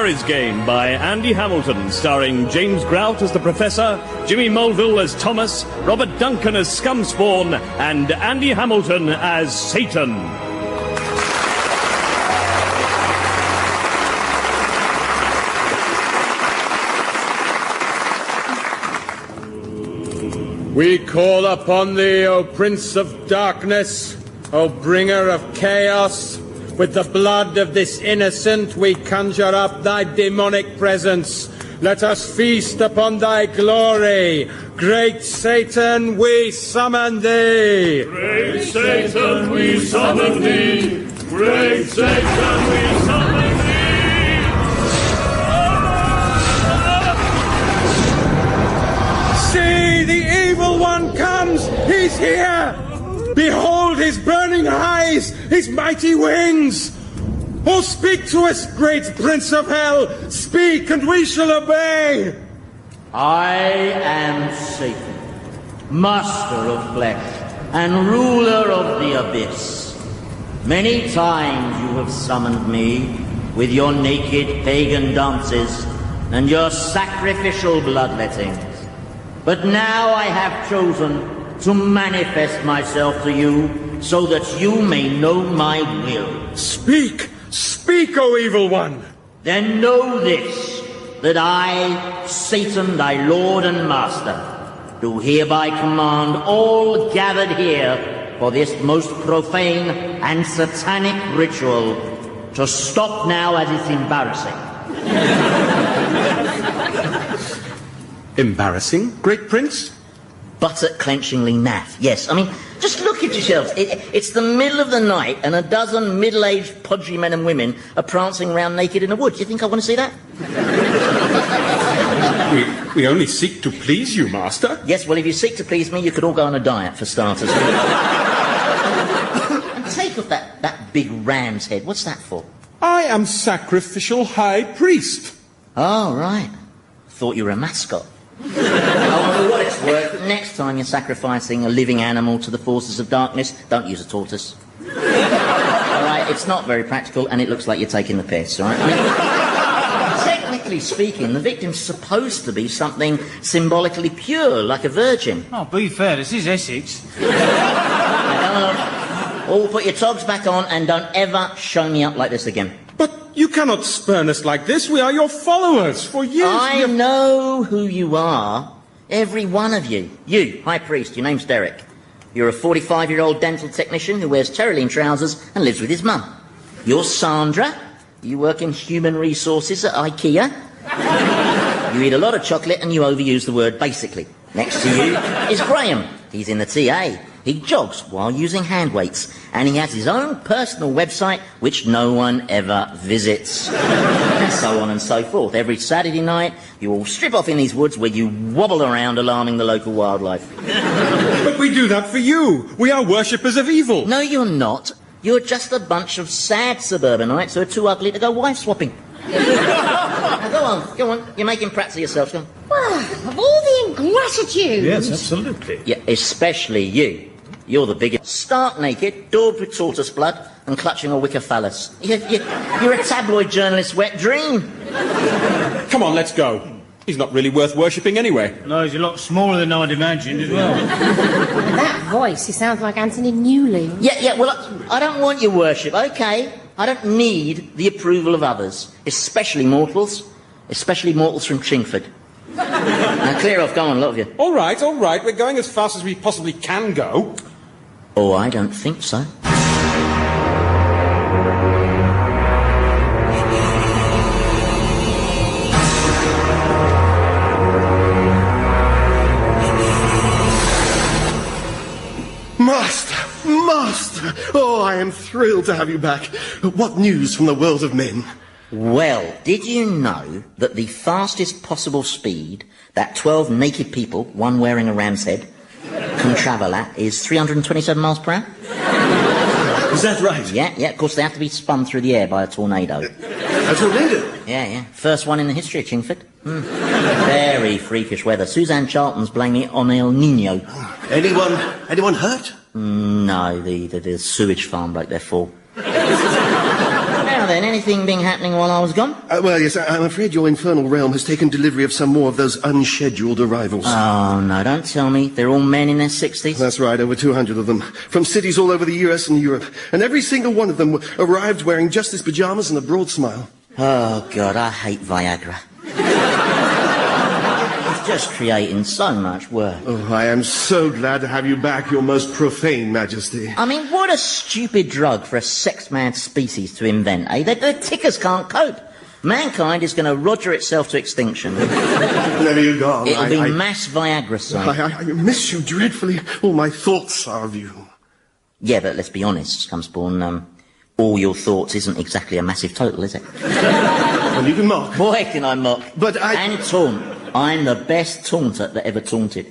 Marriage Game by Andy Hamilton, starring James Grout as the Professor, Jimmy Mulville as Thomas, Robert Duncan as Scumspawn, and Andy Hamilton as Satan. We call upon thee, O Prince of Darkness, O Bringer of Chaos. With the blood of this innocent, we conjure up thy demonic presence. Let us feast upon thy glory. Great Satan, we summon thee. Great Satan, we summon thee. Great Satan, we summon thee. See, the evil one comes. He's here. Behold his burning eyes, his mighty wings. Oh, speak to us, great Prince of Hell. Speak, and we shall obey. I am Satan, master of flesh and ruler of the abyss. Many times you have summoned me with your naked pagan dances and your sacrificial bloodlettings. But now I have chosen to manifest myself to you so that you may know my will. Speak, speak, O evil one. Then know this, that I, Satan, thy Lord and Master, do hereby command all gathered here for this most profane and satanic ritual to stop now, as it's embarrassing. Embarrassing, great prince? Buttock-clenchingly naff, yes. I mean, just look at yourselves. It's the middle of the night and a dozen middle-aged, podgy men and women are prancing around naked in a wood. Do you think I want to see that? We only seek to please you, Master. Yes, well, if you seek to please me, you could all go on a diet, for starters. And take off that big ram's head. What's that for? I am sacrificial high priest. Oh, right. Thought you were a mascot. Oh, for what it's worth, next time you're sacrificing a living animal to the forces of darkness, don't use a tortoise. All right, it's not very practical, and it looks like you're taking the piss, all right? I mean, technically speaking, the victim's supposed to be something symbolically pure, like a virgin. Oh, be fair, this is Essex. All put your togs back on and don't ever show me up like this again. But you cannot spurn us like this. We are your followers. For years I know who you are. Every one of you. You, High Priest, your name's Derek. You're a 45-year-old dental technician who wears Tyrolean trousers and lives with his mum. You're Sandra. You work in human resources at IKEA. You eat a lot of chocolate and you overuse the word basically. Next to you is Graham. He's in the TA. He jogs while using hand weights, and he has his own personal website which no one ever visits. And so on and so forth. Every Saturday night, you all strip off in these woods where you wobble around alarming the local wildlife. But we do that for you. We are worshippers of evil. No, you're not. You're just a bunch of sad suburbanites who are too ugly to go wife-swapping. Now, go on. You're making prats of yourselves. Go on. Well, of all the ingratitude. Yes, absolutely. Yeah, especially you. You're the biggest. Stark naked, daubed with tortoise blood, and clutching a wicker phallus. You're a tabloid journalist's wet dream. Come on, let's go. He's not really worth worshipping anyway. No, he's a lot smaller than I'd imagined as well. That voice, he sounds like Anthony Newley. Yeah, well, I don't want your worship, okay? I don't need the approval of others, especially mortals from Chingford. Now, clear off, go on, a lot of you. All right, we're going as fast as we possibly can go. Oh, I don't think so. Master! Oh, I am thrilled to have you back. What news from the world of men? Well, did you know that the fastest possible speed that 12 naked people, one wearing a ram's head, can travel at is 327 miles per hour? Is that right? Yeah, of course they have to be spun through the air by a tornado. A tornado? Yeah. First one in the history of Chingford. Very freakish weather. Suzanne Charlton's blaming it on El Nino. Anyone hurt? No, the sewage farm broke their fall. Now then, anything been happening while I was gone? Well, yes, I'm afraid your infernal realm has taken delivery of some more of those unscheduled arrivals. Oh, no, don't tell me. They're all men in their 60s? That's right, over 200 of them. From cities all over the US and Europe. And every single one of them arrived wearing just his pyjamas and a broad smile. Oh, God, I hate Viagra. It's just creating so much work. Oh, I am so glad to have you back, your most profane majesty. I mean, what a stupid drug for a sex-mad species to invent, eh? The tickers can't cope. Mankind is going to roger itself to extinction. Never you gone. It'll be mass Viagra side. I miss you dreadfully. All my thoughts are of you. Yeah, but let's be honest, Scumspawn, all your thoughts isn't exactly a massive total, is it? Well, you can mock. Boy, can I mock. But And taunt. I'm the best taunter that ever taunted.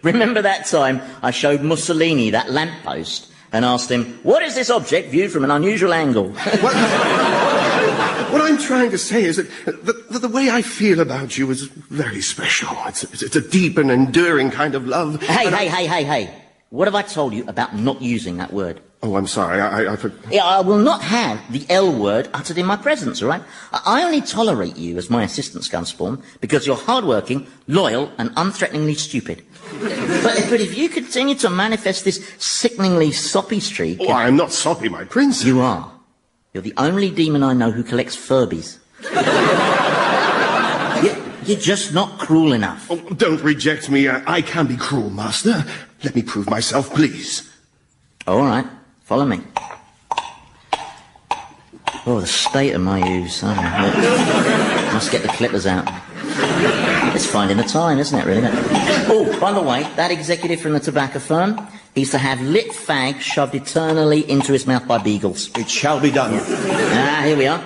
Remember that time I showed Mussolini that lamppost and asked him, what is this object viewed from an unusual angle? What I'm trying to say is that the way I feel about you is very special. It's a deep and enduring kind of love. Hey. What have I told you about not using that word? Oh, I'm sorry. Yeah, I will not have the L word uttered in my presence, all right? I only tolerate you as my assistant, Scumspawn, because you're hardworking, loyal, and unthreateningly stupid. But if you continue to manifest this sickeningly soppy streak... Oh, I'm not soppy, my prince. You are. You're the only demon I know who collects Furbies. You're just not cruel enough. Oh, don't reject me. I can be cruel, master. Let me prove myself, please. All right. Follow me. Oh, the state of my use. Oh, must get the clippers out. It's finding the time, isn't it, really? Oh, by the way, that executive from the tobacco firm, he's to have lit fag shoved eternally into his mouth by beagles. It shall be done. Here we are.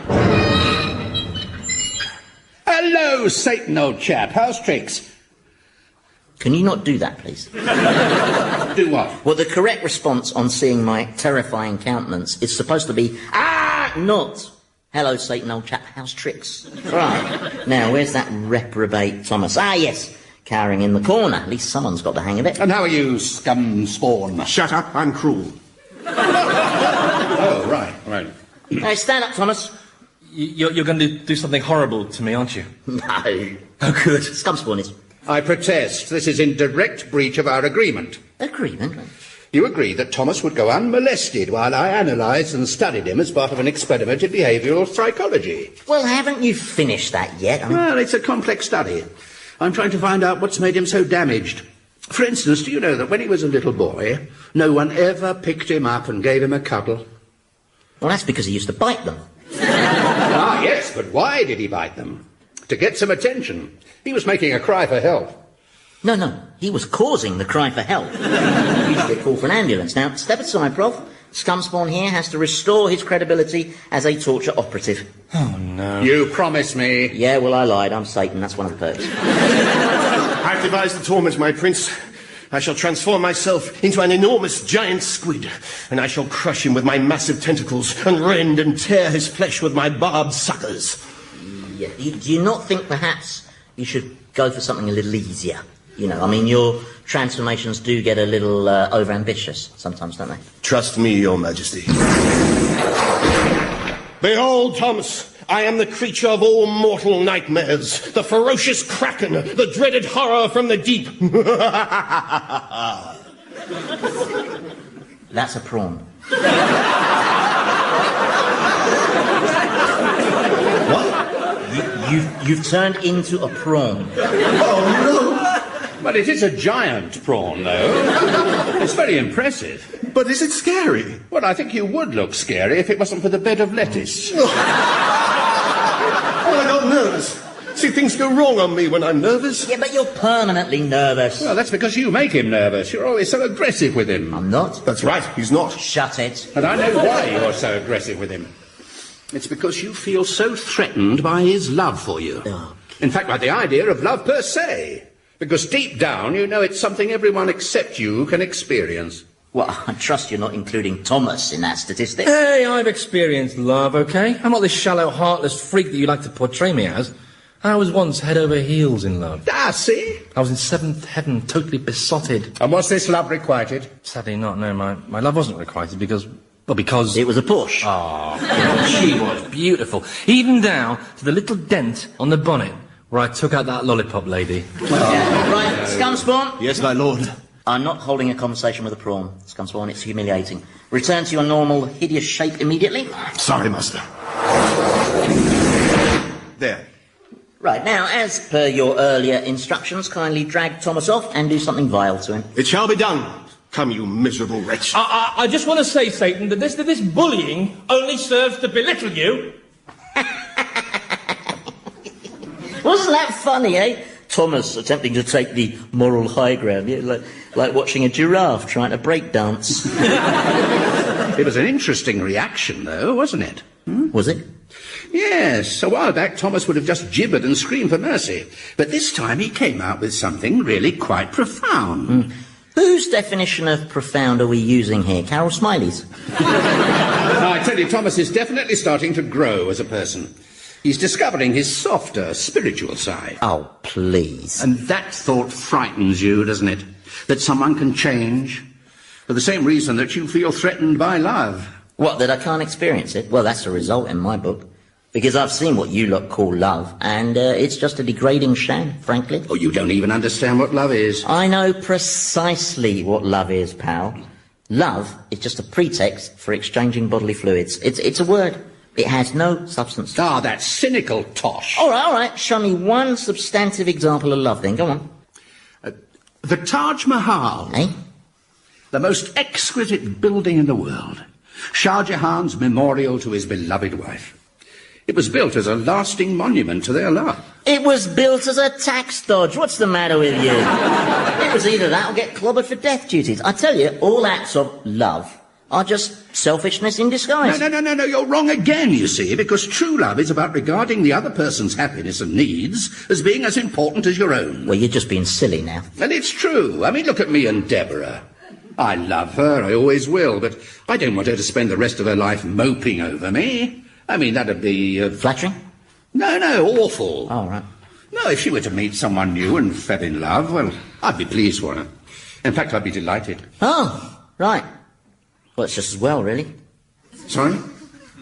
Hello, Satan, old chap. How's tricks? Can you not do that, please? Do what? Well, the correct response on seeing my terrifying countenance is supposed to be, not, hello, Satan, old chap, how's tricks? Right. Now, where's that reprobate Thomas? Yes, cowering in the corner. At least someone's got the hang of it. And how are you, Scumspawn? Shut up, I'm cruel. Oh, right. Hey, stand up, Thomas. You're going to do something horrible to me, aren't you? No. Oh, good. Scumspawn is. I protest. This is in direct breach of our agreement. Agreement? You agreed that Thomas would go unmolested while I analysed and studied him as part of an experiment in behavioural psychology. Well, haven't you finished that yet? Well, it's a complex study. I'm trying to find out what's made him so damaged. For instance, do you know that when he was a little boy, no one ever picked him up and gave him a cuddle? Well, that's because he used to bite them. Yes, but why did he bite them? To get some attention. He was making a cry for help. No, he was causing the cry for help. He should get called for an ambulance. Now, step aside, Prof. Scumspawn here has to restore his credibility as a torture operative. Oh, no. You promised me. Yeah, well, I lied. I'm Satan. That's one of the perks. I've devised the torment, my prince. I shall transform myself into an enormous giant squid, and I shall crush him with my massive tentacles and rend and tear his flesh with my barbed suckers. Yeah. Do you not think perhaps you should go for something a little easier? You know, I mean, your transformations do get a little overambitious sometimes, don't they? Trust me, your majesty. Behold, Thomas, I am the creature of all mortal nightmares, the ferocious kraken, the dreaded horror from the deep. That's a prawn. What? You've turned into a prawn. Oh, no. But it is a giant prawn, though. It's very impressive. But is it scary? Well, I think you would look scary if it wasn't for the bed of lettuce. Oh, I got nervous. See, things go wrong on me when I'm nervous. Yeah, but you're permanently nervous. Well, that's because you make him nervous. You're always so aggressive with him. I'm not. That's right, he's not. Shut it. And I know why you're so aggressive with him. It's because you feel so threatened by his love for you. Oh. In fact, by the idea of love per se. Because deep down, you know it's something everyone except you can experience. Well, I trust you're not including Thomas in that statistic. Hey, I've experienced love, okay? I'm not this shallow, heartless freak that you like to portray me as. I was once head over heels in love. Ah, see? I was in seventh heaven, totally besotted. And was this love requited? Sadly not, no. My love wasn't requited because Well, because... It was a Porsche. She was beautiful. Even down to the little dent on the bonnet where I took out that lollipop lady. Right, Scumspawn. Yes, my lord. I'm not holding a conversation with a prawn, Scumspawn. It's humiliating. Return to your normal, hideous shape immediately. Sorry, master. There. Right, now, as per your earlier instructions, kindly drag Thomas off and do something vile to him. It shall be done. Come, you miserable wretch. I just want to say, Satan, that this bullying only serves to belittle you. Wasn't that funny, eh? Thomas attempting to take the moral high ground, yeah, like watching a giraffe trying to break dance. It was an interesting reaction, though, wasn't it? Was it? Yes, a while back Thomas would have just gibbered and screamed for mercy. But this time he came out with something really quite profound. Whose definition of profound are we using here? Carol Smiley's? I tell you, Thomas is definitely starting to grow as a person. He's discovering his softer, spiritual side. Oh, please. And that thought frightens you, doesn't it? That someone can change for the same reason that you feel threatened by love. What, that I can't experience it? Well, that's the result in my book. Because I've seen what you lot call love, and it's just a degrading sham, frankly. Oh, you don't even understand what love is. I know precisely what love is, pal. Love is just a pretext for exchanging bodily fluids. It's a word. It has no substance. Ah, that cynical tosh. All right. Show me one substantive example of love, then. Go on. The Taj Mahal. Eh? The most exquisite building in the world. Shah Jahan's memorial to his beloved wife. It was built as a lasting monument to their love. It was built as a tax dodge. What's the matter with you? It was either that or get clobbered for death duties. I tell you, all acts of love are just selfishness in disguise. No, you're wrong again, you see, because true love is about regarding the other person's happiness and needs as being as important as your own. Well, you're just being silly now. And it's true. I mean, look at me and Deborah. I love her, I always will, but I don't want her to spend the rest of her life moping over me. I mean, that'd be... Flattering? No, awful. Oh, right. No, if she were to meet someone new and fell in love, well, I'd be pleased for her. In fact, I'd be delighted. Oh, right. Well, it's just as well, really. Sorry?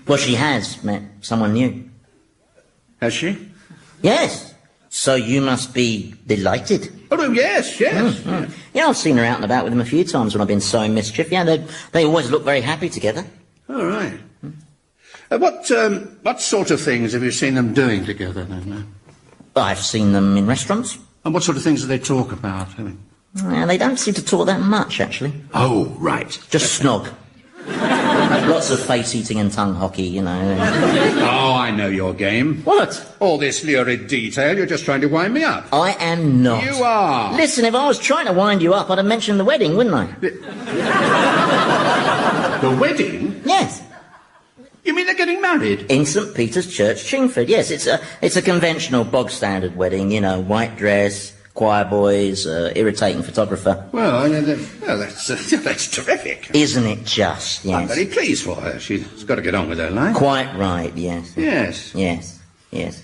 Well, she has met someone new. Has she? Yes. So you must be delighted. Oh, no, yes. Yeah, I've seen her out and about with them a few times when I've been sowing mischief. Yeah, they always look very happy together. All right. What sort of things have you seen them doing together, then? I've seen them in restaurants. And what sort of things do they talk about? Yeah, they don't seem to talk that much, actually. Oh, right. Just snog. Lots of face-eating and tongue hockey, you know. Oh, I know your game. What? All this lurid detail, you're just trying to wind me up. I am not. You are. Listen, if I was trying to wind you up, I'd have mentioned the wedding, wouldn't I? The wedding? Yes. You mean they're getting married? In St. Peter's Church, Chingford. Yes, it's a conventional, bog-standard wedding, you know, white dress, choir boys, irritating photographer. Well, that's terrific. Isn't it just? Yes. I'm very pleased for her. She's got to get on with her life. Quite right, yes. Yes.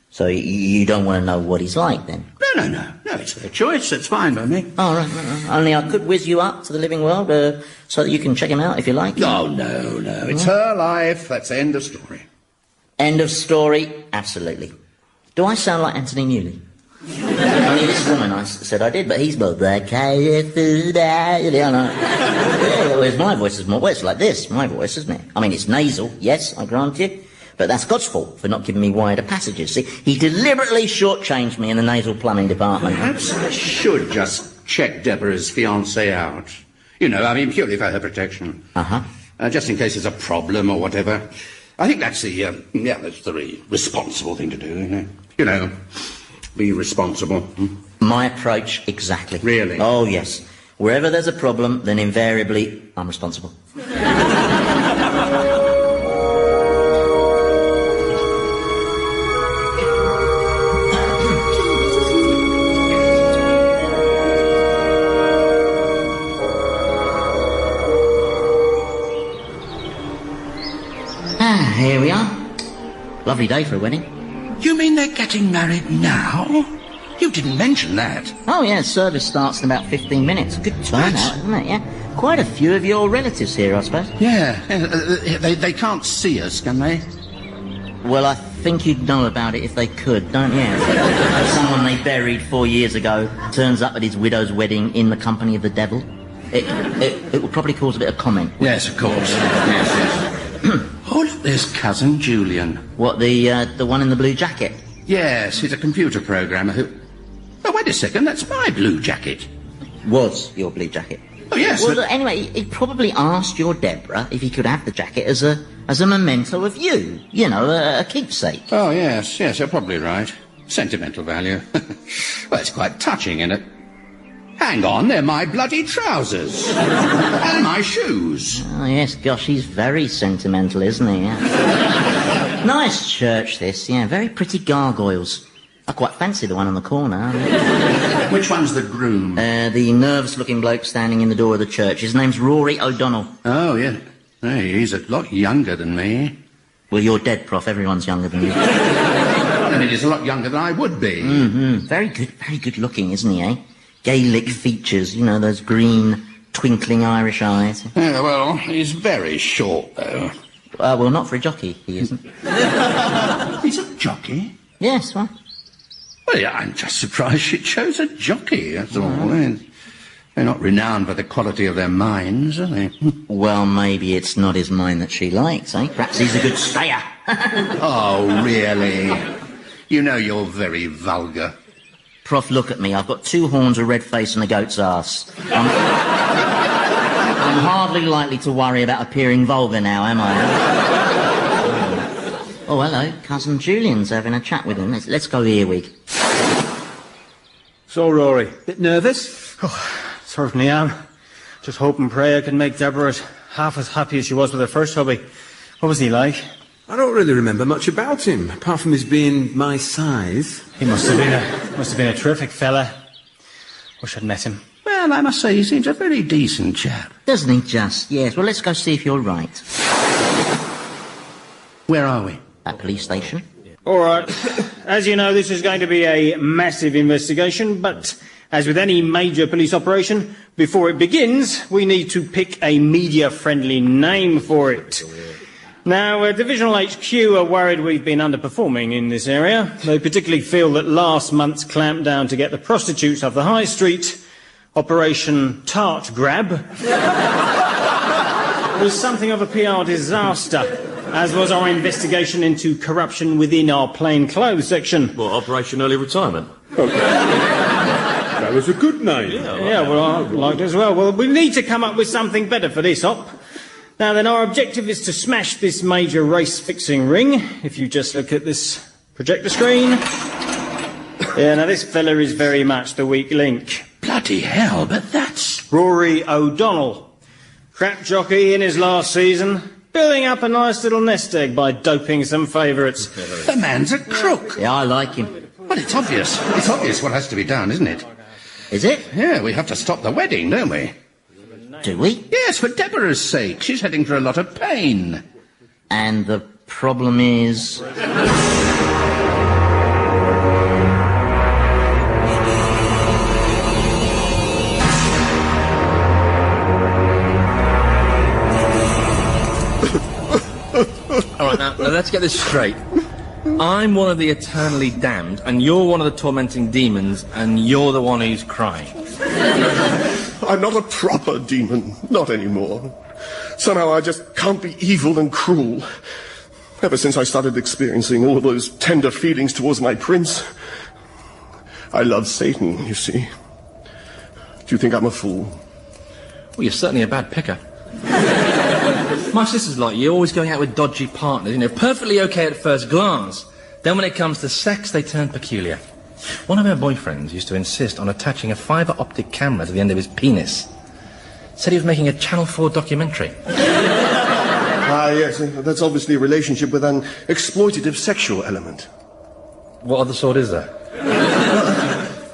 So you don't want to know what he's like, then? No, it's her choice. That's fine by me. Oh, right. Only I could whiz you up to the living world so that you can check him out if you like. Oh, no. It's her life. That's the end of story. End of story? Absolutely. Do I sound like Anthony Newley? Only this woman I said I did, but he's both there. Whereas my voice is more... Well, it's like this, my voice, isn't it? I mean, it's nasal, yes, I grant you. But that's God's fault for not giving me wider passages. See, he deliberately shortchanged me in the nasal plumbing department. Perhaps I should just check Deborah's fiancé out. You know, I mean, purely for her protection. Just in case there's a problem or whatever. I think that's that's the responsible thing to do, you know. Be responsible. My approach, exactly. Really? Oh, yes. Wherever there's a problem, then invariably I'm responsible. Here we are. Lovely day for a wedding. You mean they're getting married now? You didn't mention that. Oh, yeah, service starts in about 15 minutes. Good turnout, isn't it, yeah? Quite a few of your relatives here, I suppose. Yeah, they can't see us, can they? Well, I think you'd know about it if they could, don't you? Someone they buried 4 years ago turns up at his widow's wedding in the company of the devil. It would probably cause a bit of comment. Yes, of course. Yes. Oh, look, there's Cousin Julian. What, the one in the blue jacket? Yes, he's a computer programmer who... Oh, wait a second, that's my blue jacket. Was your blue jacket? Oh, yes. Well, anyway, he probably asked your Deborah if he could have the jacket as a memento of you. You know, a keepsake. Oh, yes, you're probably right. Sentimental value. Well, it's quite touching, isn't it? Hang on, they're my bloody trousers. And my shoes. Oh, yes, gosh, he's very sentimental, isn't he? Yeah. Nice church, this, yeah. Very pretty gargoyles. I quite fancy the one on the corner. Which one's the groom? The nervous-looking bloke standing in the door of the church. His name's Rory O'Donnell. Oh, yeah. Hey, he's a lot younger than me. Well, you're dead, Prof. Everyone's younger than you. I mean, he's a lot younger than I would be. Mm-hmm. Very good looking, isn't he, eh? Gaelic features, you know, those green, twinkling Irish eyes. Yeah, well, he's very short, though. Well, not for a jockey, he isn't. He's a jockey? Yes, well... Well, yeah, I'm just surprised she chose a jockey, that's all. They're not renowned for the quality of their minds, are they? Well, maybe it's not his mind that she likes, eh? Perhaps he's a good stayer. Oh, really? You know you're very vulgar. Prof, look at me. I've got 2 horns, a red face and a goat's arse. I'm hardly likely to worry about appearing vulgar now, am I? Oh, hello. Cousin Julian's having a chat with him. Let's go earwig. So, Rory, bit nervous? Oh, certainly am. Just hope and pray I can make Deborah half as happy as she was with her first hubby. What was he like? I don't really remember much about him, apart from his being my size. He must have been a terrific fella. Wish I'd met him. Well, I must say, he seems a very decent chap. Doesn't he just? Yes. Well, let's go see if you're right. Where are we? At police station. All right. As you know, this is going to be a massive investigation, but as with any major police operation, before it begins, we need to pick a media-friendly name for it. Now, Divisional HQ are worried we've been underperforming in this area. They particularly feel that last month's clampdown to get the prostitutes off the high street, Operation Tart Grab, was something of a PR disaster, as was our investigation into corruption within our plainclothes section. Well, Operation Early Retirement. That was a good name. Yeah, well, I liked it as well. Well, we need to come up with something better for this op. Now then, our objective is to smash this major race-fixing ring. If you just look at this projector screen. Yeah, now this fella is very much the weak link. Bloody hell, but that's... Rory O'Donnell. Crap jockey in his last season. Building up a nice little nest egg by doping some favourites. The man's a crook. Yeah, I like him. Well, it's obvious. It's obvious what has to be done, isn't it? Is it? Yeah, we have to stop the wedding, don't we? Do we? Yes, for Deborah's sake. She's heading for a lot of pain. And the problem is... All right, now let's get this straight. I'm one of the eternally damned, and you're one of the tormenting demons, and you're the one who's crying. I'm not a proper demon, not anymore. Somehow I just can't be evil and cruel. Ever since I started experiencing all those tender feelings towards my prince, I love Satan, you see. Do you think I'm a fool? Well, you're certainly a bad picker. My sister's like you, always going out with dodgy partners, you know, perfectly okay at first glance. Then when it comes to sex, they turn peculiar. One of her boyfriends used to insist on attaching a fibre optic camera to the end of his penis. Said he was making a Channel 4 documentary. Ah, yes, that's obviously a relationship with an exploitative sexual element. What other sort is there?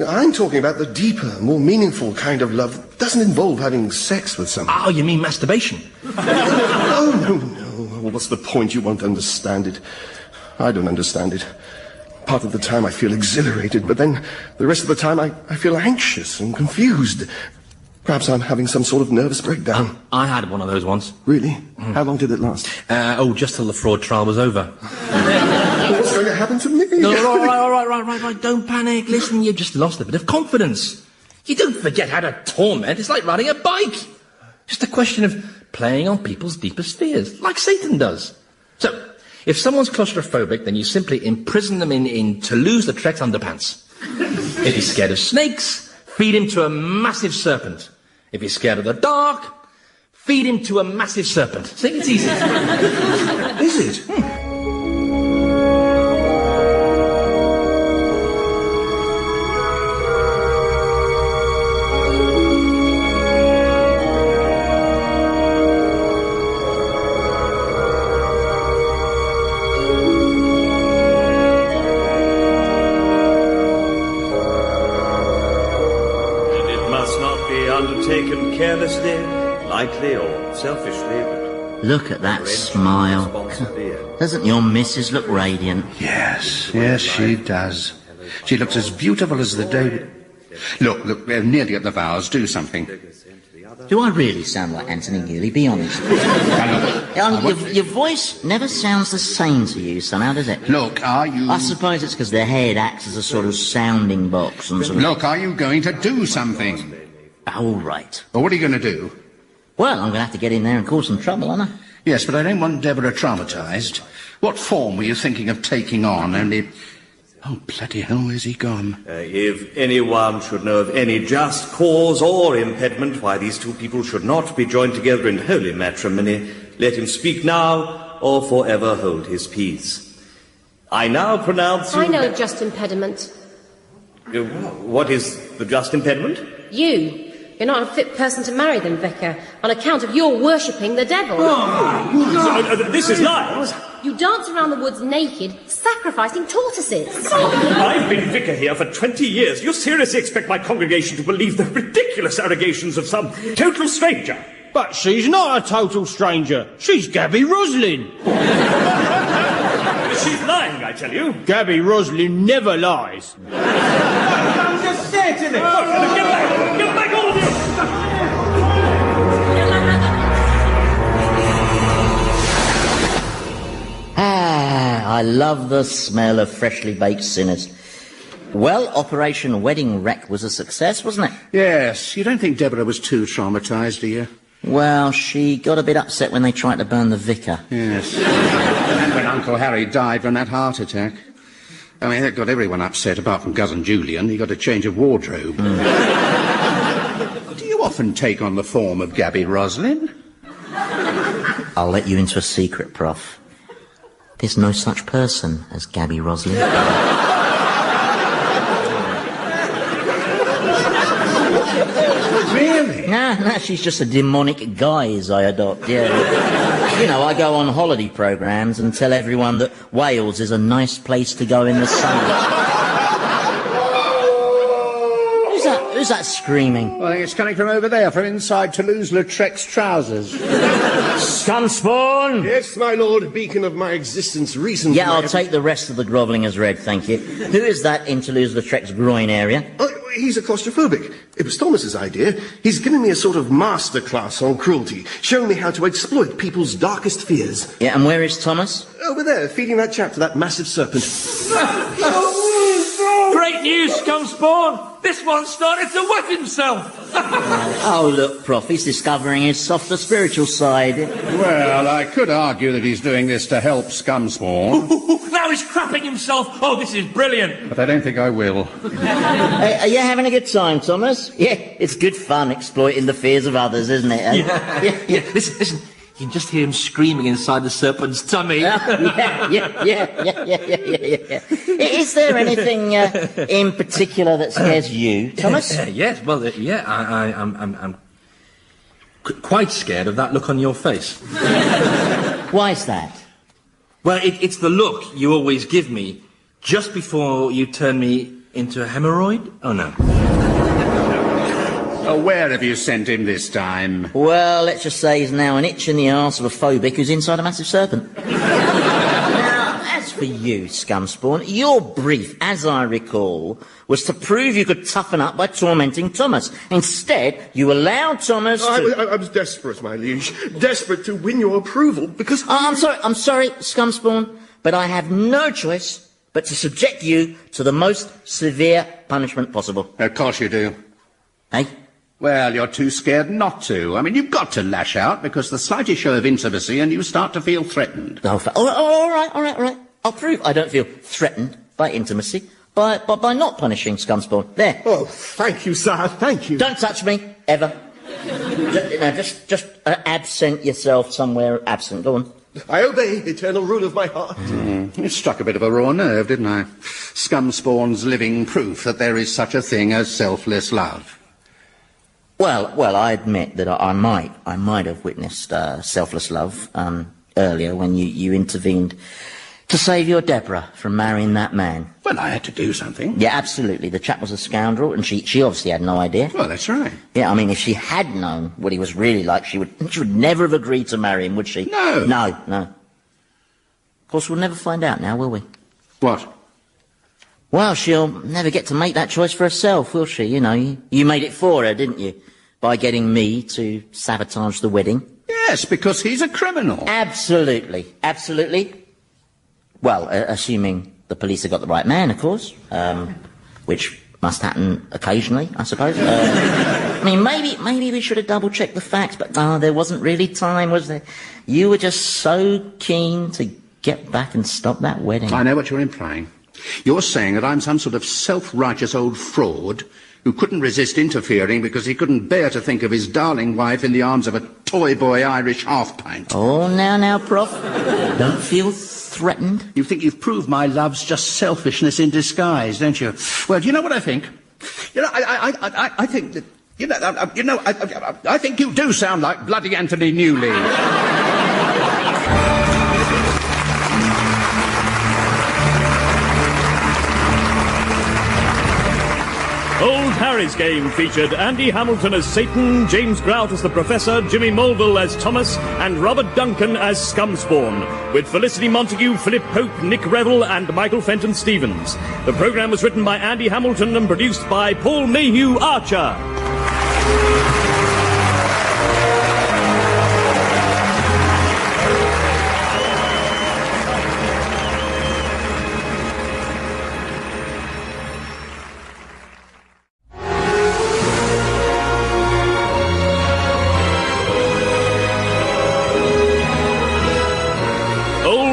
I'm talking about the deeper, more meaningful kind of love that doesn't involve having sex with someone. Oh, you mean masturbation? Oh, no. Well, what's the point? You won't understand it. I don't understand it. Part of the time I feel exhilarated, but then the rest of the time I feel anxious and confused. Perhaps I'm having some sort of nervous breakdown. I had one of those once. Really? How long did it last? Just till the fraud trial was over. What's going to happen to me? No, all right. Don't panic. Listen, you just lost a bit of confidence. You don't forget how to torment. It's like riding a bike. Just a question of playing on people's deepest fears, like Satan does. So, if someone's claustrophobic, then you simply imprison them in Toulouse-Lautrec's underpants. If he's scared of snakes, feed him to a massive serpent. If he's scared of the dark, feed him to a massive serpent. See, it's easy. Is it? Undertaken carelessly, lightly, or selfishly, but... Look at that smile. Doesn't your missus look radiant? Yes, she does. She looks as beautiful as the day... Look, we're nearly at the vows. Do something. Do I really sound like Anthony Newley? Be honest. Your voice never sounds the same to you somehow, does it? Look, are you... I suppose it's because the head acts as a sort of sounding box and sort of... Look, are you going to do something? All right. Well, what are you going to do? Well, I'm going to have to get in there and cause some trouble, aren't I? Yes, but I don't want Deborah traumatised. What form were you thinking of taking on? Only... Oh, bloody hell, where's he gone? If anyone should know of any just cause or impediment why these two people should not be joined together in holy matrimony, let him speak now or forever hold his peace. I now pronounce you... I know a just impediment. What is the just impediment? You. You're not a fit person to marry them, Vicar, on account of your worshipping the devil. This is lies. You dance around the woods naked, sacrificing tortoises. I've been vicar here for 20 years. You seriously expect my congregation to believe the ridiculous allegations of some total stranger? But she's not a total stranger. She's Gabby Roslin. She's lying, I tell you. Gabby Roslin never lies. I'm just saying to them. Get back, all of you! I love the smell of freshly baked sinners. Well, Operation Wedding Wreck was a success, wasn't it? Yes. You don't think Deborah was too traumatised, do you? Well, she got a bit upset when they tried to burn the vicar. Yes. And when Uncle Harry died from that heart attack. I mean, that got everyone upset, apart from Cousin Julian. He got a change of wardrobe. Do you often take on the form of Gabby Roslin? I'll let you into a secret, Prof. There's no such person as Gabby Roslin. Really? No, she's just a demonic guise I adopt, yeah. You know, I go on holiday programmes and tell everyone that Wales is a nice place to go in the summer. Who's that screaming? Well, I think it's coming from over there, from inside Toulouse-Lautrec's trousers. Scumspawn! Yes, my lord, beacon of my existence, reason... Yeah, I'll take the rest of the grovelling as read, thank you. Who is that in Toulouse-Lautrec's groin area? Oh, he's a claustrophobic. It was Thomas's idea. He's given me a sort of masterclass on cruelty, showing me how to exploit people's darkest fears. Yeah, and where is Thomas? Over there, feeding that chap to that massive serpent. Great news, Scumspawn! This one started to wet himself! Oh, look, Prof, he's discovering his softer spiritual side. Well, I could argue that he's doing this to help Scumspawn. Now he's crapping himself! Oh, this is brilliant! But I don't think I will. Hey, are you having a good time, Thomas? Yeah, it's good fun exploiting the fears of others, isn't it? Yeah. Listen. You can just hear him screaming inside the serpent's tummy. Yeah. Is there anything in particular that scares you, Thomas? Yes, well, I'm quite scared of that look on your face. Why's that? Well, it's the look you always give me just before you turn me into a hemorrhoid. Oh, no. Oh, where have you sent him this time? Well, let's just say he's now an itch in the arse of a phobic who's inside a massive serpent. Now, as for you, scumspawn. Your brief, as I recall, was to prove you could toughen up by tormenting Thomas. Instead, you allowed Thomas to... I was desperate, my liege. Desperate to win your approval, because... I'm sorry, scumspawn, but I have no choice but to subject you to the most severe punishment possible. Of course you do. Eh? Well, you're too scared not to. I mean, you've got to lash out, because the slightest show of intimacy and you start to feel threatened. All right. I'll prove I don't feel threatened by intimacy by not punishing scumspawn. There. Oh, thank you, sir, thank you. Don't touch me, ever. Just absent yourself somewhere absent. Go on. I obey, eternal rule of my heart. It struck a bit of a raw nerve, didn't I? Scumspawn's living proof that there is such a thing as selfless love. Well, I admit that I might have witnessed selfless love earlier when you intervened to save your Deborah from marrying that man. Well, I had to do something. Yeah, absolutely. The chap was a scoundrel, and she obviously had no idea. Well, that's right. Yeah, I mean, if she had known what he was really like, she would never have agreed to marry him, would she? No. No. Of course, we'll never find out now, will we? What? Well, she'll never get to make that choice for herself, will she? You know, you made it for her, didn't you? By getting me to sabotage the wedding. Yes, because he's a criminal. Absolutely. Well, assuming the police have got the right man, of course, which must happen occasionally, I suppose. I mean, maybe we should have double-checked the facts, but there wasn't really time, was there? You were just so keen to get back and stop that wedding. I know what you're implying. You're saying that I'm some sort of self-righteous old fraud who couldn't resist interfering because he couldn't bear to think of his darling wife in the arms of a toy boy Irish half-pint. Oh, now, Prof. Don't feel threatened. You think you've proved my love's just selfishness in disguise, don't you? Well, do you know what I think? You know, I think that, I think you do sound like bloody Anthony Newley. Old Harry's Game featured Andy Hamilton as Satan, James Grout as the Professor, Jimmy Mulville as Thomas, and Robert Duncan as Scumspawn, with Felicity Montague, Philip Pope, Nick Revel, and Michael Fenton Stevens. The programme was written by Andy Hamilton and produced by Paul Mayhew Archer.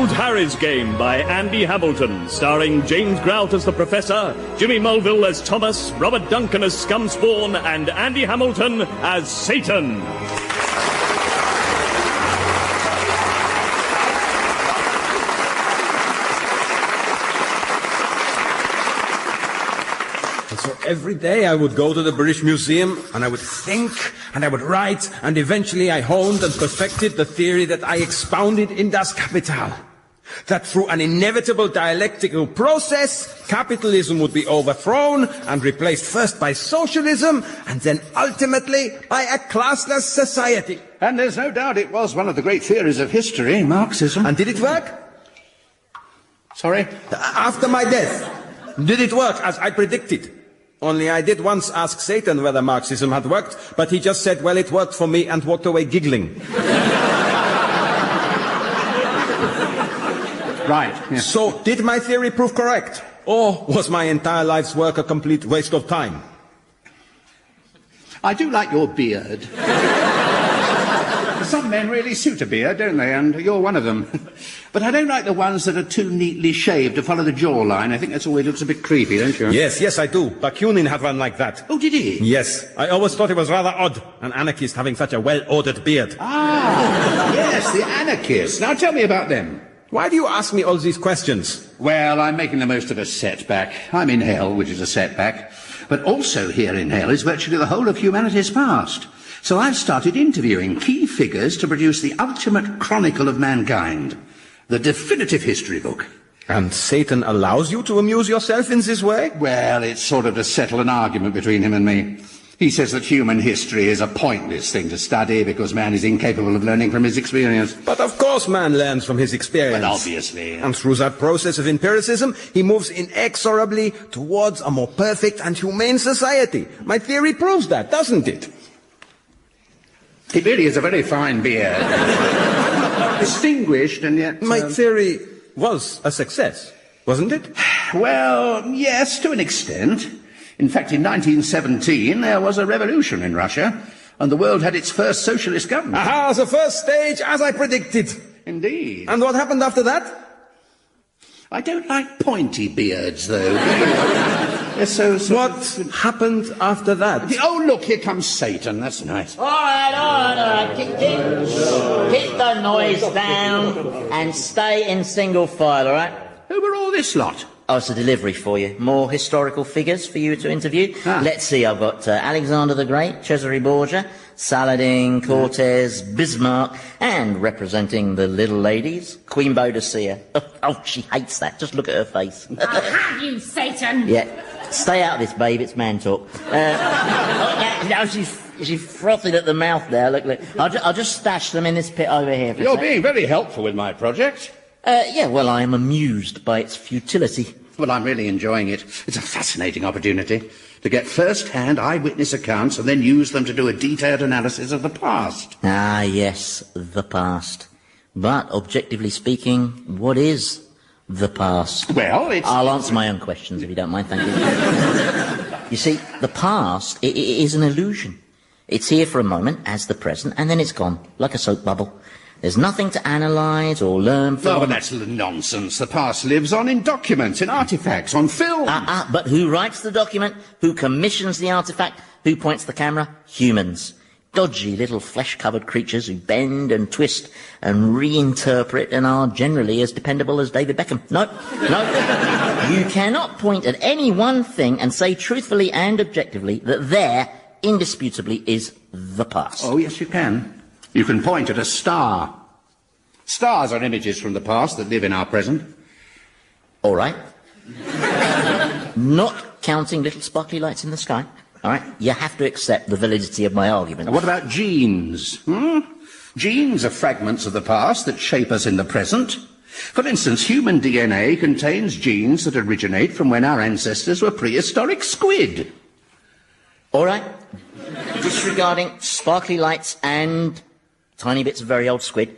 Harry's Game by Andy Hamilton, starring James Grout as the Professor, Jimmy Mulville as Thomas, Robert Duncan as Scumspawn, and Andy Hamilton as Satan. And so every day I would go to the British Museum and I would think and I would write, and eventually I honed and perfected the theory that I expounded in Das Kapital. That through an inevitable dialectical process, capitalism would be overthrown and replaced first by socialism and then ultimately by a classless society. And there's no doubt it was one of the great theories of history, Marxism. And did it work? Sorry? After my death, did it work as I predicted? Only I did once ask Satan whether Marxism had worked, but he just said, well, it worked for me, and walked away giggling. Right. Yeah. So, did my theory prove correct? Or was my entire life's work a complete waste of time? I do like your beard. Some men really suit a beard, don't they? And you're one of them. But I don't like the ones that are too neatly shaved to follow the jawline. I think that's always looks a bit creepy, don't you? Yes, I do. Bakunin had one like that. Oh, did he? Yes. I always thought it was rather odd, an anarchist having such a well-ordered beard. Ah, yes, the anarchists. Now tell me about them. Why do you ask me all these questions? Well, I'm making the most of a setback. I'm in hell, which is a setback. But also here in hell is virtually the whole of humanity's past. So I've started interviewing key figures to produce the ultimate chronicle of mankind. The definitive history book. And Satan allows you to amuse yourself in this way? Well, it's sort of to settle an argument between him and me. He says that human history is a pointless thing to study because man is incapable of learning from his experience. But of course man learns from his experience. Well, obviously. And through that process of empiricism, he moves inexorably towards a more perfect and humane society. My theory proves that, doesn't it? It really is a very fine beard. Distinguished and yet... My theory was a success, wasn't it? Well, yes, to an extent. In fact, in 1917, there was a revolution in Russia, and the world had its first socialist government. Aha, the first stage, as I predicted. Indeed. And what happened after that? I don't like pointy beards, though. What happened after that? Oh, look, here comes Satan. That's nice. All right. Keep the noise down and stay in single file, all right? Who were all this lot? Oh, it's a delivery for you. More historical figures for you to interview. Let's see, I've got Alexander the Great, Cesare Borgia, Saladin, Cortez, Bismarck, and representing the little ladies, Queen Boadicea. Oh, she hates that. Just look at her face. I'll have you, Satan! Yeah. Stay out of this, babe. It's man talk. She's frothing at the mouth there. Look. I'll just stash them in this pit over here. You're being very helpful with my project. Yeah, well, I am amused by its futility. Well, I'm really enjoying it. It's a fascinating opportunity to get first-hand eyewitness accounts and then use them to do a detailed analysis of the past. Ah, yes, the past. But, objectively speaking, what is the past? Well, I'll answer my own questions, if you don't mind, thank you. You see, the past it is an illusion. It's here for a moment, as the present, and then it's gone, like a soap bubble. There's nothing to analyse or learn from. Oh, but that's nonsense. The past lives on in documents, in artefacts, on film. But who writes the document? Who commissions the artefact? Who points the camera? Humans. Dodgy little flesh-covered creatures who bend and twist and reinterpret and are generally as dependable as David Beckham. No. You cannot point at any one thing and say truthfully and objectively that there, indisputably, is the past. Oh, yes, you can. You can point at a star. Stars are images from the past that live in our present. All right. Not counting little sparkly lights in the sky. All right. You have to accept the validity of my argument. And what about genes? Genes are fragments of the past that shape us in the present. For instance, human DNA contains genes that originate from when our ancestors were prehistoric squid. All right. Disregarding sparkly lights and tiny bits of very old squid,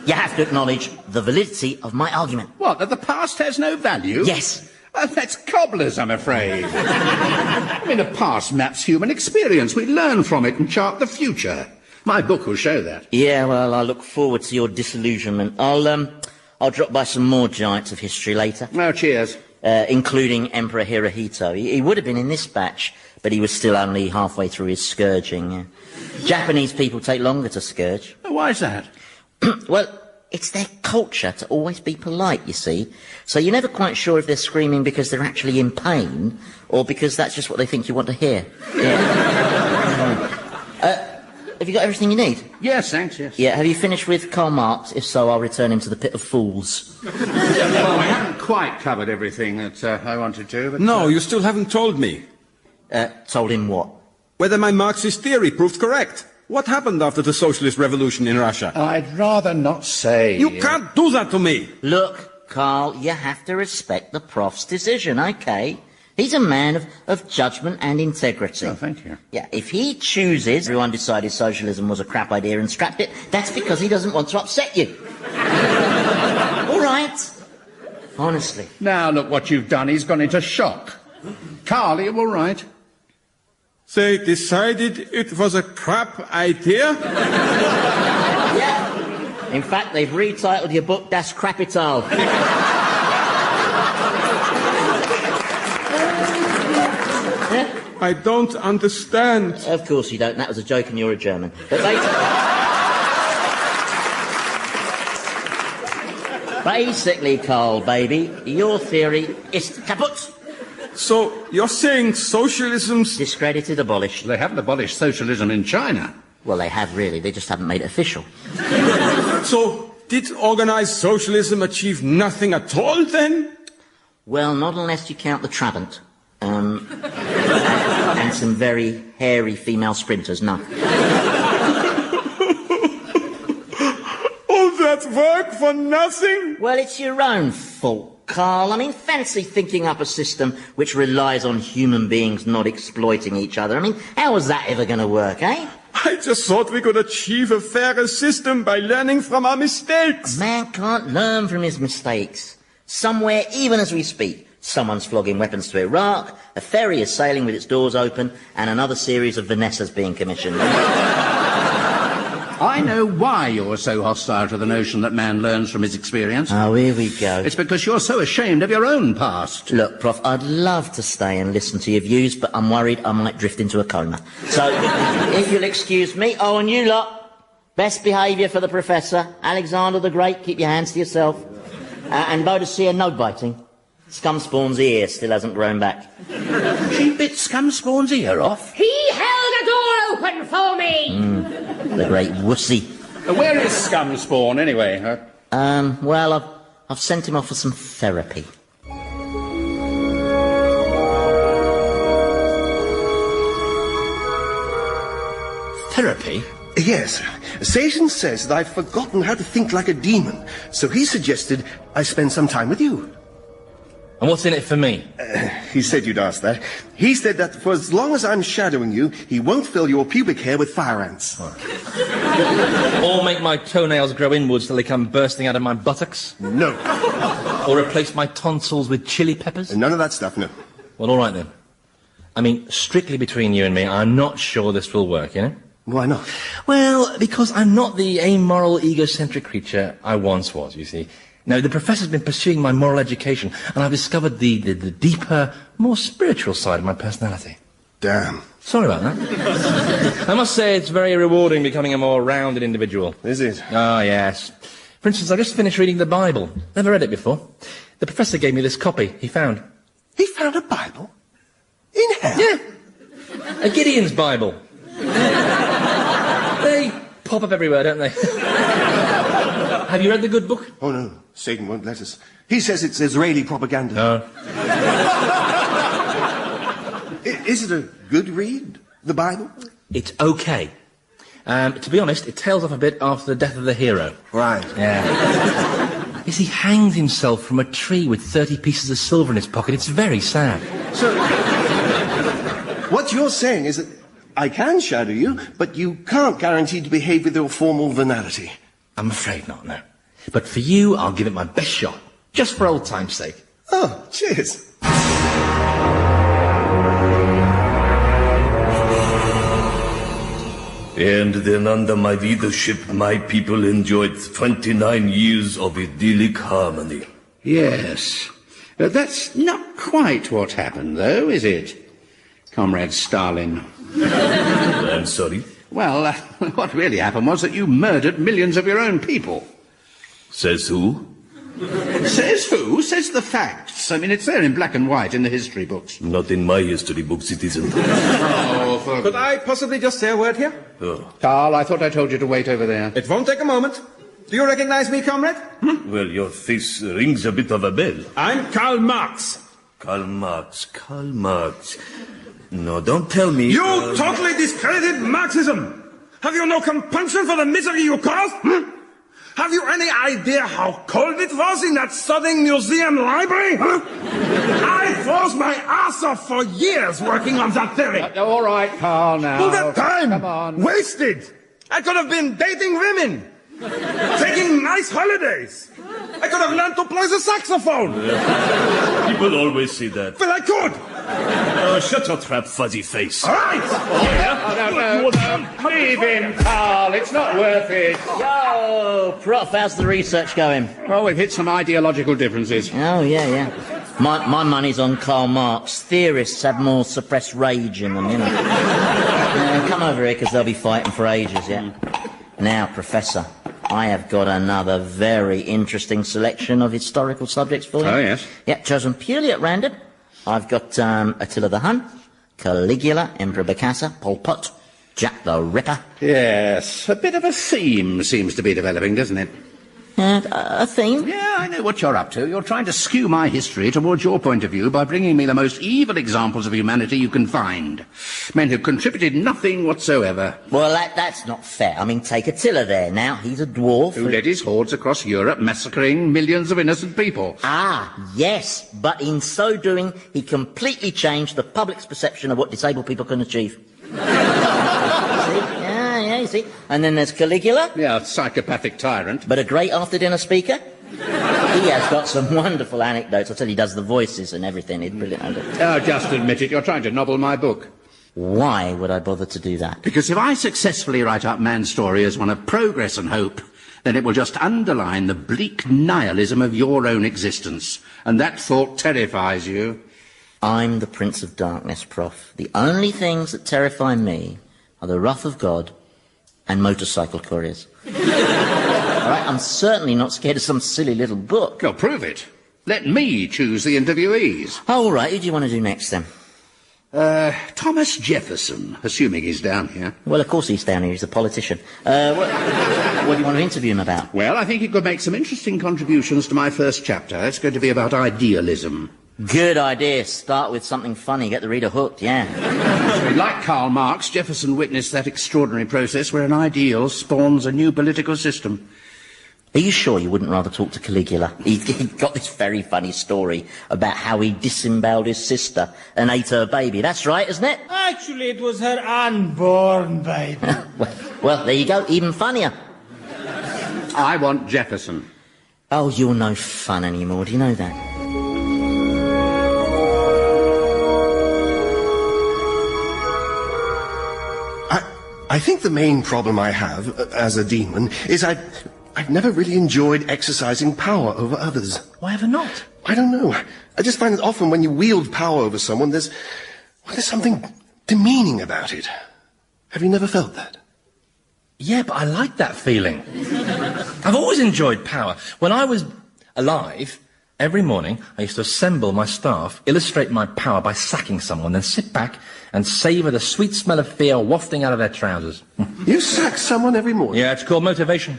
you have to acknowledge the validity of my argument. What, that the past has no value? Yes. That's cobblers, I'm afraid. I mean, the past maps human experience. We learn from it and chart the future. My book will show that. Yeah, well, I look forward to your disillusionment. I'll drop by some more giants of history later. Oh, cheers. Including Emperor Hirohito. He would have been in this batch, but he was still only halfway through his scourging. Yeah. Japanese people take longer to scourge. Why is that? Well, it's their culture to always be polite, you see. So you're never quite sure if they're screaming because they're actually in pain or because that's just what they think you want to hear. Yeah. Have you got everything you need? Yes, thanks, yes. Yeah, have you finished with Karl Marx? If so, I'll return him to the pit of fools. Well, we haven't quite covered everything that I wanted to, but... No, you still haven't told me. Told him what? Whether my Marxist theory proved correct. What happened after the socialist revolution in Russia? I'd rather not say. You can't do that to me! Look, Karl, you have to respect the prof's decision, okay? He's a man of judgment and integrity. Oh, thank you. Yeah, if he chooses, everyone decided socialism was a crap idea and scrapped it, that's because he doesn't want to upset you. All right. Honestly. Now, look what you've done. He's gone into shock. Carl, are you all right? They decided it was a crap idea? Yeah. In fact, they've retitled your book Das Capital. I don't understand. Of course you don't. That was a joke and you're a German. But basically, Karl, baby, your theory is kaput. So, you're saying socialism's... discredited, abolished. They haven't abolished socialism in China. Well, they have, really. They just haven't made it official. So, did organised socialism achieve nothing at all, then? Well, not unless you count the Trabant. And And some very hairy female sprinters, no. All that work for nothing? Well, it's your own fault, Carl. I mean, fancy thinking up a system which relies on human beings not exploiting each other. I mean, how is that ever going to work, eh? I just thought we could achieve a fairer system by learning from our mistakes. Man can't learn from his mistakes. Somewhere, even as we speak, someone's flogging weapons to Iraq, a ferry is sailing with its doors open, and another series of Vanessas being commissioned. I know why you're so hostile to the notion that man learns from his experience. Oh, here we go. It's because you're so ashamed of your own past. Look, Prof, I'd love to stay and listen to your views, but I'm worried I might drift into a coma. So, if you'll excuse me, oh, and you lot, best behaviour for the Professor. Alexander the Great, keep your hands to yourself. And Boadicea, no biting. Scumspawn's ear still hasn't grown back. She bit Scumspawn's ear off? He held a door open for me! The great wussy. Where is Scumspawn, anyway? Well, I've sent him off for some therapy. Therapy? Yes. Satan says that I've forgotten how to think like a demon, so he suggested I spend some time with you. And what's in it for me? He said you'd ask that. He said that for as long as I'm shadowing you, he won't fill your pubic hair with fire ants. Or make my toenails grow inwards till they come bursting out of my buttocks? No. Or replace my tonsils with chili peppers? None of that stuff, no. Well, all right then. I mean, strictly between you and me, I'm not sure this will work, you know? Why not? Well, because I'm not the amoral, egocentric creature I once was, you see. Now, the Professor's been pursuing my moral education, and I've discovered the deeper, more spiritual side of my personality. Damn. Sorry about that. I must say it's very rewarding becoming a more rounded individual. Is it? Oh, yes. For instance, I just finished reading the Bible. Never read it before. The Professor gave me this copy he found. He found a Bible? In hell? Yeah. A Gideon's Bible. They pop up everywhere, don't they? Have you read the good book? Oh, no. Satan won't let us. He says it's Israeli propaganda. No. Is it a good read, the Bible? It's okay. To be honest, it tails off a bit after the death of the hero. Right. Yeah. Yes, he hangs himself from a tree with 30 pieces of silver in his pocket. It's very sad. So, what you're saying is that I can shadow you, but you can't guarantee to behave with your formal venality. I'm afraid not, no. But for you, I'll give it my best shot. Just for old time's sake. Oh, cheers. And then under my leadership, my people enjoyed 29 years of idyllic harmony. Yes. That's not quite what happened, though, is it, Comrade Stalin? I'm sorry? Well, what really happened was that you murdered millions of your own people. Says who? Says who? Says the facts. I mean, it's there in black and white in the history books. Not in my history books, it isn't. Could I possibly just say a word here? Oh. Carl, I thought I told you to wait over there. It won't take a moment. Do you recognize me, comrade? Well, your face rings a bit of a bell. I'm Karl Marx. Karl Marx. Karl Marx. No, don't tell me... You totally discredited Marxism! Have you no compunction for the misery you caused? Have you any idea how cold it was in that studying museum library? I froze my ass off for years working on that theory. All right, Carl, now. All that time! Come on. Wasted! I could have been dating women! Taking nice holidays! I could have learned to play the saxophone! People always say that. Well, I could! Oh, shut your trap, fuzzy face. All right! No. Leave him, Carl. It's not worth it. Yo, Prof, how's the research going? Well, we've hit some ideological differences. Oh, yeah. My money's on Karl Marx. Theorists have more suppressed rage in them, you know. Come over here, because they'll be fighting for ages, yeah? Now, Professor, I have got another very interesting selection of historical subjects for you. Oh, yes? Yeah, chosen purely at random. I've got Attila the Hun, Caligula, Emperor Bokassa, Pol Pot, Jack the Ripper. Yes, a bit of a theme seems to be developing, doesn't it? A theme? Yeah, I know what you're up to. You're trying to skew my history towards your point of view by bringing me the most evil examples of humanity you can find. Men who've contributed nothing whatsoever. Well, that's not fair. I mean, take Attila there now. He's a dwarf. Who led his hordes across Europe, massacring millions of innocent people. Ah, yes. But in so doing, he completely changed the public's perception of what disabled people can achieve. Yeah, you see. And then there's Caligula. Yeah, a psychopathic tyrant. But a great after-dinner speaker. He has got some wonderful anecdotes. I tell you, he does the voices and everything. He's brilliant. Oh, just admit it. You're trying to nobble my book. Why would I bother to do that? Because if I successfully write up man's story as one of progress and hope, then it will just underline the bleak nihilism of your own existence. And that thought terrifies you. I'm the Prince of Darkness, Prof. The only things that terrify me are the wrath of God and motorcycle couriers. All right, I'm certainly not scared of some silly little book. Well, prove it. Let me choose the interviewees. Oh, all right, who do you want to do next, then? Thomas Jefferson, assuming he's down here. Well, of course he's down here. He's a politician. What do you want to interview him about? Well, I think he could make some interesting contributions to my first chapter. It's going to be about idealism. Good idea. Start with something funny. Get the reader hooked, yeah. Like Karl Marx, Jefferson witnessed that extraordinary process where an ideal spawns a new political system. Are you sure you wouldn't rather talk to Caligula? He got this very funny story about how he disemboweled his sister and ate her baby. That's right, isn't it? Actually, it was her unborn baby. well, there you go. Even funnier. I want Jefferson. Oh, you're no fun anymore. Do you know that? I think the main problem I have, as a demon, is I've never really enjoyed exercising power over others. Why ever not? I don't know. I just find that often when you wield power over someone, there's something demeaning about it. Have you never felt that? Yeah, but I like that feeling. I've always enjoyed power. When I was alive, every morning I used to assemble my staff, illustrate my power by sacking someone, then sit back and savour the sweet smell of fear wafting out of their trousers. You sack someone every morning? Yeah, it's called motivation.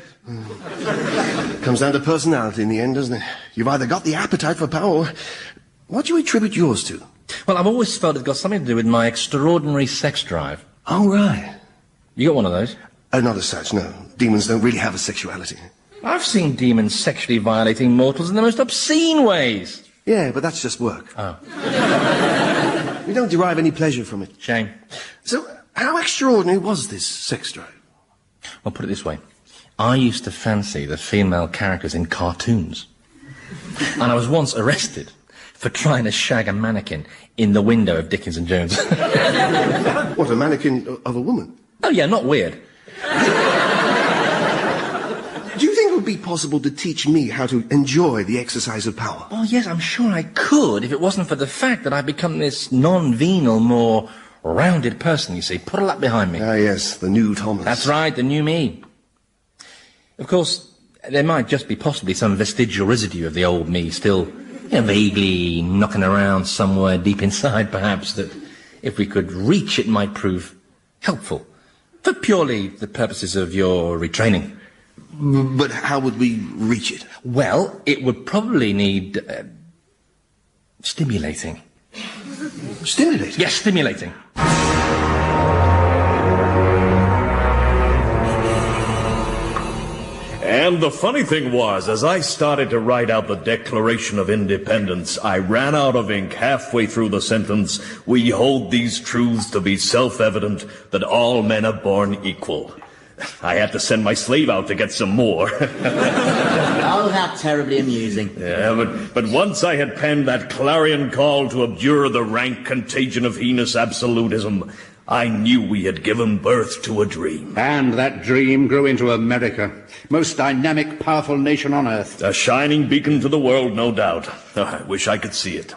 Comes down to personality in the end, doesn't it? You've either got the appetite for power. What do you attribute yours to? Well, I've always felt it's got something to do with my extraordinary sex drive. Oh, right. You got one of those? Not as such, no. Demons don't really have a sexuality. I've seen demons sexually violating mortals in the most obscene ways. Yeah, but that's just work. Oh. We don't derive any pleasure from it. Shame. So, how extraordinary was this sex drive? Well, put it this way. I used to fancy the female characters in cartoons. And I was once arrested for trying to shag a mannequin in the window of Dickens and Jones. What, a mannequin of a woman? Oh, yeah, not weird. Do you think it would be possible to teach me how to enjoy the exercise of power? Oh, yes, I'm sure I could if it wasn't for the fact that I've become this non-venal, more rounded person, you see. Put a lap behind me. Ah, yes, the new Thomas. That's right, the new me. Of course, there might just be possibly some vestigial residue of the old me still, vaguely knocking around somewhere deep inside, perhaps, that if we could reach it might prove helpful for purely the purposes of your retraining. But how would we reach it? Well, it would probably need stimulating. Stimulating? Yes, stimulating. And the funny thing was, as I started to write out the Declaration of Independence, I ran out of ink halfway through the sentence, "We hold these truths to be self-evident, that all men are born equal." I had to send my slave out to get some more. Oh, how terribly amusing. Yeah, but once I had penned that clarion call to abjure the rank contagion of heinous absolutism, I knew we had given birth to a dream. And that dream grew into America, most dynamic, powerful nation on earth. A shining beacon to the world, no doubt. I wish I could see it.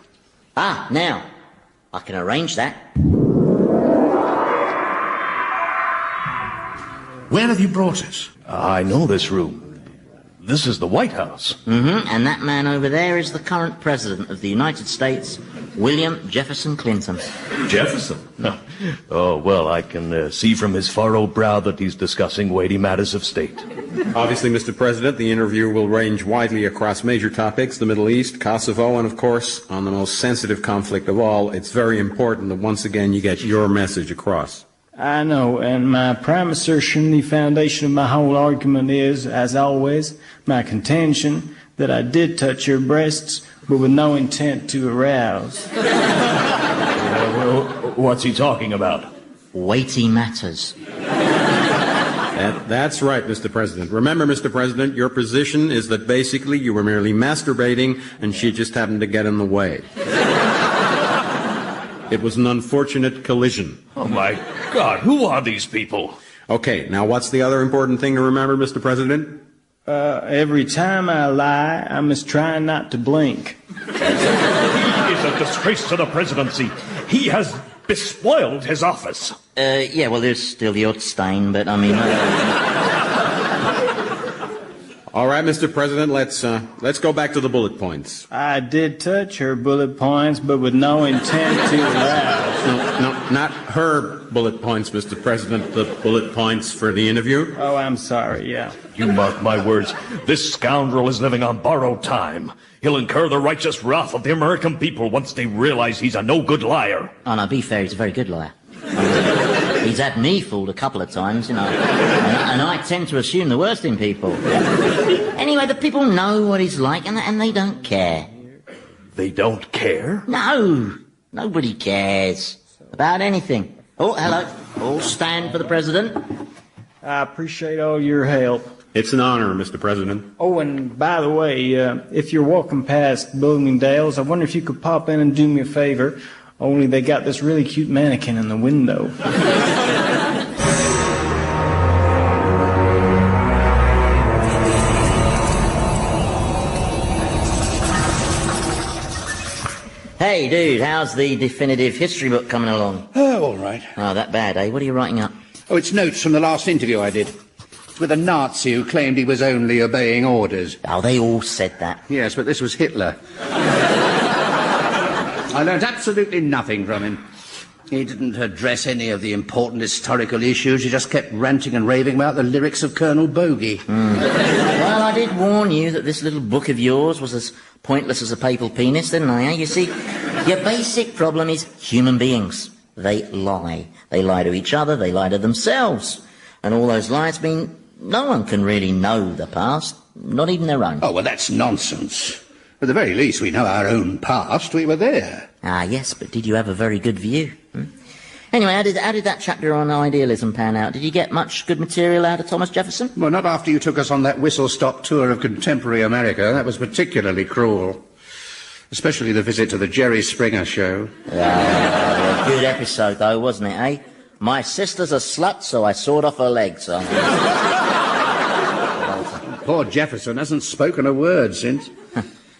Ah, now, I can arrange that. Where have you brought us? I know this room. This is the White House. Mm-hmm, and that man over there is the current president of the United States, William Jefferson Clinton. Jefferson? No. Oh, well, I can see from his furrowed brow that he's discussing weighty matters of state. Obviously, Mr. President, the interview will range widely across major topics, the Middle East, Kosovo, and, of course, on the most sensitive conflict of all, it's very important that once again you get your message across. I know, and my prime assertion, the foundation of my whole argument is, as always, my contention that I did touch your breasts, but with no intent to arouse. What's he talking about? Weighty matters. That's right, Mr. President. Remember, Mr. President, your position is that basically you were merely masturbating and she just happened to get in the way. It was an unfortunate collision. Oh, my God, who are these people? Okay, now what's the other important thing to remember, Mr. President? Every time I lie, I must try not to blink. He is a disgrace to the presidency. He has bespoiled his office. Yeah, well, there's still the odd stain, but I mean... All right, Mr. President, let's go back to the bullet points. I did touch her bullet points, but with no intent to arouse. No, not her bullet points, Mr. President, the bullet points for the interview. Oh, I'm sorry, yeah. You mark my words. This scoundrel is living on borrowed time. He'll incur the righteous wrath of the American people once they realize he's a no-good liar. Oh, no, be fair, he's a very good liar. He's had me fooled a couple of times, you know, and I tend to assume the worst in people. Anyway, the people know what he's like, and they don't care. They don't care? No, nobody cares about anything. Oh, hello. All stand for the president. I appreciate all your help. It's an honor, Mr. President. Oh, and by the way, if you're walking past Bloomingdale's, I wonder if you could pop in and do me a favor. Only they got this really cute mannequin in the window. Hey, dude, how's the definitive history book coming along? Oh, all right. Oh, that bad, eh? What are you writing up? Oh, it's notes from the last interview I did. It's with a Nazi who claimed he was only obeying orders. Oh, they all said that. Yes, but this was Hitler. I learnt absolutely nothing from him. He didn't address any of the important historical issues. He just kept ranting and raving about the lyrics of Colonel Bogey. Well, I did warn you that this little book of yours was as pointless as a papal penis, didn't I? You see, your basic problem is human beings. They lie. They lie to each other. They lie to themselves. And all those lies mean no one can really know the past, not even their own. Oh, well, that's nonsense. At the very least, we know our own past. We were there. Ah, yes, but did you have a very good view? Anyway, how did that chapter on idealism pan out? Did you get much good material out of Thomas Jefferson? Well, not after you took us on that whistle-stop tour of contemporary America. That was particularly cruel. Especially the visit to the Jerry Springer show. A good episode, though, wasn't it, eh? My sister's a slut, so I sawed off her legs. Poor Jefferson hasn't spoken a word since.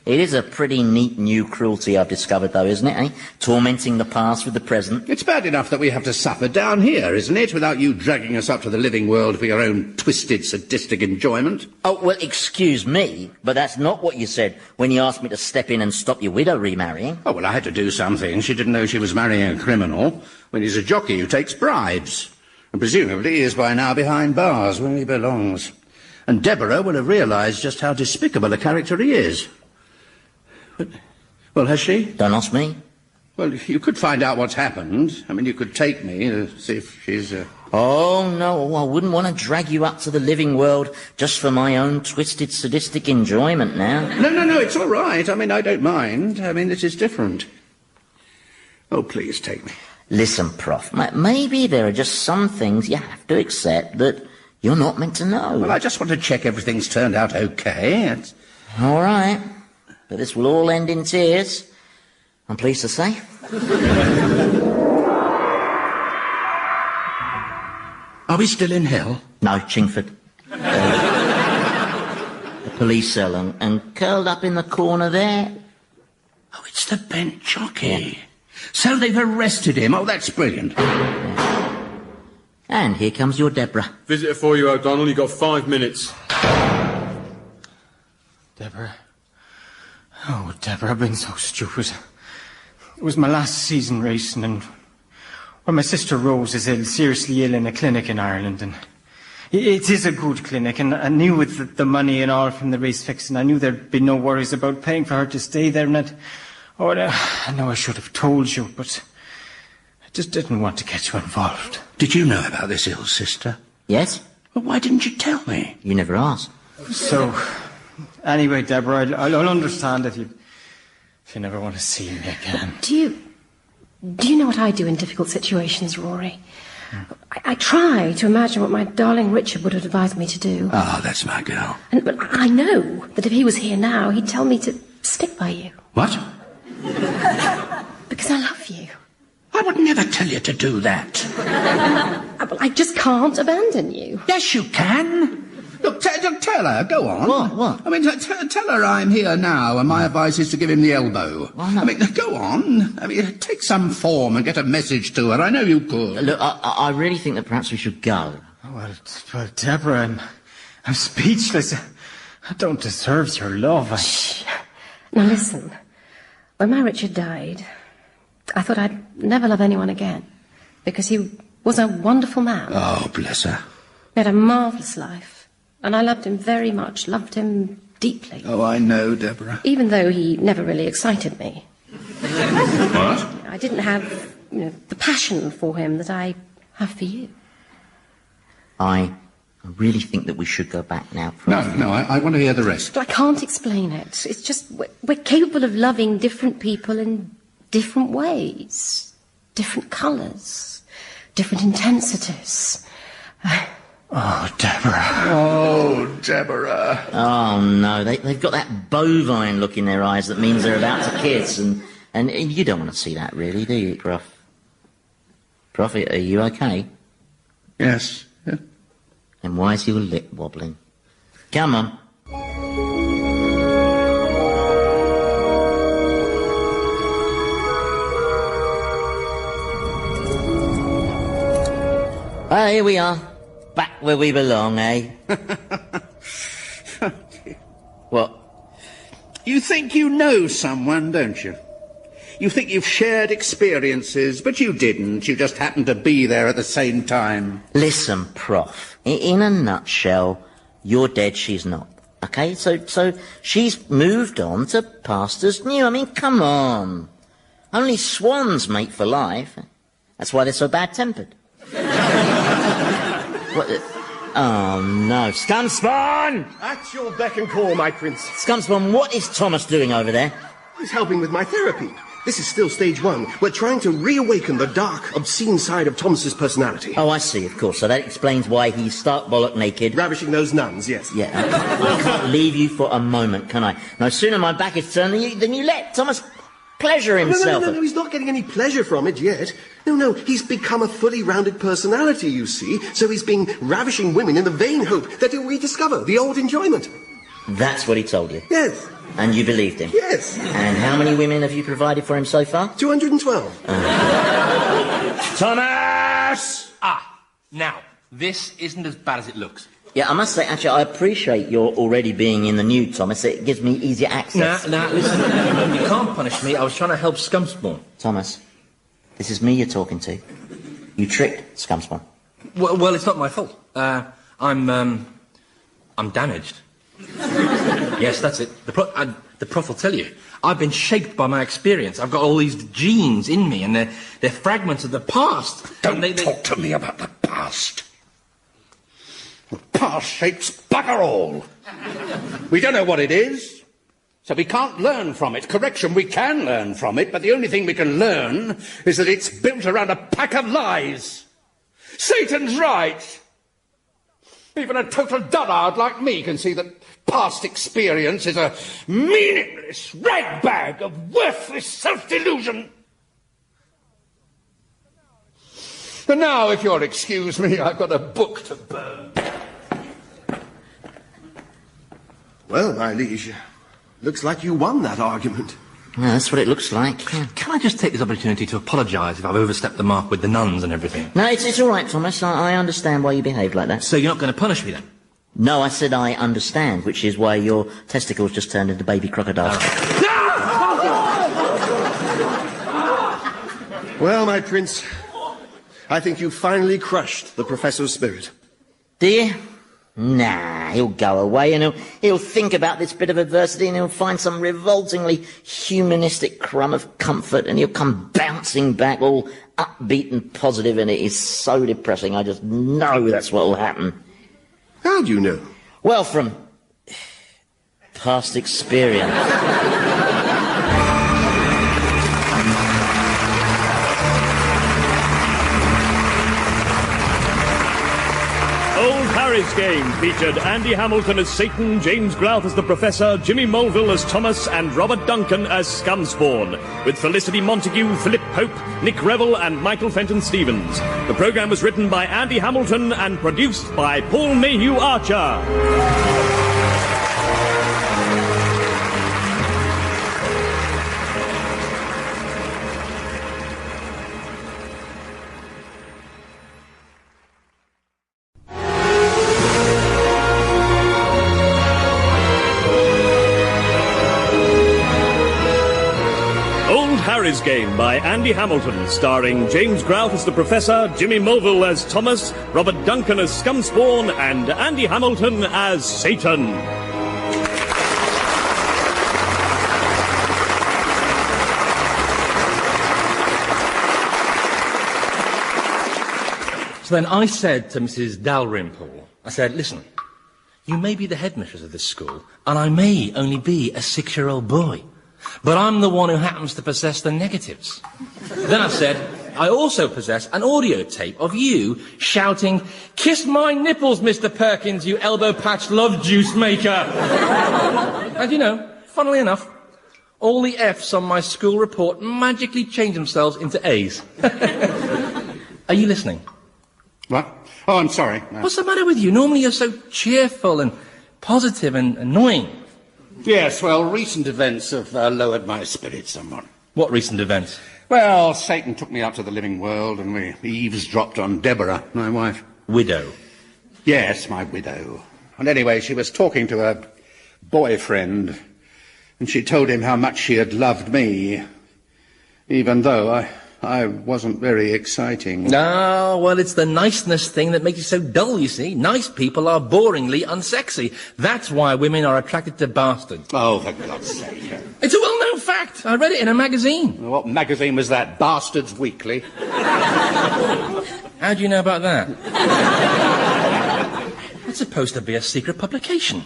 It is a pretty neat new cruelty I've discovered, though, isn't it, eh? Tormenting the past with the present. It's bad enough that we have to suffer down here, isn't it, without you dragging us up to the living world for your own twisted, sadistic enjoyment? Oh, well, excuse me, but that's not what you said when you asked me to step in and stop your widow remarrying. Oh, well, I had to do something. She didn't know she was marrying a criminal when he's a jockey who takes bribes. And presumably he is by now behind bars where he belongs. And Deborah will have realised just how despicable a character he is. Well, has she? Don't ask me. Well, you could find out what's happened. I mean, you could take me to see if she's... Oh, no, I wouldn't want to drag you up to the living world just for my own twisted, sadistic enjoyment now. No, it's all right. I mean, I don't mind. I mean, this is different. Oh, please take me. Listen, Prof, maybe there are just some things you have to accept that you're not meant to know. Well, I just want to check everything's turned out okay. All right. But this will all end in tears, I'm pleased to say. Are we still in hell? No, Chingford. The police cell, and curled up in the corner there. Oh, it's the bent jockey. Yeah. So they've arrested him. Oh, that's brilliant. Yeah. And here comes your Deborah. Visitor for you, O'Donnell. You've got 5 minutes. Deborah. Oh, Deborah, I've been so stupid. It was my last season racing, and well, my sister Rose is seriously ill in a clinic in Ireland, and it is a good clinic, and I knew with the money and all from the race fixing, I knew there'd be no worries about paying for her to stay there, and I know I should have told you, but I just didn't want to get you involved. Did you know about this ill sister? Yes? Well, why didn't you tell me? You never asked. So, anyway, Deborah, I'll understand if you never want to see me again. Do you know what I do in difficult situations, Rory? I try to imagine what my darling Richard would have advised me to do. Ah, that's my girl. But I know that if he was here now, he'd tell me to stick by you. What? Because I love you. I would never tell you to do that. But I just can't abandon you. Yes, you can. Look, tell her, go on. What? I mean, tell her I'm here now, and my advice is to give him the elbow. Why not? I mean, go on. I mean, take some form and get a message to her. I know you could. Look, I really think that perhaps we should go. Well, Deborah, I'm speechless. I don't deserve your love. Shh. Now listen, when my Richard died, I thought I'd never love anyone again, because he was a wonderful man. Oh, bless her. He had a marvellous life. And I loved him very much, loved him deeply. Oh, I know, Deborah. Even though he never really excited me. What? I didn't have, the passion for him that I have for you. I really think that we should go back now. No, I want to hear the rest. But I can't explain it. It's just, we're capable of loving different people in different ways. Different colours. Different intensities. Oh, Deborah. Oh, Deborah. Oh, no, they've got that bovine look in their eyes that means they're about to kiss, and you don't want to see that, really, do you, Gruff? Prophet, are you okay? Yes. Yeah. And why is your lip wobbling? Come on. Well, here we are. Back where we belong, eh? What? You think you know someone, don't you? You think you've shared experiences, but you didn't. You just happened to be there at the same time. Listen, Prof, in a nutshell, you're dead, she's not. Okay, so she's moved on to pastures new. I mean, come on. Only swans mate for life. That's why they're so bad-tempered. What? Oh, no. Scumspawn! At your beck and call, my prince. Scumspawn, what is Thomas doing over there? He's helping with my therapy. This is still stage one. We're trying to reawaken the dark, obscene side of Thomas's personality. Oh, I see, of course. So that explains why he's stark bollock naked. Ravishing those nuns, yes. Yeah. I can't leave you for a moment, can I? No sooner my back is turned than you let Thomas pleasure himself. No, he's not getting any pleasure from it yet. No, he's become a fully rounded personality, you see. So he's been ravishing women in the vain hope that he'll rediscover the old enjoyment. That's what he told you? Yes. And you believed him? Yes. And how many women have you provided for him so far? 212. Thomas! Now, this isn't as bad as it looks. Yeah, I must say, actually, I appreciate your already being in the nude, Thomas. It gives me easier access. Now, listen, you can't punish me. I was trying to help Scumspawn. Thomas, this is me you're talking to. You tricked Scumspawn. Well, it's not my fault. I'm damaged. Yes, that's it. The prof will tell you. I've been shaped by my experience. I've got all these genes in me, and they're fragments of the past. Don't talk to me about the past. The past shapes bugger all. We don't know what it is, so we can't learn from it. Correction, we can learn from it, but the only thing we can learn is that it's built around a pack of lies. Satan's right. Even a total dullard like me can see that past experience is a meaningless ragbag of worthless self-delusion. And now, if you'll excuse me, I've got a book to burn. Well, my liege, looks like you won that argument. Yeah, that's what it looks like. Yeah. Can I just take this opportunity to apologise if I've overstepped the mark with the nuns and everything? No, it's all right, Thomas. I understand why you behaved like that. So you're not going to punish me then? No, I said I understand, which is why your testicles just turned into baby crocodiles. Well, my prince, I think you finally crushed the professor's spirit. Do you? Nah, he'll go away and he'll think about this bit of adversity and he'll find some revoltingly humanistic crumb of comfort and he'll come bouncing back all upbeat and positive, and it is so depressing. I just know that's what will happen. How do you know? Well, from past experience. Old Harry's Game featured Andy Hamilton as Satan, James Grouth as the Professor, Jimmy Mulville as Thomas, and Robert Duncan as Scumspawn, with Felicity Montague, Philip Pope, Nick Revell, and Michael Fenton Stevens. The programme was written by Andy Hamilton and produced by Paul Mayhew Archer. Harry's Game by Andy Hamilton, starring James Grouth as the Professor, Jimmy Mulville as Thomas, Robert Duncan as Scumspawn, and Andy Hamilton as Satan. So then I said to Mrs. Dalrymple, I said, listen, you may be the headmistress of this school, and I may only be a 6-year-old boy, but I'm the one who happens to possess the negatives. Then I said, I also possess an audio tape of you shouting, "Kiss my nipples, Mr. Perkins, you elbow-patched love juice maker." And you know, funnily enough, all the F's on my school report magically changed themselves into A's. Are you listening? What? Oh, I'm sorry. No. What's the matter with you? Normally you're so cheerful and positive and annoying. Yes, well, recent events have lowered my spirits somewhat. What recent events? Well, Satan took me out to the living world and we eavesdropped on Deborah, my wife. Widow? Yes, my widow. And anyway, she was talking to her boyfriend and she told him how much she had loved me, even though I wasn't very exciting. No, well, it's the niceness thing that makes you so dull, you see. Nice people are boringly unsexy. That's why women are attracted to bastards. Oh, for God's sake. It's a well-known fact. I read it in a magazine. What magazine was that? Bastards Weekly? How do you know about that? It's supposed to be a secret publication.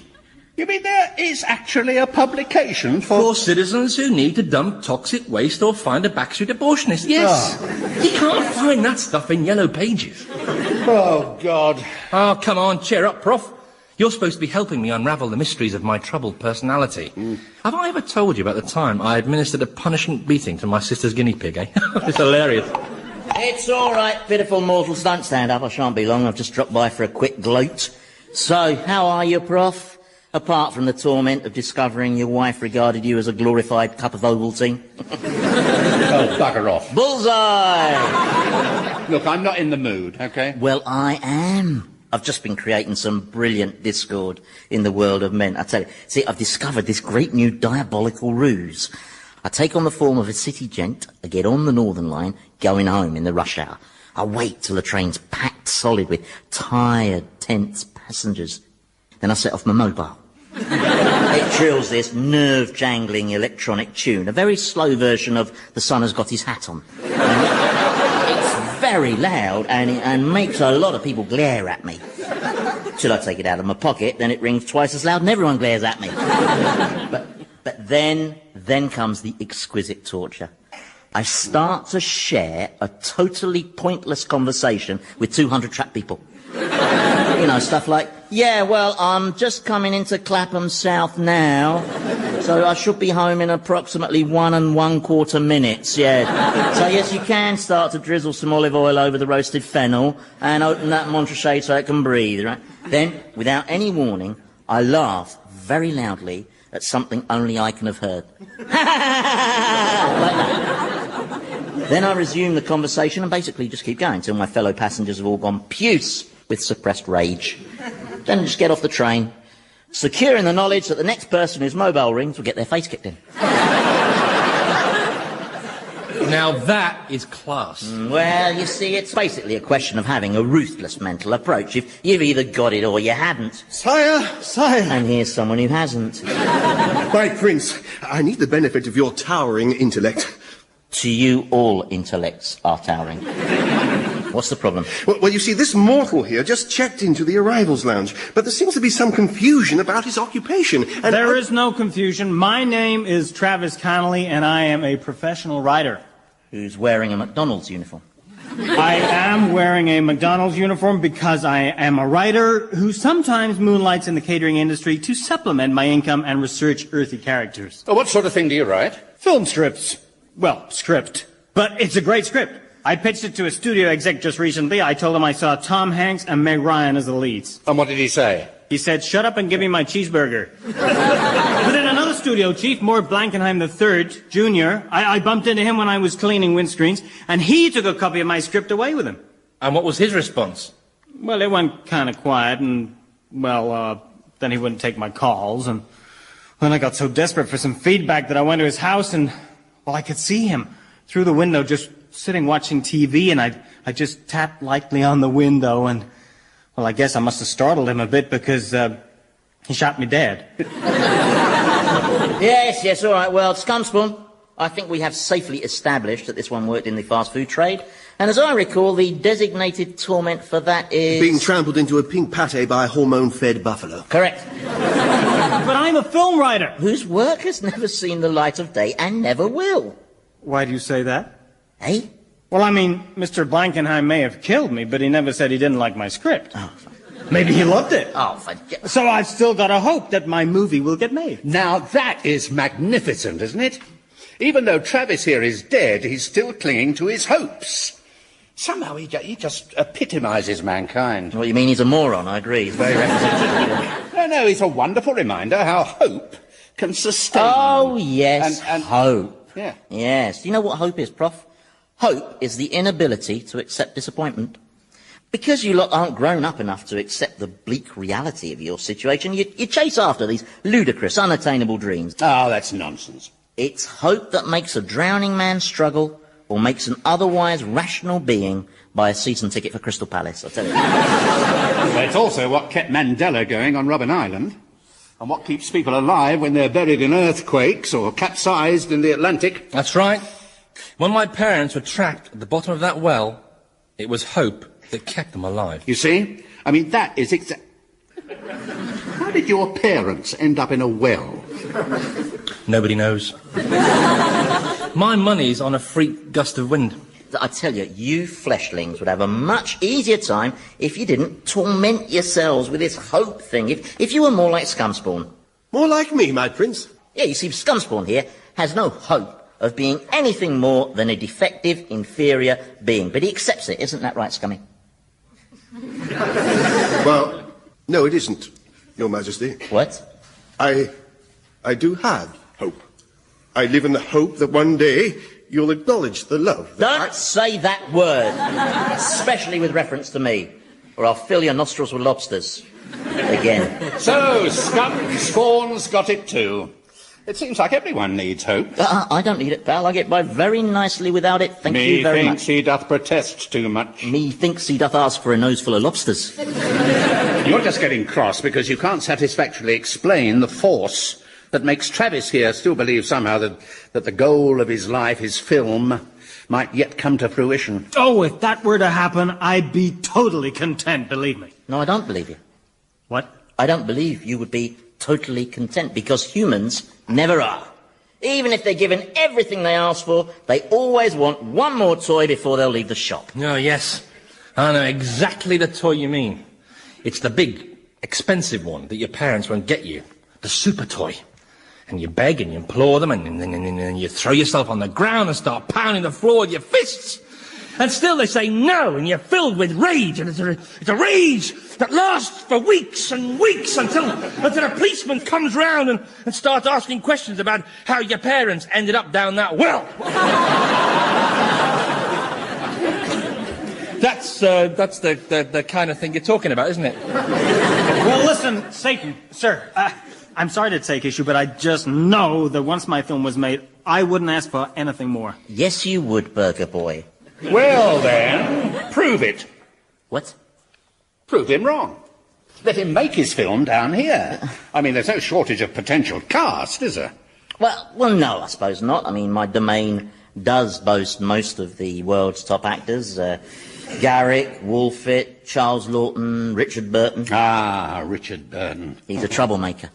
You mean there is actually a publication for citizens who need to dump toxic waste or find a backstreet abortionist? Yes. Oh. You can't find that stuff in yellow pages. Oh, God. Oh, come on, cheer up, Prof. You're supposed to be helping me unravel the mysteries of my troubled personality. Have I ever told you about the time I administered a punishment beating to my sister's guinea pig, eh? It's hilarious. It's all right, pitiful mortals. Don't stand up. I shan't be long. I've just dropped by for a quick gloat. So, how are you, Prof? Apart from the torment of discovering your wife regarded you as a glorified cup of Ovaltine. Oh, bugger off. Bullseye! Look, I'm not in the mood, okay? Well, I am. I've just been creating some brilliant discord in the world of men. I tell you, see, I've discovered this great new diabolical ruse. I take on the form of a city gent, I get on the Northern Line, going home in the rush hour. I wait till the train's packed solid with tired, tense passengers. Then I set off my mobile. It drills this nerve-jangling electronic tune, a very slow version of The Sun Has Got His Hat On. It's very loud and makes a lot of people glare at me. Till I take it out of my pocket, then it rings twice as loud and everyone glares at me. But then comes the exquisite torture. I start to share a totally pointless conversation with 200 trapped people. You know, stuff like, yeah, well, I'm just coming into Clapham South now, so I should be home in approximately 1 1/4 minutes, yeah. So, yes, you can start to drizzle some olive oil over the roasted fennel and open that Montrachet so it can breathe, right? Then, without any warning, I laugh very loudly at something only I can have heard. Like that. Then I resume the conversation and basically just keep going until my fellow passengers have all gone puce with suppressed rage. Then just get off the train, secure in the knowledge that the next person whose mobile rings will get their face kicked in. Now that is class. Well, you see, it's basically a question of having a ruthless mental approach. If you've either got it or you haven't. Sire! And here's someone who hasn't. My prince, I need the benefit of your towering intellect. To you, all intellects are towering. What's the problem? Well, you see, this mortal here just checked into the arrivals lounge, but there seems to be some confusion about his occupation. And there is no confusion. My name is Travis Connolly, and I am a professional writer. Who's wearing a McDonald's uniform? I am wearing a McDonald's uniform because I am a writer who sometimes moonlights in the catering industry to supplement my income and research earthy characters. Oh, what sort of thing do you write? Film strips. Well, script. But it's a great script. I pitched it to a studio exec just recently. I told him I saw Tom Hanks and Meg Ryan as the leads. And what did he say? He said, shut up and give me my cheeseburger. But in another studio, Chief Mort Blankenheim III, Jr., I bumped into him when I was cleaning windscreens, and he took a copy of my script away with him. And what was his response? Well, it went kind of quiet, and, then he wouldn't take my calls, and then I got so desperate for some feedback that I went to his house, and, I could see him through the window just sitting watching TV, and I just tapped lightly on the window, and, I guess I must have startled him a bit because he shot me dead. Yes, all right. Well, Scumspawn, I think we have safely established that this one worked in the fast food trade. And as I recall, the designated torment for that is... being trampled into a pink pate by a hormone-fed buffalo. Correct. But I'm a film writer. Whose work has never seen the light of day and never will. Why do you say that? Eh? Well, I mean, Mr. Blankenheim may have killed me, but he never said he didn't like my script. Oh, maybe he loved it. Oh, so I've still got a hope that my movie will get made. Now that is magnificent, isn't it? Even though Travis here is dead, he's still clinging to his hopes. Somehow he just epitomizes mankind. What, you mean he's a moron? I agree. He's very representative. No, he's a wonderful reminder how hope can sustain. Oh, yes, and hope. Yeah. Yes. Do you know what hope is, Prof? Hope is the inability to accept disappointment. Because you lot aren't grown up enough to accept the bleak reality of your situation, you chase after these ludicrous, unattainable dreams. Oh, that's nonsense. It's hope that makes a drowning man struggle or makes an otherwise rational being buy a season ticket for Crystal Palace, I tell you. It's also what kept Mandela going on Robben Island, and what keeps people alive when they're buried in earthquakes or capsized in the Atlantic. That's right. When my parents were trapped at the bottom of that well, it was hope that kept them alive. You see? I mean, that is How did your parents end up in a well? Nobody knows. My money's on a freak gust of wind. I tell you, you fleshlings would have a much easier time if you didn't torment yourselves with this hope thing. If you were more like Scumspawn. More like me, my prince. Yeah, you see, Scumspawn here has no hope of being anything more than a defective, inferior being. But he accepts it. Isn't that right, Scummy? Well, no, it isn't, Your Majesty. What? I do have hope. I live in the hope that one day you'll acknowledge the love. Don't say that word, especially with reference to me, or I'll fill your nostrils with lobsters. Again. So, Scumspawn's got it too. It seems like everyone needs hope. I don't need it, pal. I get by very nicely without it. Thank you very much. Methinks he doth protest too much. Methinks he doth ask for a nose full of lobsters. You're just getting cross because you can't satisfactorily explain the force that makes Travis here still believe somehow that the goal of his life, his film, might yet come to fruition. Oh, if that were to happen, I'd be totally content, believe me. No, I don't believe you. What? I don't believe you would be totally content, because humans never are. Even if they're given everything they ask for, they always want one more toy before they'll leave the shop. Oh, yes. I know exactly the toy you mean. It's the big, expensive one that your parents won't get you. The super toy. And you beg and you implore them, and you throw yourself on the ground and start pounding the floor with your fists. And still they say no, and you're filled with rage, and it's a rage that lasts for weeks and weeks until a policeman comes round and starts asking questions about how your parents ended up down that well. That's the kind of thing you're talking about, isn't it? Well, listen, Satan, sir, I'm sorry to take issue, but I just know that once my film was made, I wouldn't ask for anything more. Yes, you would, Burger Boy. Well, then, prove it. What? Prove him wrong. Let him make his film down here. I mean, there's no shortage of potential cast, is there? Well, no, I suppose not. I mean, my domain does boast most of the world's top actors. Garrick, Wolfett, Charles Lawton, Richard Burton. Ah, Richard Burton. He's a troublemaker.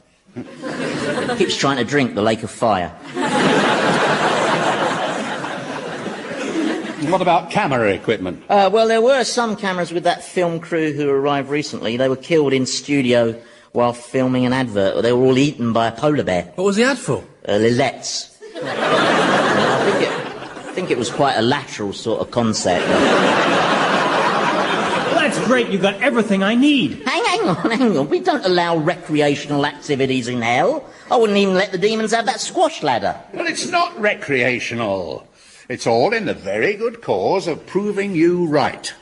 Keeps trying to drink the Lake of Fire. What about camera equipment? Well, there were some cameras with that film crew who arrived recently. They were killed in studio while filming an advert. They were all eaten by a polar bear. What was the ad for? Lillettes. I think it was quite a lateral sort of concept. Well, that's great. You got everything I need. Hang on. We don't allow recreational activities in hell. I wouldn't even let the demons have that squash ladder. Well, it's not recreational. It's all in the very good cause of proving you right.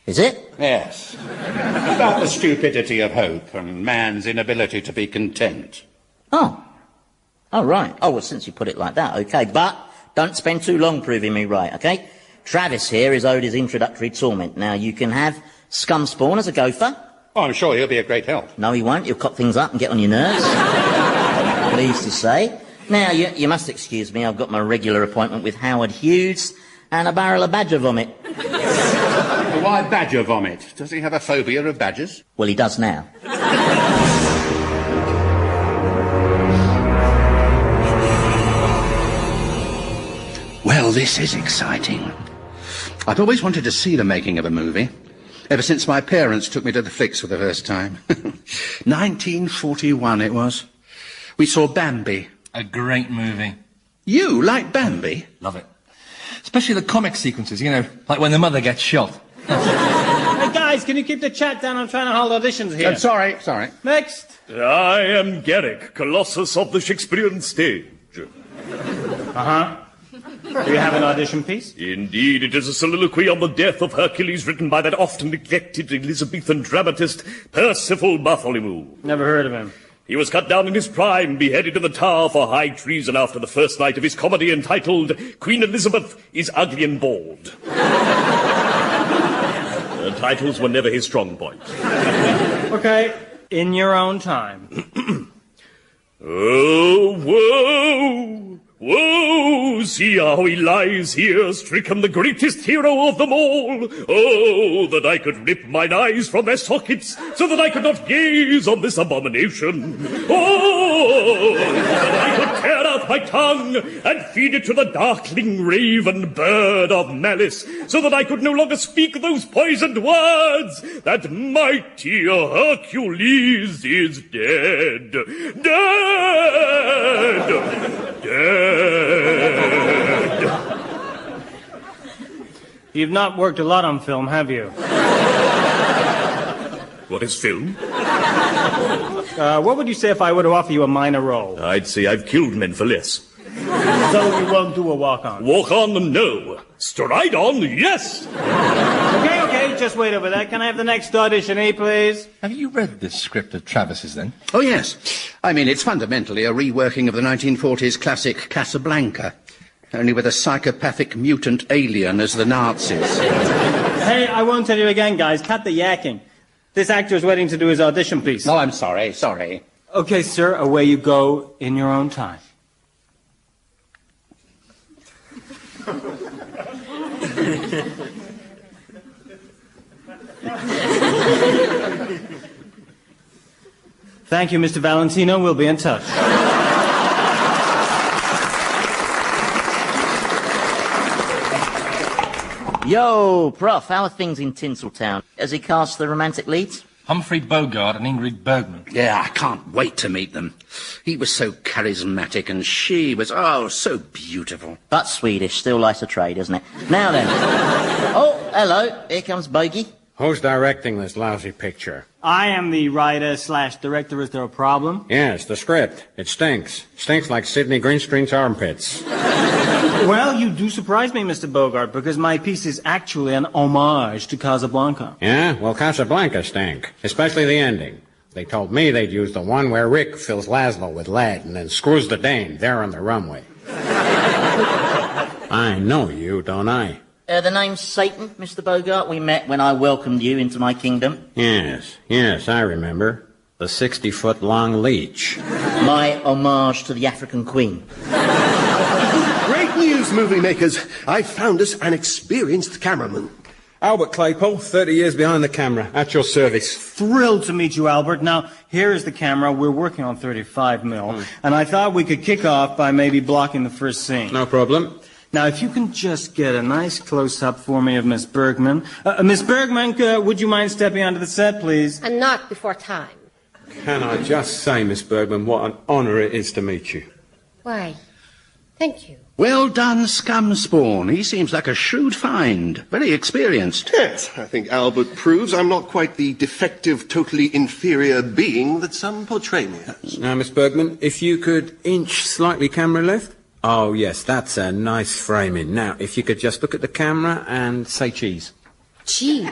Is it? Yes. About the stupidity of hope and man's inability to be content. Oh, right. Oh, well, since you put it like that, okay. But don't spend too long proving me right, okay? Travis here is owed his introductory torment. Now, you can have Scumspawn as a gopher. Oh, I'm sure he'll be a great help. No, he won't. He'll cock things up and get on your nerves. Pleased to say. Now, you must excuse me. I've got my regular appointment with Howard Hughes and a barrel of badger vomit. Why badger vomit? Does he have a phobia of badgers? Well, he does now. Well, this is exciting. I've always wanted to see the making of a movie, ever since my parents took me to the flicks for the first time. 1941 it was. We saw Bambi. A great movie. You like Bambi? Love it. Especially the comic sequences, you know, like when the mother gets shot. Hey, guys, can you keep the chat down? I'm trying to hold auditions here. I'm sorry. Next. I am Garrick, Colossus of the Shakespearean stage. Uh-huh. Do you have an audition piece? Indeed, it is a soliloquy on the death of Hercules written by that often neglected Elizabethan dramatist, Percival Bartholomew. Never heard of him. He was cut down in his prime, beheaded in the Tower for high treason after the first night of his comedy entitled Queen Elizabeth is Ugly and Bald. The titles were never his strong point. Okay, in your own time. Oh, whoa! Whoa! See how he lies here, stricken, the greatest hero of them all. Oh, that I could rip mine eyes from their sockets, so that I could not gaze on this abomination. Oh, that I could tear out my tongue and feed it to the darkling raven bird of malice, so that I could no longer speak those poisoned words, that mighty Hercules is dead. Dead! You've not worked a lot on film, have you? What is film? What would you say if I were to offer you a minor role? I'd say I've killed men for less. So you won't do a walk-on? Walk-on, no. Stride-on, yes! Okay, just wait over there. Can I have the next auditionee, please? Have you read this script of Travis's, then? Oh, yes. I mean, it's fundamentally a reworking of the 1940s classic Casablanca, only with a psychopathic mutant alien as the Nazis. Hey, I won't tell you again, guys. Cut the yakking. This actor is waiting to do his audition piece. Oh, I'm sorry. Okay, sir, away you go in your own time. Thank you, Mr. Valentino. We'll be in touch. Yo, Prof, how are things in Tinseltown? Has he cast the romantic leads? Humphrey Bogart and Ingrid Bergman. Yeah, I can't wait to meet them. He was so charismatic and she was, so beautiful. But Swedish, still likes a trade, isn't it? Now then. Oh, hello. Here comes Bogey. Who's directing this lousy picture? I am the writer/director. Is there a problem? Yes, the script. It stinks. Stinks like Sidney Greenstreet's armpits. Well, you do surprise me, Mr. Bogart, because my piece is actually an homage to Casablanca. Yeah? Well, Casablanca stank. Especially the ending. They told me they'd use the one where Rick fills Laszlo with lead and then screws the dame there on the runway. I know you, don't I? The name's Satan, Mr. Bogart. We met when I welcomed you into my kingdom. Yes, I remember. The 60-foot-long leech. My homage to the African queen. Great news, movie makers. I found us an experienced cameraman. Albert Claypole, 30 years behind the camera, at your service. Thrilled to meet you, Albert. Now, here is the camera. We're working on 35 mil, and I thought we could kick off by maybe blocking the first scene. No problem. Now, if you can just get a nice close-up for me of Miss Bergman. Miss Bergman, would you mind stepping onto the set, please? And not before time. Can I just say, Miss Bergman, what an honor it is to meet you. Why, thank you. Well done, Scumspawn. He seems like a shrewd find. Very experienced. Yes, I think Albert proves I'm not quite the defective, totally inferior being that some portray me as. Now, Miss Bergman, if you could inch slightly camera left. Oh, yes, that's a nice framing. Now, if you could just look at the camera and say cheese. Cheese?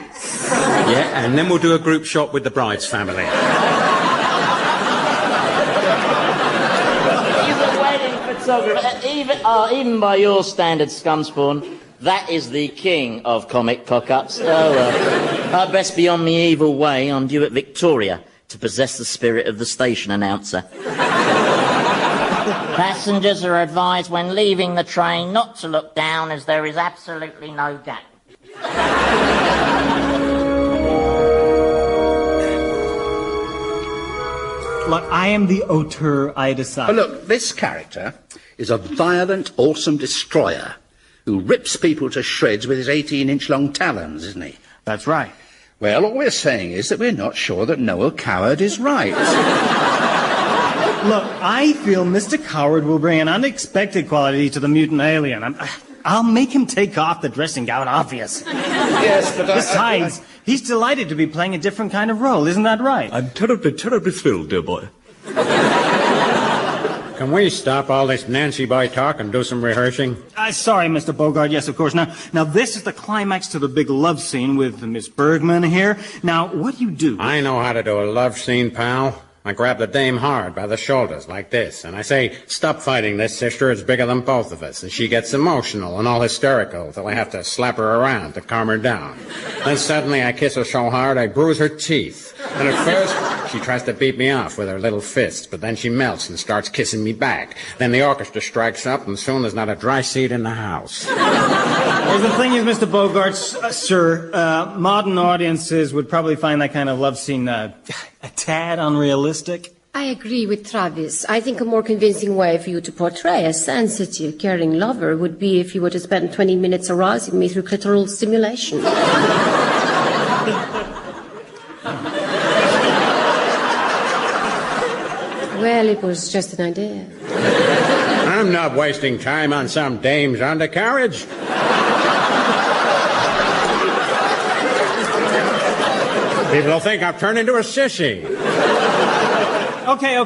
Yeah, and then we'll do a group shot with the bride's family. Even by your standards, Scumspawn, that is the king of comic cock-ups. I'd best be on me evil way. I'm due at Victoria to possess the spirit of the station announcer. Passengers are advised when leaving the train not to look down as there is absolutely no gap. Look, I am the auteur, I decide. Oh, look, this character is a violent, awesome destroyer who rips people to shreds with his 18-inch-long talons, isn't he? That's right. Well, all we're saying is that we're not sure that Noel Coward is right. Look, I feel Mr. Coward will bring an unexpected quality to the mutant alien. I'll make him take off the dressing gown, obvious. Yes, but Besides, he's delighted to be playing a different kind of role, isn't that right? I'm terribly, terribly thrilled, dear boy. Can we stop all this Nancy boy talk and do some rehearsing? Sorry, Mr. Bogart. Yes, of course. Now, this is the climax to the big love scene with Miss Bergman here. Now, what do you do? I know how to do a love scene, pal. I grab the dame hard by the shoulders, like this, and I say, stop fighting this, sister, it's bigger than both of us. And she gets emotional and all hysterical, till I have to slap her around to calm her down. Then suddenly I kiss her so hard I bruise her teeth. And at first, she tries to beat me off with her little fists, but then she melts and starts kissing me back. Then the orchestra strikes up, and soon there's not a dry seat in the house. Well, the thing is, Mr. Bogart, sir, modern audiences would probably find that kind of love scene a tad unrealistic. I agree with Travis. I think a more convincing way for you to portray a sensitive, caring lover would be if you were to spend 20 minutes arousing me through clitoral stimulation. Well, it was just an idea. I'm not wasting time on some dame's undercarriage. People will think I've turned into a sissy. Okay,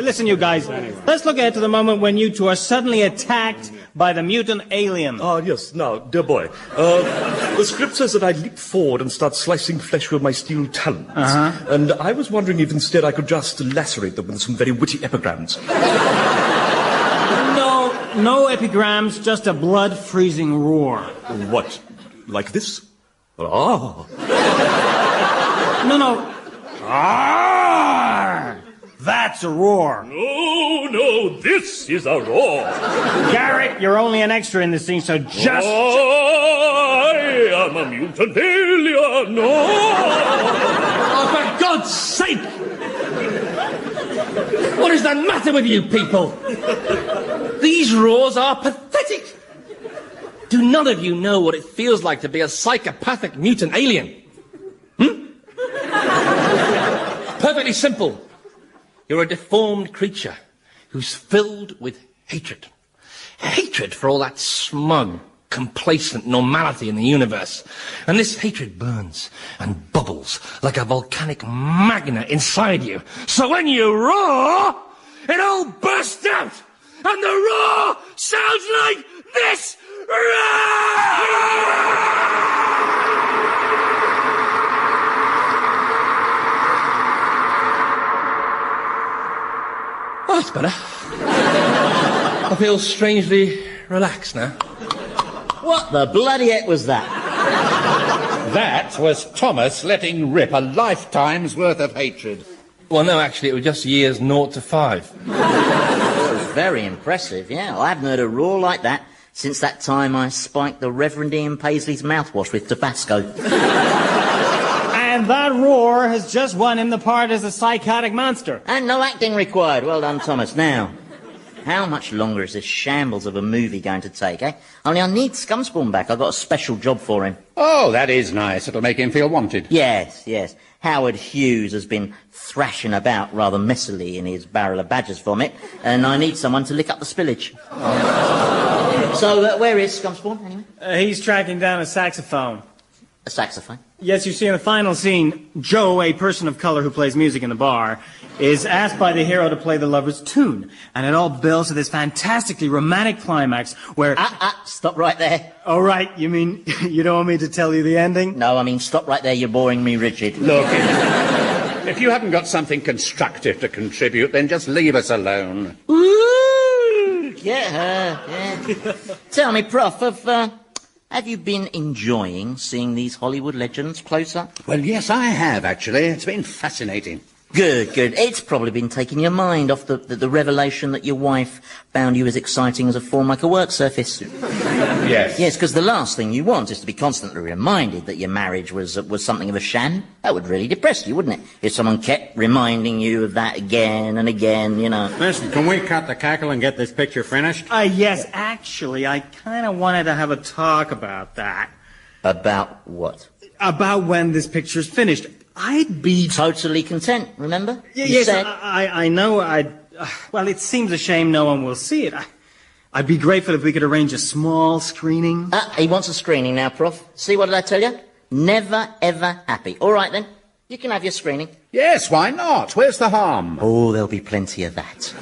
listen, you guys. Let's look ahead to the moment when you two are suddenly attacked by the mutant alien. Yes. Now, dear boy, the script says that I leap forward and start slicing flesh with my steel talons. And I was wondering if instead I could just lacerate them with some very witty epigrams. No epigrams, just a blood-freezing roar. What? Like this? Oh. No. Arrgh! That's a roar. No, this is a roar. Garrett, you're only an extra in this scene, so just... I am a mutant alien. No. Oh, for God's sake! What is the matter with you people? These roars are pathetic. Do none of you know what it feels like to be a psychopathic mutant alien? Perfectly simple. You're a deformed creature who's filled with hatred. Hatred for all that smug, complacent normality in the universe. And this hatred burns and bubbles like a volcanic magnet inside you. So when you roar, it all bursts out. And the roar sounds like this. That's better. I feel strangely relaxed now. What the bloody heck was that? That was Thomas letting rip a lifetime's worth of hatred. Well, no, actually, it was just years 0 to 5. It was very impressive, yeah. I haven't heard a roar like that since that time I spiked the Reverend Ian Paisley's mouthwash with Tabasco. And that roar has just won him the part as a psychotic monster. And no acting required. Well done, Thomas. Now, how much longer is this shambles of a movie going to take, eh? Only I need Scumspawn back. I've got a special job for him. Oh, that is nice. It'll make him feel wanted. Yes, yes. Howard Hughes has been thrashing about rather messily in his barrel of badgers vomit, and I need someone to lick up the spillage. So, where is Scumspawn, anyway? He's tracking down a saxophone. A saxophone? Yes, you see, in the final scene, Joe, a person of color who plays music in the bar, is asked by the hero to play the lover's tune. And it all builds to this fantastically romantic climax where... Stop right there. Oh, right. You mean you don't want me to tell you the ending? No, I mean, stop right there. You're boring me, Richard. Look, if you haven't got something constructive to contribute, then just leave us alone. Ooh, get her, yeah. Tell me, Prof, have you been enjoying seeing these Hollywood legends close up? Well, yes, I have, actually. It's been fascinating. Good, good. It's probably been taking your mind off the revelation that your wife found you as exciting as a Formica work surface. Yes. Yes, because the last thing you want is to be constantly reminded that your marriage was something of a sham. That would really depress you, wouldn't it? If someone kept reminding you of that again and again, you know. Listen, can we cut the cackle and get this picture finished? Yes, actually, I kind of wanted to have a talk about that. About what? About when this picture's finished. I'd be... Totally content, remember? Yes, I know. Well, it seems a shame no one will see it. I'd be grateful if we could arrange a small screening. He wants a screening now, Prof. See, what did I tell you? Never, ever happy. All right, then. You can have your screening. Yes, why not? Where's the harm? Oh, there'll be plenty of that.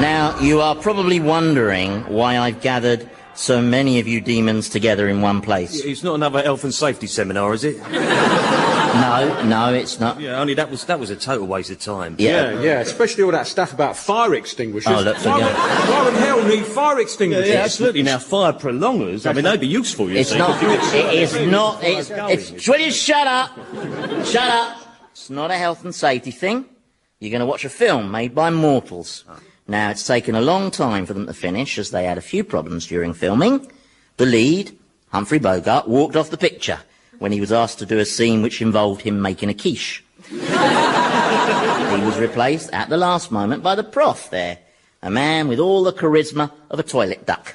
Now, you are probably wondering why I've gathered so many of you demons together in one place. It's not another health and safety seminar, is it? No, it's not. Yeah, only that was a total waste of time. Yeah, especially all that stuff about fire extinguishers. Oh, look, why would hell need fire extinguishers? Yeah, absolutely. Now, fire prolongers, I mean, they'd be useful, you It's see. not. It is not. Will you shut up? Shut up. It's not a health and safety thing. You're going to watch a film made by mortals. Now, it's taken a long time for them to finish, as they had a few problems during filming. The lead, Humphrey Bogart, walked off the picture when he was asked to do a scene which involved him making a quiche. He was replaced at the last moment by the Prof there, a man with all the charisma of a toilet duck.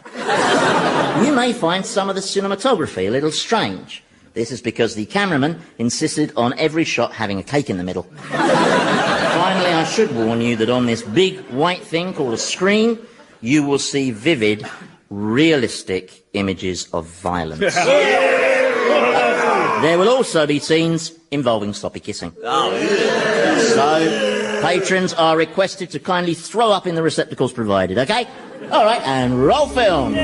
You may find some of the cinematography a little strange. This is because the cameraman insisted on every shot having a cake in the middle. Finally, I should warn you that on this big white thing called a screen, you will see vivid, realistic images of violence. There will also be scenes involving sloppy kissing. So, patrons are requested to kindly throw up in the receptacles provided, okay? All right, and roll film.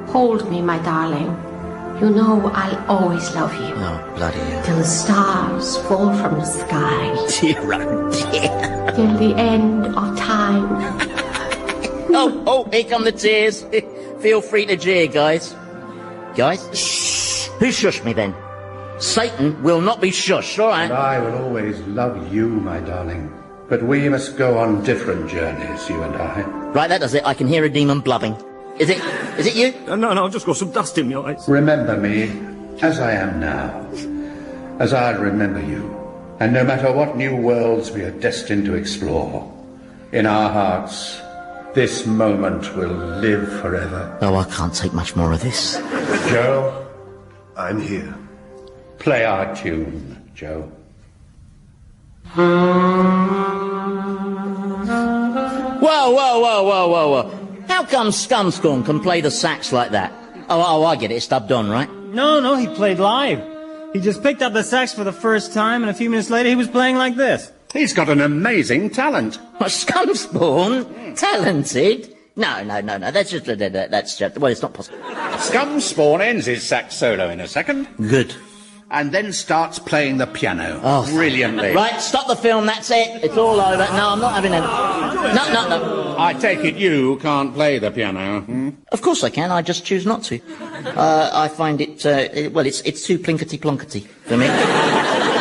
Hold me, my darling. You know I'll always love you. Oh, bloody hell. Till the stars fall from the sky. Dear, oh dear. Till the end of time. Oh, here come the tears. Feel free to jeer, guys. Guys? Shh. Who shushed me then? Satan will not be shushed, all right? And I will always love you, my darling. But we must go on different journeys, you and I. Right, that does it. I can hear a demon blubbing. Is it you? No, I've just got some dust in my eyes. Remember me as I am now, as I remember you. And no matter what new worlds we are destined to explore, in our hearts, this moment will live forever. Oh, I can't take much more of this. Joe, I'm here. play our tune, Joe. Whoa. How come Scumspawn can play the sax like that? Oh, I get it. It's dubbed on, right? No, he played live. He just picked up the sax for the first time, and a few minutes later he was playing like this. He's got an amazing talent. What, Scumspawn? Talented? No. That's just, well, it's not possible. Scumspawn ends his sax solo in a second. Good. And then starts playing the piano. Oh, brilliantly. Right, stop the film, that's it. It's all over. No, I'm not having it. No. I take it you can't play the piano, hmm? Of course I can, I just choose not to. I find it, it's too plinkety-plonkety for me.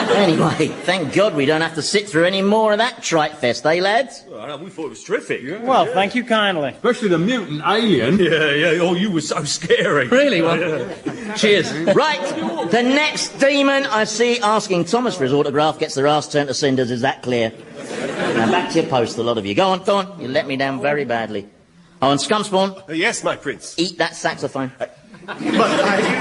Anyway, thank God we don't have to sit through any more of that trite fest, eh, lads? Well, we thought it was terrific. Yeah. Well, thank you kindly. Especially the mutant alien. Yeah. Oh, you were so scary. Really? Well, cheers. Right, the next demon I see asking Thomas for his autograph gets their ass turned to cinders, is that clear? Now back to your post, a lot of you. Go on, you let me down very badly. Oh, and Scumspawn? Yes, my prince. Eat that saxophone. But you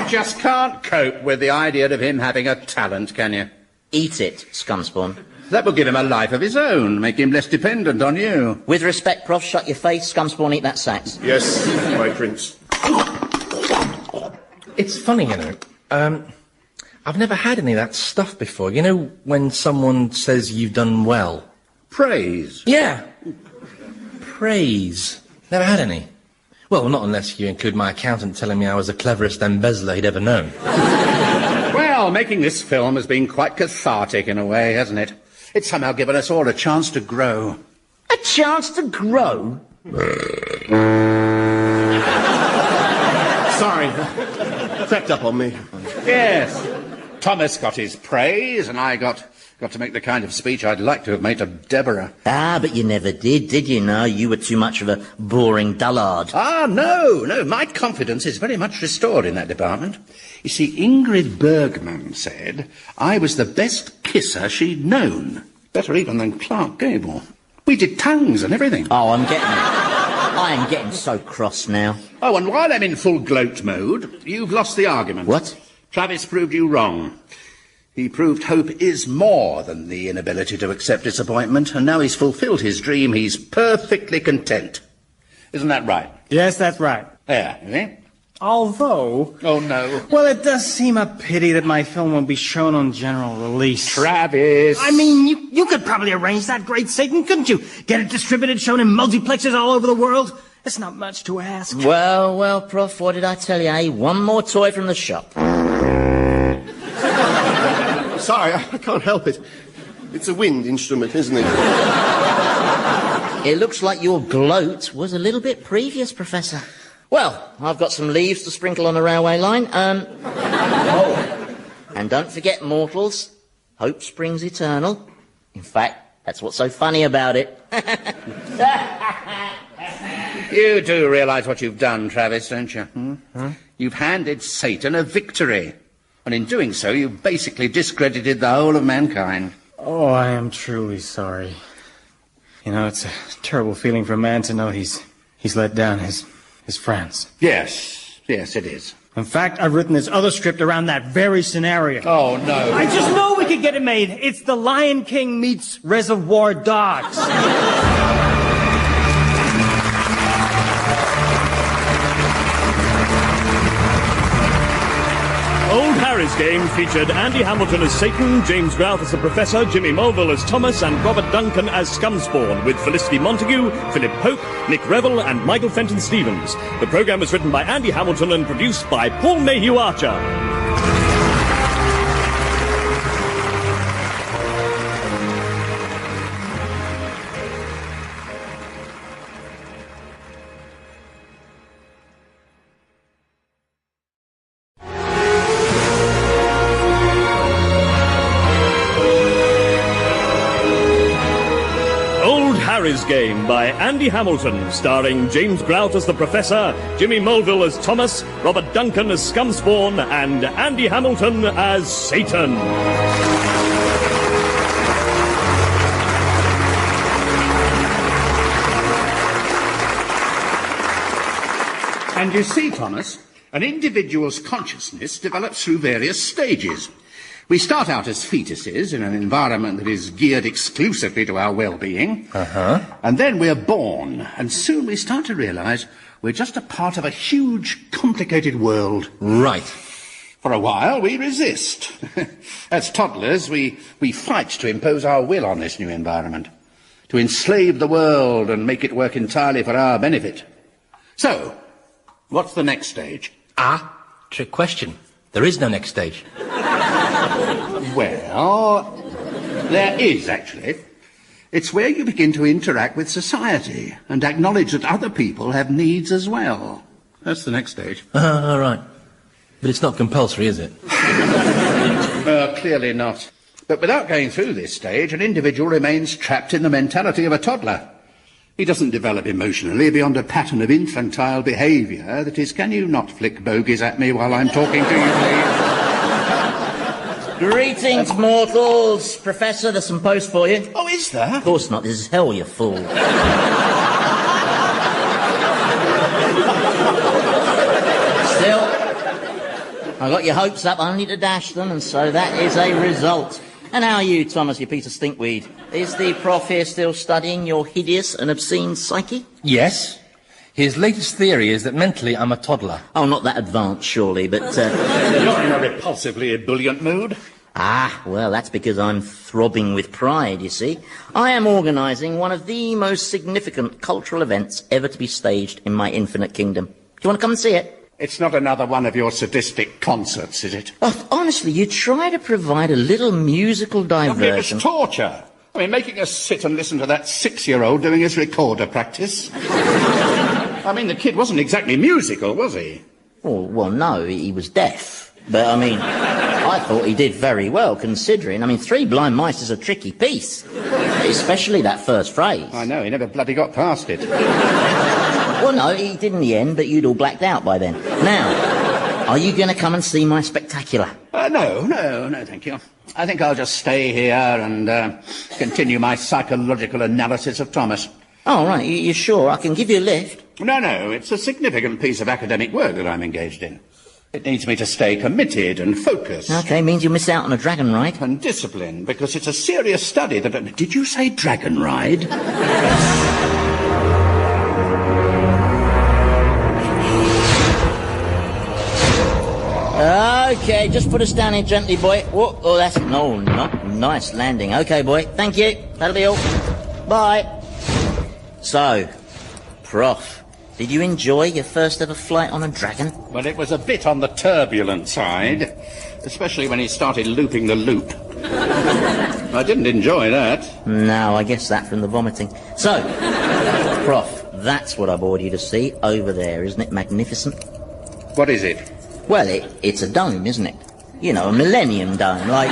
just can't cope with the idea of him having a talent, can you? Eat it, Scumspawn. That will give him a life of his own, make him less dependent on you. With respect, Prof, shut your face. Scumspawn, eat that sax. Yes, my prince. It's funny, you know. I've never had any of that stuff before. You know, when someone says you've done well. Praise. Yeah. Praise. Never had any. Well, not unless you include my accountant telling me I was the cleverest embezzler he'd ever known. Well, making this film has been quite cathartic in a way, hasn't it? It's somehow given us all a chance to grow. A chance to grow? Sorry. Crept up on me. Yes. Thomas got his praise, and I got to make the kind of speech I'd like to have made to Deborah. Ah, but you never did you know? You were too much of a boring dullard. Ah, no. My confidence is very much restored in that department. You see, Ingrid Bergman said I was the best kisser she'd known. Better even than Clark Gable. We did tongues and everything. Oh, I am getting so cross now. Oh, and while I'm in full gloat mode, you've lost the argument. What? Travis proved you wrong. He proved hope is more than the inability to accept disappointment, and now he's fulfilled his dream, he's perfectly content. Isn't that right? Yes, that's right. There, you see? Although... Oh, no. Well, it does seem a pity that my film won't be shown on general release. Travis! I mean, you could probably arrange that, great Satan, couldn't you? Get it distributed, shown in multiplexes all over the world? It's not much to ask. Well, Prof, what did I tell you, eh? One more toy from the shop. Sorry, I can't help it. It's a wind instrument, isn't it? It looks like your gloat was a little bit previous, Professor. Well, I've got some leaves to sprinkle on the railway line. Oh, and don't forget, mortals, hope springs eternal. In fact, that's what's so funny about it. You do realise what you've done, Travis, don't you? You've handed Satan a victory. And in doing so, you've basically discredited the whole of mankind. Oh, I am truly sorry. You know, it's a terrible feeling for a man to know he's let down his friends. Yes, it is. In fact, I've written this other script around that very scenario. Oh, no. I just know we could get it made. It's The Lion King meets Reservoir Dogs. Old Harry's Game featured Andy Hamilton as Satan, James Grout as the Professor, Jimmy Mulville as Thomas, and Robert Duncan as Scumspawn, with Felicity Montague, Philip Pope, Nick Revel, and Michael Fenton Stevens. The programme was written by Andy Hamilton and produced by Paul Mayhew Archer. Harry's Game by Andy Hamilton, starring James Grout as the Professor, Jimmy Mulville as Thomas, Robert Duncan as Scumspawn, and Andy Hamilton as Satan. And you see, Thomas, an individual's consciousness develops through various stages. We start out as fetuses in an environment that is geared exclusively to our well-being. And then we're born, and soon we start to realise we're just a part of a huge, complicated world. Right. For a while, we resist. As toddlers, we fight to impose our will on this new environment, to enslave the world and make it work entirely for our benefit. So, what's the next stage? Trick question. There is no next stage. Well, there is, actually. It's where you begin to interact with society and acknowledge that other people have needs as well. That's the next stage. All right. But it's not compulsory, is it? Clearly not. But without going through this stage, an individual remains trapped in the mentality of a toddler. He doesn't develop emotionally beyond a pattern of infantile behaviour that is, can you not flick bogies at me while I'm talking to you, please? Greetings, mortals. Professor, there's some post for you. Oh, is there? Of course not. This is hell, you fool. Still, I got your hopes up only to dash them, and so that is a result. And how are you, Thomas, you Peter Stinkweed? Is the prof here still studying your hideous and obscene psyche? Yes. His latest theory is that mentally I'm a toddler. Oh, not that advanced, surely, but... You're in a repulsively ebullient mood. Well, that's because I'm throbbing with pride, you see. I am organising one of the most significant cultural events ever to be staged in my infinite kingdom. Do you want to come and see it? It's not another one of your sadistic concerts, is it? Oh, honestly, you try to provide a little musical diversion. It was torture. I mean, making us sit and listen to that 6-year-old doing his recorder practice. I mean, the kid wasn't exactly musical, was he? Well, no, he was deaf. But, I mean, I thought he did very well, considering. I mean, Three Blind Mice is a tricky piece. Especially that first phrase. I know, he never bloody got past it. Well, no, he did in the end, but you'd all blacked out by then. Now, are you going to come and see my spectacular? No, thank you. I think I'll just stay here and continue my psychological analysis of Thomas. Oh, right, you sure? I can give you a lift. No, it's a significant piece of academic work that I'm engaged in. It needs me to stay committed and focused. OK, means you'll miss out on a dragon ride. And disciplined, because it's a serious study that... Did you say dragon ride? OK, just put us down here gently, boy. Whoa, oh, that's... No, not nice landing. OK, boy, thank you. That'll be all. Bye. So, Prof, did you enjoy your first ever flight on a dragon? Well, it was a bit on the turbulent side, especially when he started looping the loop. I didn't enjoy that. No, I guess that from the vomiting. So, Prof, that's what I bored you to see over there, isn't it magnificent? What is it? Well, it's a dome, isn't it? You know, a millennium dome, like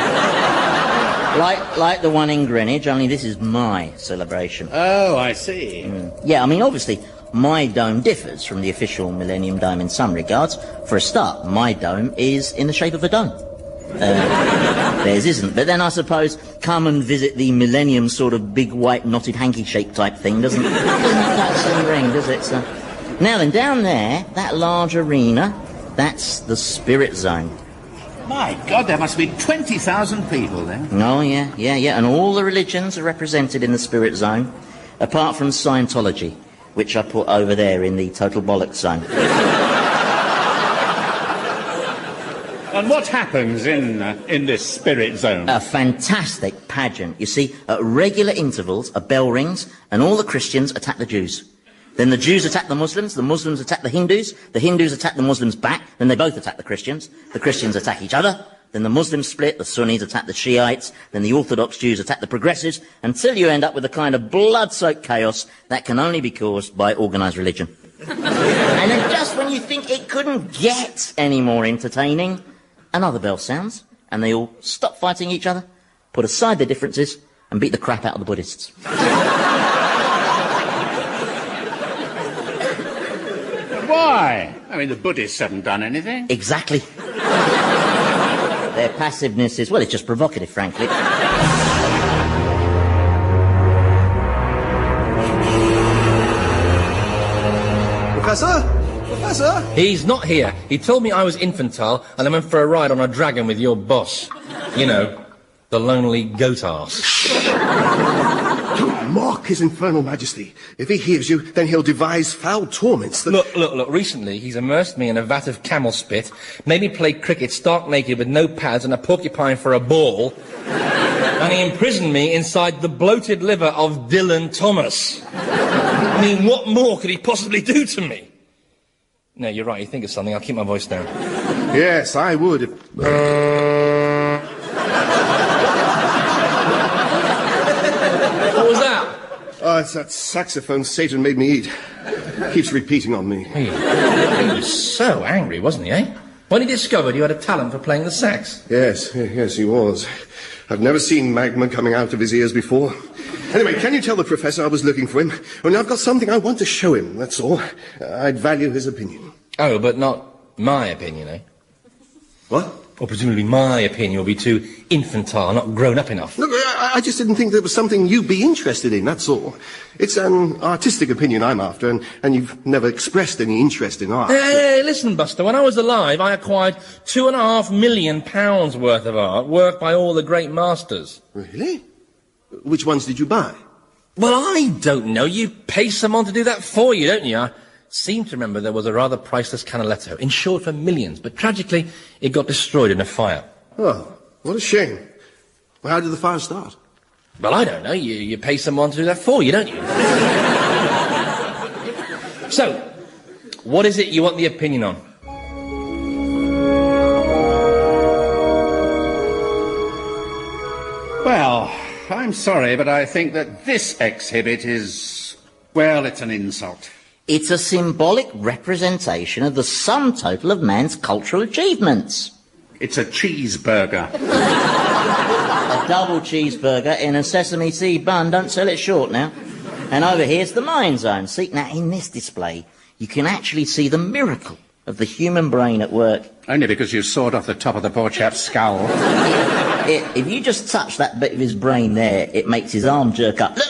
the one in Greenwich, only this is my celebration. Oh, I see. Yeah, I mean, obviously, my dome differs from the official Millennium Dome in some regards. For a start, my dome is in the shape of a dome. Theirs isn't. But then I suppose come and visit the Millennium sort of big white knotted hanky-shaped type thing doesn't have that same ring, does it? So, now then, down there, that large arena, that's the Spirit Zone. My God, there must be 20,000 people there. Oh, yeah. And all the religions are represented in the Spirit Zone, apart from Scientology, which I put over there in the total bollocks zone. And what happens in this Spirit Zone? A fantastic pageant. You see, at regular intervals, a bell rings, and all the Christians attack the Jews. Then the Jews attack the Muslims attack the Hindus attack the Muslims back, then they both attack the Christians attack each other, then the Muslims split, the Sunnis attack the Shiites, then the Orthodox Jews attack the progressives, until you end up with a kind of blood-soaked chaos that can only be caused by organised religion. And then just when you think it couldn't get any more entertaining, another bell sounds, and they all stop fighting each other, put aside their differences, and beat the crap out of the Buddhists. Why? I mean, the Buddhists haven't done anything. Exactly. Their passiveness is, well, it's just provocative, frankly. Professor? He's not here. He told me I was infantile and I went for a ride on a dragon with your boss. You know, the lonely goat arse. mock his infernal majesty. If he hears you, then he'll devise foul torments that... Look, recently he's immersed me in a vat of camel spit, made me play cricket stark naked with no pads and a porcupine for a ball, and he imprisoned me inside the bloated liver of Dylan Thomas. I mean, what more could he possibly do to me? No, you're right, you think of something, I'll keep my voice down. Yes, I would if... What was that? Oh, it's that saxophone Satan made me eat. Keeps repeating on me. He was so angry, wasn't he, eh? When he discovered you had a talent for playing the sax. Yes, he was. I've never seen magma coming out of his ears before. Anyway, can you tell the professor I was looking for him? Only I've got something I want to show him, that's all. I'd value his opinion. Oh, but not my opinion, eh? What? Or presumably my opinion will be too infantile, not grown up enough. Look, I just didn't think there was something you'd be interested in, that's all. It's an artistic opinion I'm after, and you've never expressed any interest in art. Hey, listen, Buster, when I was alive, I acquired £2.5 million worth of art, worked by all the great masters. Really? Which ones did you buy? Well, I don't know. You pay someone to do that for you, don't you? I seem to remember there was a rather priceless Canaletto, insured for millions, but tragically, it got destroyed in a fire. Oh, what a shame. Well, how did the fire start? Well, I don't know. You pay someone to do that for you, don't you? So, what is it you want the opinion on? Well, I'm sorry, but I think that this exhibit is, well, it's an insult. It's a symbolic representation of the sum total of man's cultural achievements. It's a cheeseburger. A double cheeseburger in a sesame seed bun. Don't sell it short now. And over here's the mind zone. See, now in this display, you can actually see the miracle of the human brain at work. Only because you sawed off the top of the poor chap's skull. If you just touch that bit of his brain there, it makes his arm jerk up. Look.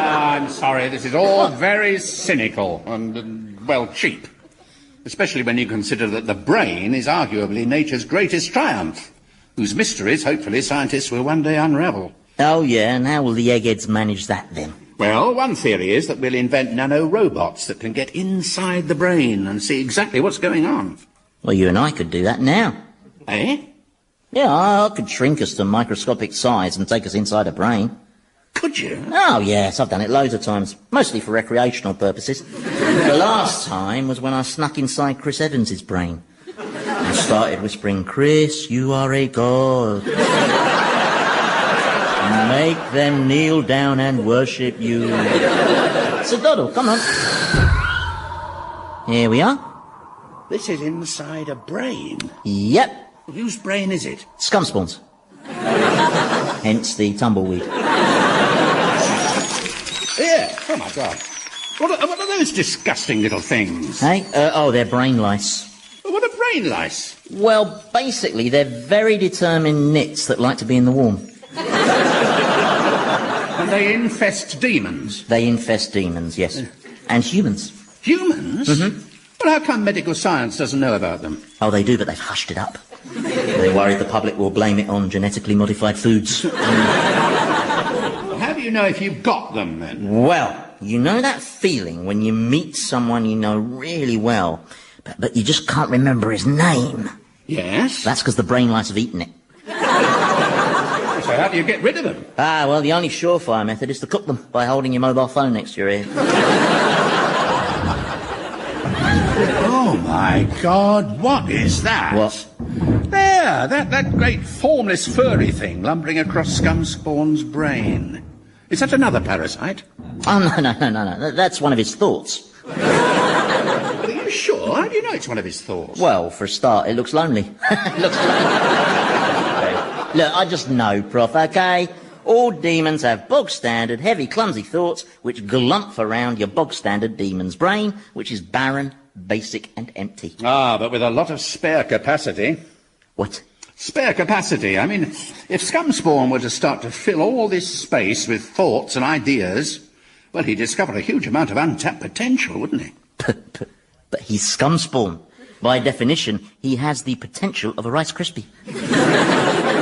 I'm sorry, this is all very cynical and, well, cheap. Especially when you consider that the brain is arguably nature's greatest triumph, whose mysteries, hopefully, scientists will one day unravel. Oh, yeah, and how will the eggheads manage that, then? Well, one theory is that we'll invent nano-robots that can get inside the brain and see exactly what's going on. Well, you and I could do that now. Eh? Yeah, I could shrink us to microscopic size and take us inside a brain. Could you? Oh, yes, I've done it loads of times, mostly for recreational purposes. The last time was when I snuck inside Chris Evans's brain. I started whispering, "Chris, you are a god. Make them kneel down and worship you." So, Doddle, come on. Here we are. This is inside a brain? Yep. Whose brain is it? Scumspawn's. Hence the tumbleweed. Yeah, oh my God. What are those disgusting little things? Hey? They're brain lice. What are brain lice? Well, basically, they're very determined nits that like to be in the warm. And they infest demons? They infest demons, yes. And humans. Humans? Mm-hmm. Well, how come medical science doesn't know about them? Oh, they do, but they've hushed it up. They're worried the public will blame it on genetically modified foods. How do you know if you've got them, then? Well, you know that feeling when you meet someone you know really well, but you just can't remember his name? Yes? That's because the brain lice have eaten it. So how do you get rid of them? Well, the only surefire method is to cook them by holding your mobile phone next to your ear. Oh, my God, what is that? What? There, that great formless furry thing lumbering across Scumspawn's brain. Is that another parasite? Oh, no. That's one of his thoughts. Are you sure? How do you know it's one of his thoughts? Well, for a start, it looks lonely. Look, I just know, Prof, OK? All demons have bog-standard, heavy, clumsy thoughts which glump around your bog-standard demon's brain, which is barren, basic and empty. But with a lot of spare capacity. What? Spare capacity. I mean, if Scumspawn were to start to fill all this space with thoughts and ideas, well, he'd discover a huge amount of untapped potential, wouldn't he? But he's Scumspawn. By definition, he has the potential of a Rice Krispie.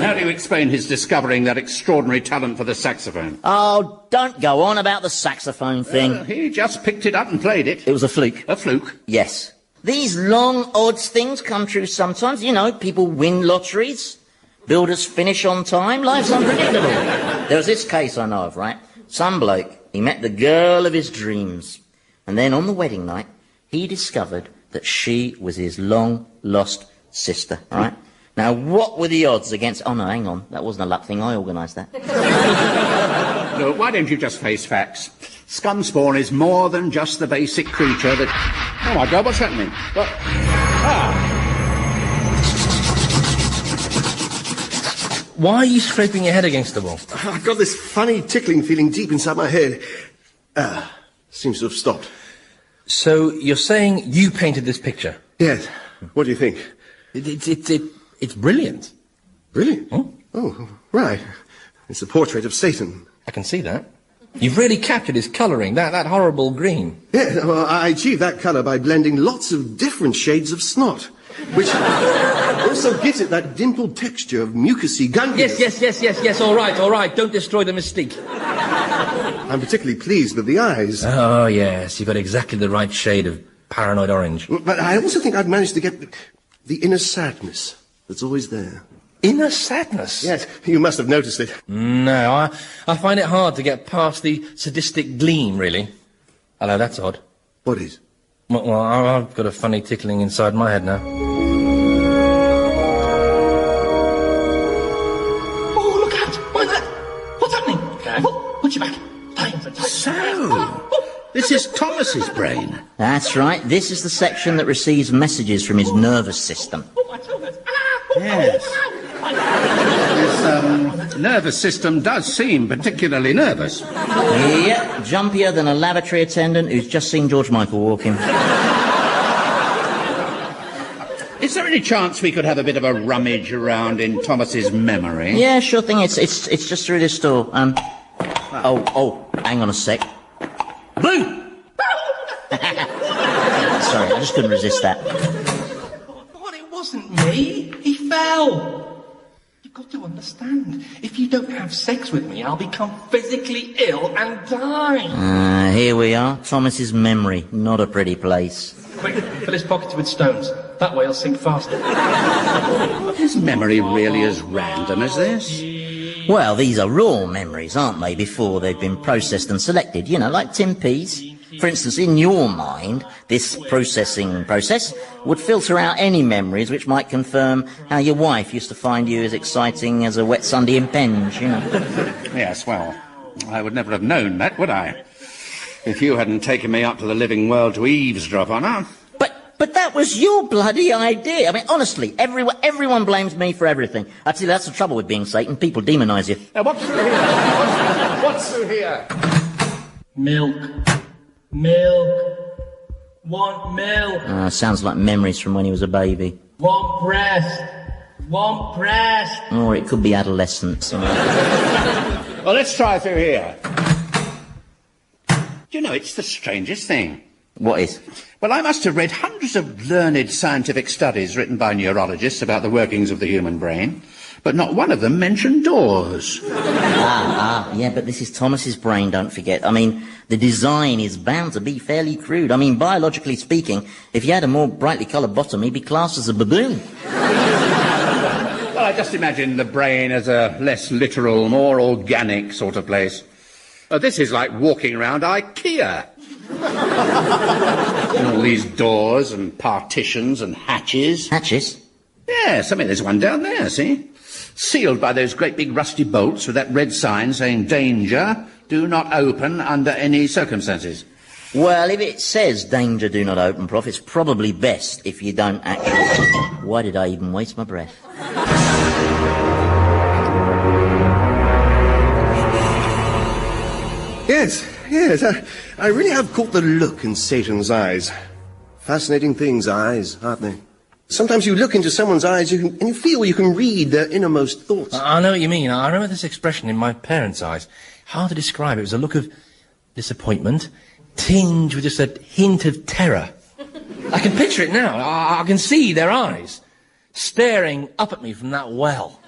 How do you you explain his discovering that extraordinary talent for the saxophone? Oh, don't go on about the saxophone thing. He just picked it up and played it. It was a fluke. A fluke? Yes. These long odds things come true sometimes. You know, people win lotteries. Builders finish on time. Life's unpredictable. There was this case I know of, right? Some bloke, he met the girl of his dreams. And then on the wedding night, he discovered that she was his long-lost sister, right? Now, what were the odds against... Oh, no, hang on. That wasn't a luck thing. I organised that. Look, why don't you just face facts? Scumspawn is more than just the basic creature that... Oh, my God, what's happening? What? Why are you scraping your head against the wall? I've got this funny tickling feeling deep inside my head. Seems to have stopped. So, you're saying you painted this picture? Yes. What do you think? It's brilliant. Brilliant? Hmm? Oh, right. It's a portrait of Satan. I can see that. You've really captured his colouring, that horrible green. Yeah, well, I achieved that colour by blending lots of different shades of snot, which also gives it that dimpled texture of mucousy gunkiness. Yes, all right, don't destroy the mystique. I'm particularly pleased with the eyes. Oh, yes, you've got exactly the right shade of paranoid orange. But I also think I've managed to get the inner sadness that's always there. Inner sadness? Yes, you must have noticed it. No, I find it hard to get past the sadistic gleam, really. Hello, that's odd. What is? Well, I've got a funny tickling inside my head now. Oh, look out! Mind that! What's happening? Okay. Watch your back. So, this is Thomas's brain. That's right. This is the section that receives messages from his nervous system. Yes. His nervous system does seem particularly nervous. Yep, jumpier than a lavatory attendant who's just seen George Michael walking. Is there any chance we could have a bit of a rummage around in Thomas's memory? Yeah, sure thing. It's just through this door. Hang on a sec. Boo! Sorry, I just couldn't resist that. Well, it wasn't me. He fell. You've got to understand. If you don't have sex with me, I'll become physically ill and die. Here we are. Thomas's memory. Not a pretty place. Quick, fill his pockets with stones. That way he'll sink faster. Is memory really as random as this? Well, these are raw memories, aren't they, before they've been processed and selected, you know, like Tim Pease. For instance, in your mind, this processing process would filter out any memories which might confirm how your wife used to find you as exciting as a wet Sunday in Penge, you know. Yes, well, I would never have known that, would I? If you hadn't taken me up to the living world to eavesdrop on her. But that was your bloody idea. I mean, honestly, everyone blames me for everything. I tell you, that's the trouble with being Satan. People demonise you. Now, what's through here? What's through here? Milk. Want milk. Sounds like memories from when he was a baby. Want breast. Or it could be adolescence. You know. Well, let's try through here. Do you know, it's the strangest thing. What is? Well, I must have read hundreds of learned scientific studies written by neurologists about the workings of the human brain, but not one of them mentioned doors. Yeah, but this is Thomas's brain, don't forget. I mean, the design is bound to be fairly crude. I mean, biologically speaking, if you had a more brightly coloured bottom, he'd be classed as a baboon. Well, I just imagine the brain as a less literal, more organic sort of place. This is like walking around IKEA. All these doors and partitions and hatches. Hatches? Yes, I mean, there's one down there, see? Sealed by those great big rusty bolts with that red sign saying, danger, do not open under any circumstances. Well, if it says danger, do not open, Prof, it's probably best if you don't actually... Why did I even waste my breath? Yes, I really have caught the look in Satan's eyes. Fascinating things, eyes, aren't they? Sometimes you look into someone's eyes and you feel you can read their innermost thoughts. I know what you mean. I remember this expression in my parents' eyes. Hard to describe. It was a look of disappointment, tinged with just a hint of terror. I can picture it now. I can see their eyes staring up at me from that well.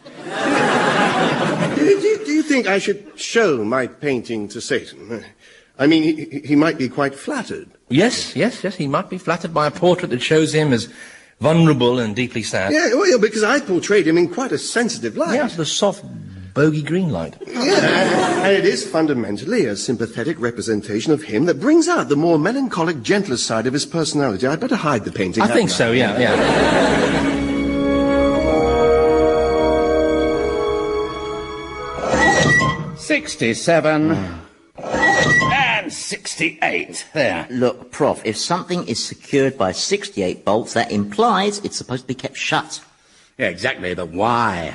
Do you think I should show my painting to Satan? I mean, he might be quite flattered. Yes, he might be flattered by a portrait that shows him as vulnerable and deeply sad. Yeah, well, because I portrayed him in quite a sensitive light. Yeah, the soft, bogey green light. Yeah, and it is fundamentally a sympathetic representation of him that brings out the more melancholic, gentler side of his personality. I'd better hide the painting. I think so, yeah. 67 and 68. There. Look, Prof, if something is secured by 68 bolts, that implies it's supposed to be kept shut. Yeah, exactly, but why?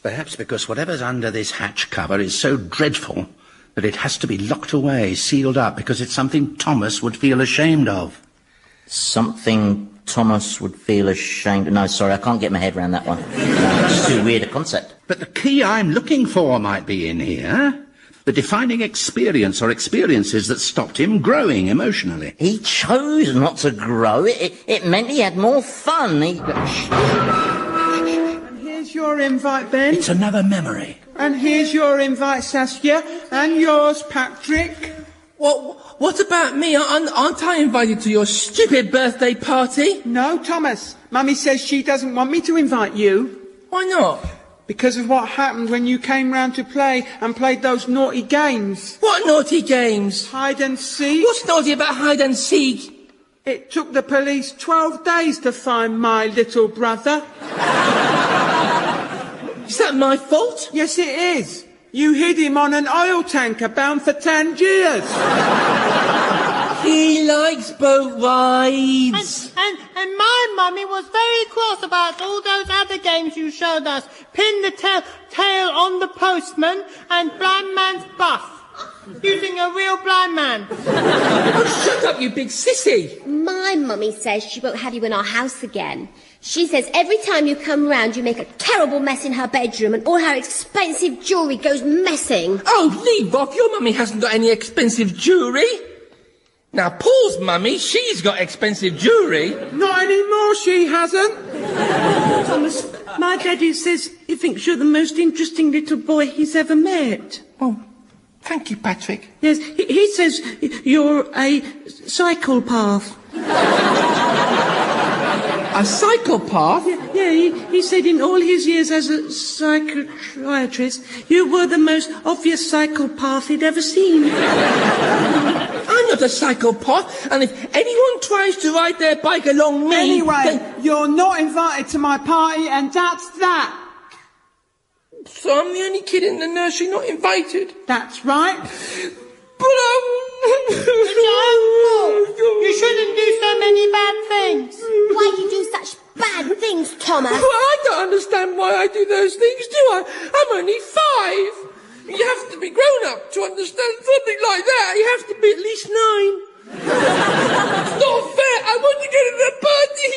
Perhaps because whatever's under this hatch cover is so dreadful that it has to be locked away, sealed up, because it's something Thomas would feel ashamed of. Something Thomas would feel ashamed of? No, sorry, I can't get my head around that one. No, it's too weird a concept. But the key I'm looking for might be in here. The defining experience or experiences that stopped him growing emotionally. He chose not to grow. It meant he had more fun. And here's your invite, Ben. It's another memory. And here's your invite, Saskia. And yours, Patrick. What about me? Aren't I invited to your stupid birthday party? No, Thomas. Mummy says she doesn't want me to invite you. Why not? Because of what happened when you came round to play and played those naughty games. What naughty games? Hide and seek. What's naughty about hide and seek? It took the police 12 days to find my little brother. Is that my fault? Yes, it is. You hid him on an oil tanker bound for Tangiers. He likes boat rides. And my mummy was very cross about all those other games you showed us. Pin the tail on the postman and blind man's buff. Using a real blind man. Oh, shut up, you big sissy. My mummy says she won't have you in our house again. She says every time you come round, you make a terrible mess in her bedroom and all her expensive jewellery goes missing. Oh, leave off. Your mummy hasn't got any expensive jewellery. Now, Paul's mummy, she's got expensive jewellery. Not anymore, she hasn't. Thomas, my daddy says he thinks you're the most interesting little boy he's ever met. Oh, thank you, Patrick. Yes, he says you're a psychopath. A psychopath? Yeah, he said in all his years as a psychiatrist, you were the most obvious psychopath he'd ever seen. I'm not a psychopath, and if anyone tries to ride their bike along me... Anyway, you're not invited to my party, and that's that. So I'm the only kid in the nursery not invited? That's right. But You shouldn't do so many bad things. Why do you do such bad things, Thomas? Well, I don't understand why I do those things, do I? I'm only 5. You have to be grown up to understand something like that. You have to be at least 9. It's not fair. I want to go to the party.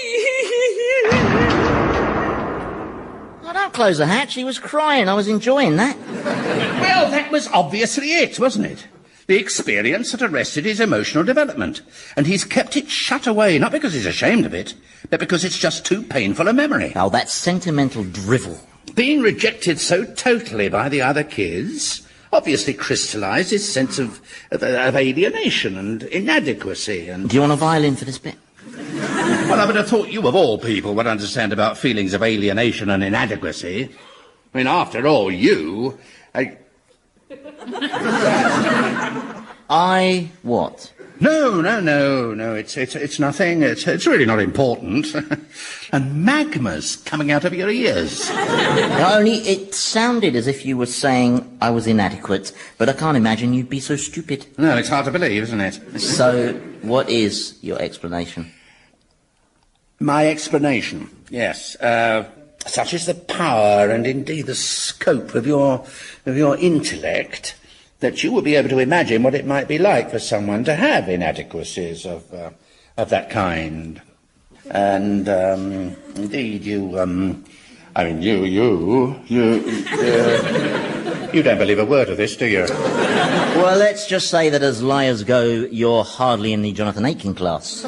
Oh, don't close the hatch. He was crying. I was enjoying that. Well, that was obviously it, wasn't it? The experience that arrested his emotional development. And he's kept it shut away, not because he's ashamed of it, but because it's just too painful a memory. Oh, that's sentimental drivel. Being rejected so totally by the other kids obviously crystallised his sense of alienation and inadequacy and... Do you want a violin for this bit? Well, I would have thought you, of all people, would understand about feelings of alienation and inadequacy. I mean, after all, you... I what? No, it's nothing. It's really not important. And magma's coming out of your ears. Only it sounded as if you were saying I was inadequate, but I can't imagine you'd be so stupid. No, it's hard to believe, isn't it? So, what is your explanation? My explanation, yes. Such is the power and indeed the scope of your intellect that you will be able to imagine what it might be like for someone to have inadequacies of that kind. And indeed, you don't believe a word of this, do you? Well, let's just say that as liars go, you're hardly in the Jonathan Aitken class.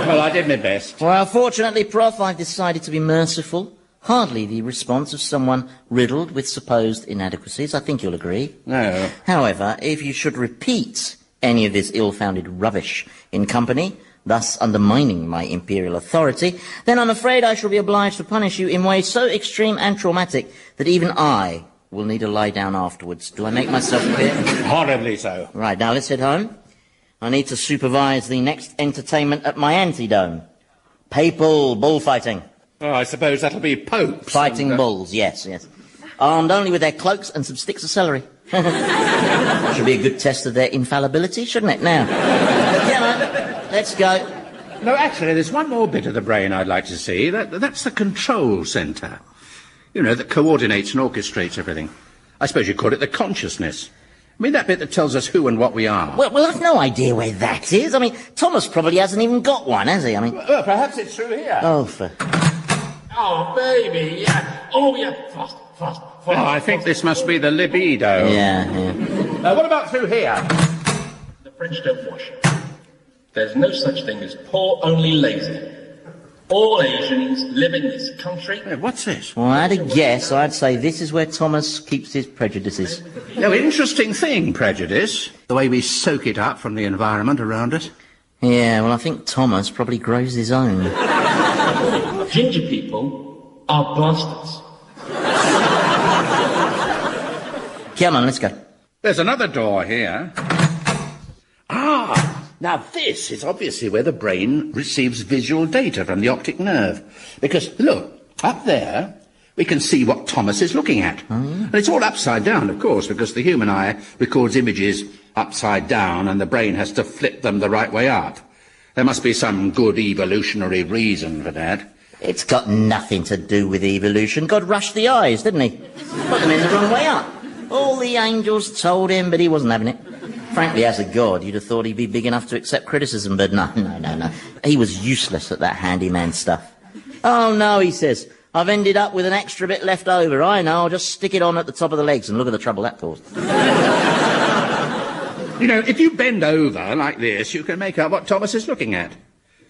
Well, I did my best. Well, fortunately, Prof, I've decided to be merciful. Hardly the response of someone riddled with supposed inadequacies, I think you'll agree. No. However, if you should repeat any of this ill-founded rubbish in company, thus undermining my imperial authority, then I'm afraid I shall be obliged to punish you in ways so extreme and traumatic that even I will need to lie down afterwards. Do I make myself clear? Horribly so. Right, now let's head home. I need to supervise the next entertainment at my antidome. Papal bullfighting. Oh, I suppose that'll be popes. Fighting bulls, yes. Armed only with their cloaks and some sticks of celery. Should be a good test of their infallibility, shouldn't it? Now, come on, let's go. No, actually, there's one more bit of the brain I'd like to see. That's the control centre. You know, that coordinates and orchestrates everything. I suppose you'd call it the consciousness. I mean, that bit that tells us who and what we are. Well, I've no idea where that is. I mean, Thomas probably hasn't even got one, has he? I mean... Well, perhaps it's through here. Oh, for... Oh, baby, yeah. Oh, yeah. Fast. Oh, I think this must be the libido. Yeah. What about through here? The French don't wash. There's no such thing as poor, only lazy. All Asians live in this country. Hey, what's this? Well, I had a guess. I'd say this is where Thomas keeps his prejudices. No, interesting thing, prejudice. The way we soak it up from the environment around us. Yeah, well, I think Thomas probably grows his own. Ginger people are bastards. Come on, let's go. There's another door here. Now this is obviously where the brain receives visual data from the optic nerve. Because, look, up there, we can see what Thomas is looking at. Oh, yeah. And it's all upside down, of course, because the human eye records images upside down and the brain has to flip them the right way up. There must be some good evolutionary reason for that. It's got nothing to do with evolution. God rushed the eyes, didn't he? Put them in the wrong way up. All the angels told him, but he wasn't having it. Frankly, as a god, you'd have thought he'd be big enough to accept criticism, but no. He was useless at that handyman stuff. Oh, no, he says, I've ended up with an extra bit left over. I know, I'll just stick it on at the top of the legs and look at the trouble that caused. You know, if you bend over like this, you can make out what Thomas is looking at.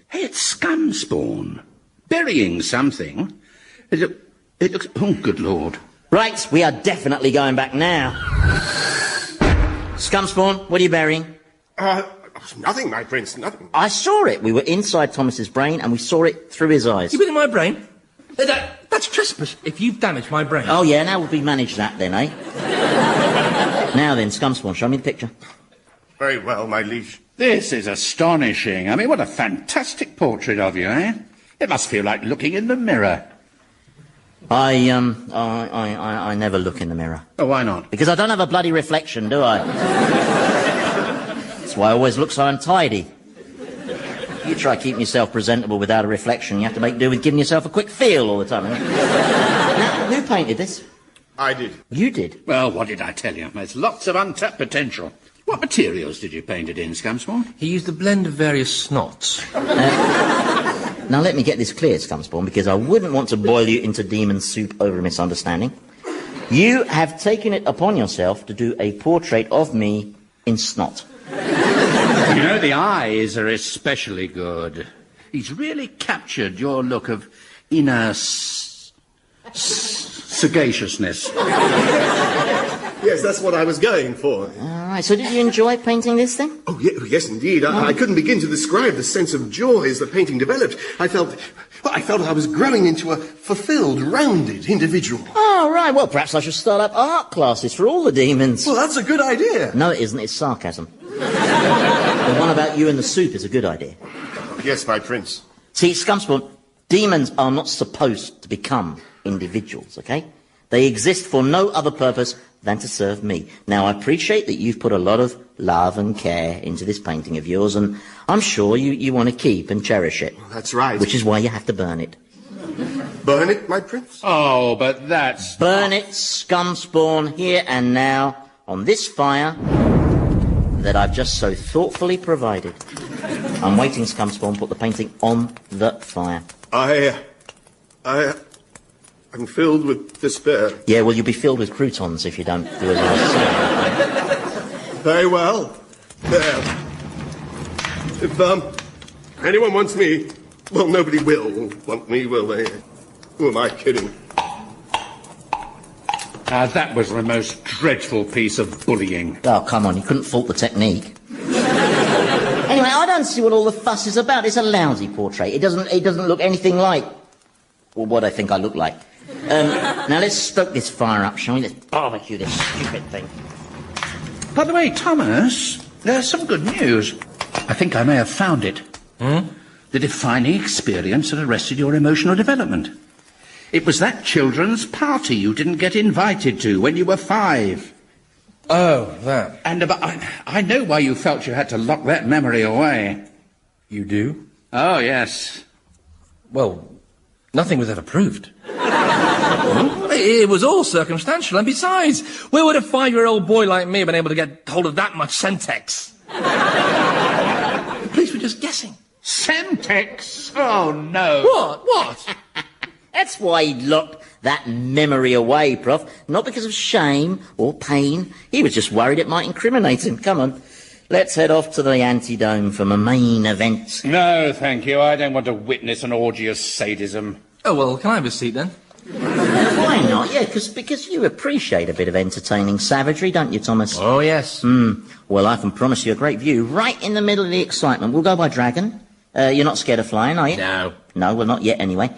Hey, it's scum spawn. Burying something. It looks... Oh, good Lord. Right, we are definitely going back now. Scumspawn, what are you burying? Nothing, my prince, nothing. I saw it. We were inside Thomas's brain and we saw it through his eyes. You've been in my brain? That's trespass. If you've damaged my brain. Oh, yeah, now we manage that then, eh? Now then, Scumspawn, show me the picture. Very well, my liege. This is astonishing. I mean, what a fantastic portrait of you, eh? It must feel like looking in the mirror. I never look in the mirror. Oh, why not? Because I don't have a bloody reflection, do I? That's why I always look so untidy. You try keeping yourself presentable without a reflection, you have to make do with giving yourself a quick feel all the time. Now, who painted this? I did. You did? Well, what did I tell you? There's lots of untapped potential. What materials did you paint it in, Scumspawn? He used a blend of various snots. Now, let me get this clear, Scumspawn, because I wouldn't want to boil you into demon soup over a misunderstanding. You have taken it upon yourself to do a portrait of me in snot. You know, the eyes are especially good. He's really captured your look of inner sagaciousness. Yes, that's what I was going for. All right, so did you enjoy painting this thing? Oh, yes, indeed. I couldn't begin to describe the sense of joy as the painting developed. I felt I was growing into a fulfilled, rounded individual. Oh, right. Well, perhaps I should start up art classes for all the demons. Well, that's a good idea. No, it isn't. It's sarcasm. The one about you and the soup is a good idea. Yes, my prince. See, Scumspawn, demons are not supposed to become individuals, okay? They exist for no other purpose than to serve me. Now, I appreciate that you've put a lot of love and care into this painting of yours, and I'm sure you want to keep and cherish it. That's right. Which is why you have to burn it. Burn it, my prince? Oh, but that's... Burn it, Scumspawn, here and now, on this fire that I've just so thoughtfully provided. I'm waiting, Scumspawn, put the painting on the fire. I'm filled with despair. Yeah, well, you'll be filled with croutons if you don't do as I say. Very well. There. If, anyone wants me, well, nobody will want me, will they? Who am I kidding? That was the most dreadful piece of bullying. Oh, come on, you couldn't fault the technique. Anyway, I don't see what all the fuss is about. It's a lousy portrait. It doesn't look anything like, well, what I think I look like. Now let's stoke this fire up, shall we? Let's barbecue this stupid thing. By the way, Thomas, there's some good news. I think I may have found it. The defining experience that arrested your emotional development. It was that children's party you didn't get invited to when you were 5. Oh, that. And I know why you felt you had to lock that memory away. You do? Oh, yes. Well, nothing was ever proved. It was all circumstantial, and besides, where would a 5-year-old boy like me have been able to get hold of that much Sentex? The police were just guessing. Sentex? Oh, no. What? That's why he locked that memory away, Prof. Not because of shame or pain. He was just worried it might incriminate him. Come on, let's head off to the Antidome for my main event. No, thank you. I don't want to witness an orgy of sadism. Oh, well, can I have a seat then? Why not? Yeah, because you appreciate a bit of entertaining savagery, don't you, Thomas? Oh, yes. Well, I can promise you a great view right in the middle of the excitement. We'll go by dragon. You're not scared of flying, are you? No. No, well, not yet, anyway.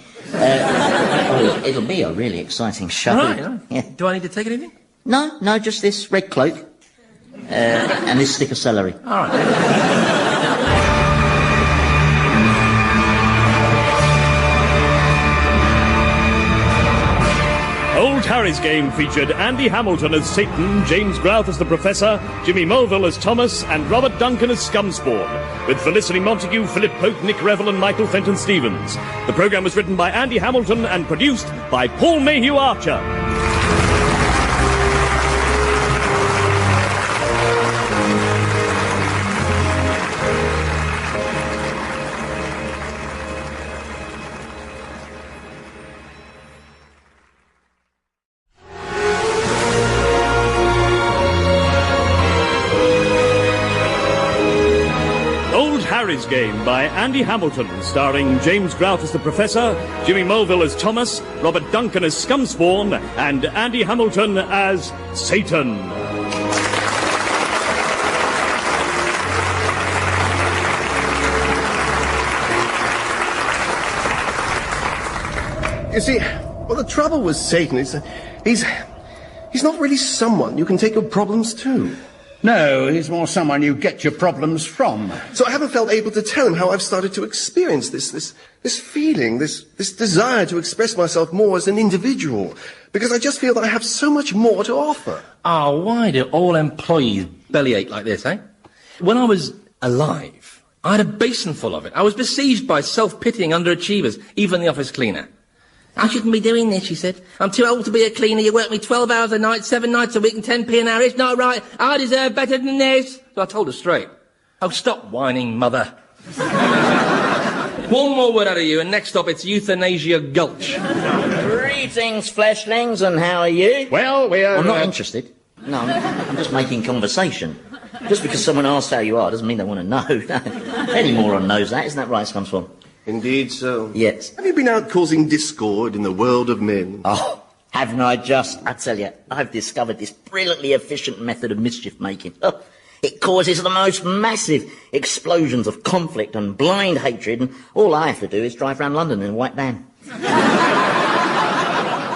It'll be a really exciting show. Right. Yeah. Do I need to take anything? No, just this red cloak. And this stick of celery. All right. Old Harry's Game featured Andy Hamilton as Satan, James Grouth as the Professor, Jimmy Mulville as Thomas, and Robert Duncan as Scumspawn, with Felicity Montague, Philip Pope, Nick Revel, and Michael Fenton Stevens. The programme was written by Andy Hamilton and produced by Paul Mayhew Archer. Harry's Game by Andy Hamilton, starring James Grouth as the Professor, Jimmy Mulville as Thomas, Robert Duncan as Scumspawn, and Andy Hamilton as Satan. You see, well, the trouble with Satan is he's not really someone you can take your problems to. No, he's more someone you get your problems from. So I haven't felt able to tell him how I've started to experience this feeling, this desire to express myself more as an individual, because I just feel that I have so much more to offer. Oh, why do all employees bellyache like this, eh? When I was alive, I had a basin full of it. I was besieged by self-pitying underachievers, even the office cleaner. I shouldn't be doing this, she said. I'm too old to be a cleaner. You work me 12 hours a night, 7 nights a week, and 10p an hour. It's not right. I deserve better than this. So I told her straight. Oh, stop whining, mother. One more word out of you, and next up it's Euthanasia Gulch. Greetings, fleshlings, and how are you? Well, we're... I'm not interested. No, I'm just making conversation. Just because someone asks how you are doesn't mean they want to know. Any moron knows that. Isn't that right, Scumspawn? Indeed so. Yes. Have you been out causing discord in the world of men? Oh, haven't I just? I tell you, I've discovered this brilliantly efficient method of mischief making. Oh, it causes the most massive explosions of conflict and blind hatred, and all I have to do is drive around London in a white van.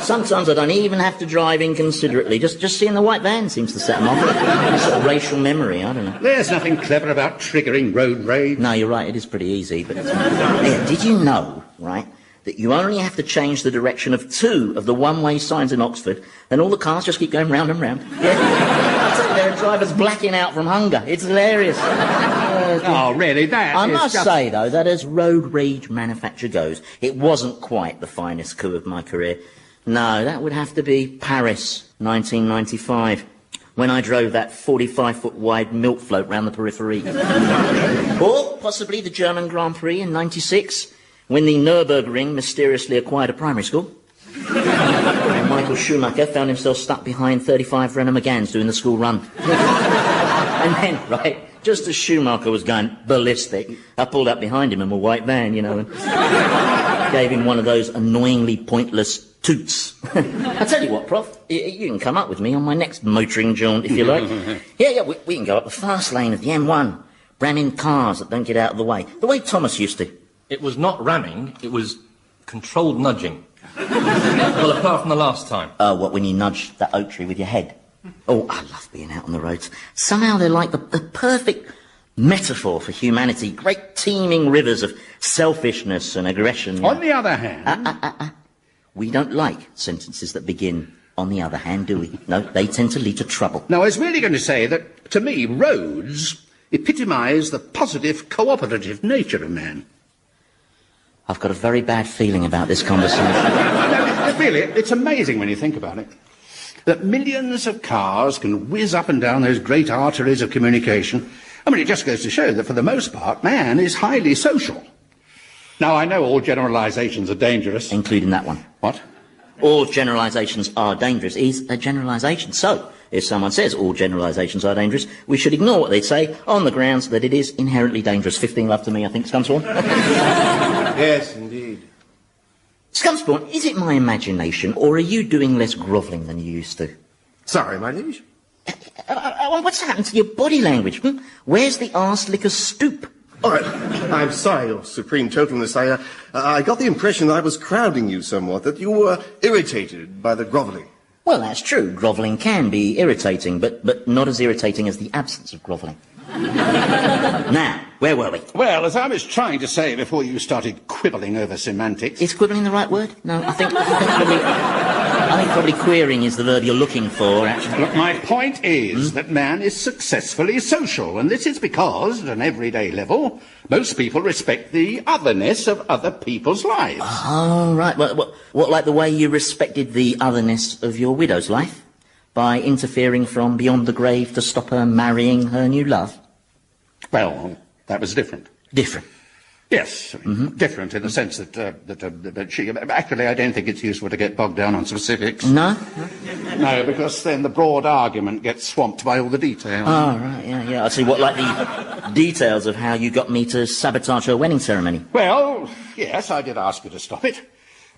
Sometimes I don't even have to drive inconsiderately. Just seeing the white van seems to set them off. Any sort of racial memory, I don't know. There's nothing clever about triggering road rage. No, you're right, it is pretty easy. But yeah, did you know, right, that you only have to change the direction of 2 of the one-way signs in Oxford, and all the cars just keep going round and round? Yeah. I tell you, there are drivers blacking out from hunger. It's hilarious. Oh, really? I must say, though, that as road rage manufacture goes, it wasn't quite the finest coup of my career. No, that would have to be Paris, 1995, when I drove that 45-foot wide milk float round the periphery. Or possibly the German Grand Prix in 96, when the Nürburgring mysteriously acquired a primary school. And Michael Schumacher found himself stuck behind 35 Renault Megans doing the school run. And then, right, just as Schumacher was going ballistic, I pulled up behind him in my white van, you know, and gave him one of those annoyingly pointless Toots. I tell you what, Prof, you can come up with me on my next motoring jaunt, if you like. We can go up the fast lane of the M1, ramming cars that don't get out of the way Thomas used to. It was not ramming, it was controlled nudging. Well, apart from the last time. What, when you nudged that oak tree with your head? Oh, I love being out on the roads. Somehow they're like the perfect metaphor for humanity. Great teeming rivers of selfishness and aggression. On the other hand... We don't like sentences that begin, on the other hand, do we? No, they tend to lead to trouble. No, I was really going to say that, to me, roads epitomise the positive, cooperative nature of man. I've got a very bad feeling about this conversation. No, really, it's amazing when you think about it. That millions of cars can whiz up and down those great arteries of communication. I mean, it just goes to show that, for the most part, man is highly social. Now, I know all generalisations are dangerous. Including that one. What? All generalisations are dangerous is a generalisation. So, if someone says all generalisations are dangerous, we should ignore what they say on the grounds that it is inherently dangerous. 15 love to me, I think, Scumspawn. Yes, indeed. Scumspawn, is it my imagination, or are you doing less grovelling than you used to? Sorry, my liege. What's happened to your body language? Where's the arse licker stoop? Oh, I'm sorry, Your Supreme Totalness. I got the impression that I was crowding you somewhat, that you were irritated by the grovelling. Well, that's true. Grovelling can be irritating, but not as irritating as the absence of grovelling. Now, where were we? Well, as I was trying to say before you started quibbling over semantics... Is quibbling the right word? No, I think probably querying is the verb you're looking for, actually. Look, my point is that man is successfully social, and this is because, at an everyday level, most people respect the otherness of other people's lives. Oh, right. What, like the way you respected the otherness of your widow's life? By interfering from beyond the grave to stop her marrying her new love? Well, that was different. Different? Yes, different in the sense that she... Actually, I don't think it's useful to get bogged down on specifics. No? No, because then the broad argument gets swamped by all the details. Oh, right, yeah. I see. What, like the details of how you got me to sabotage her wedding ceremony? Well, yes, I did ask you to stop it.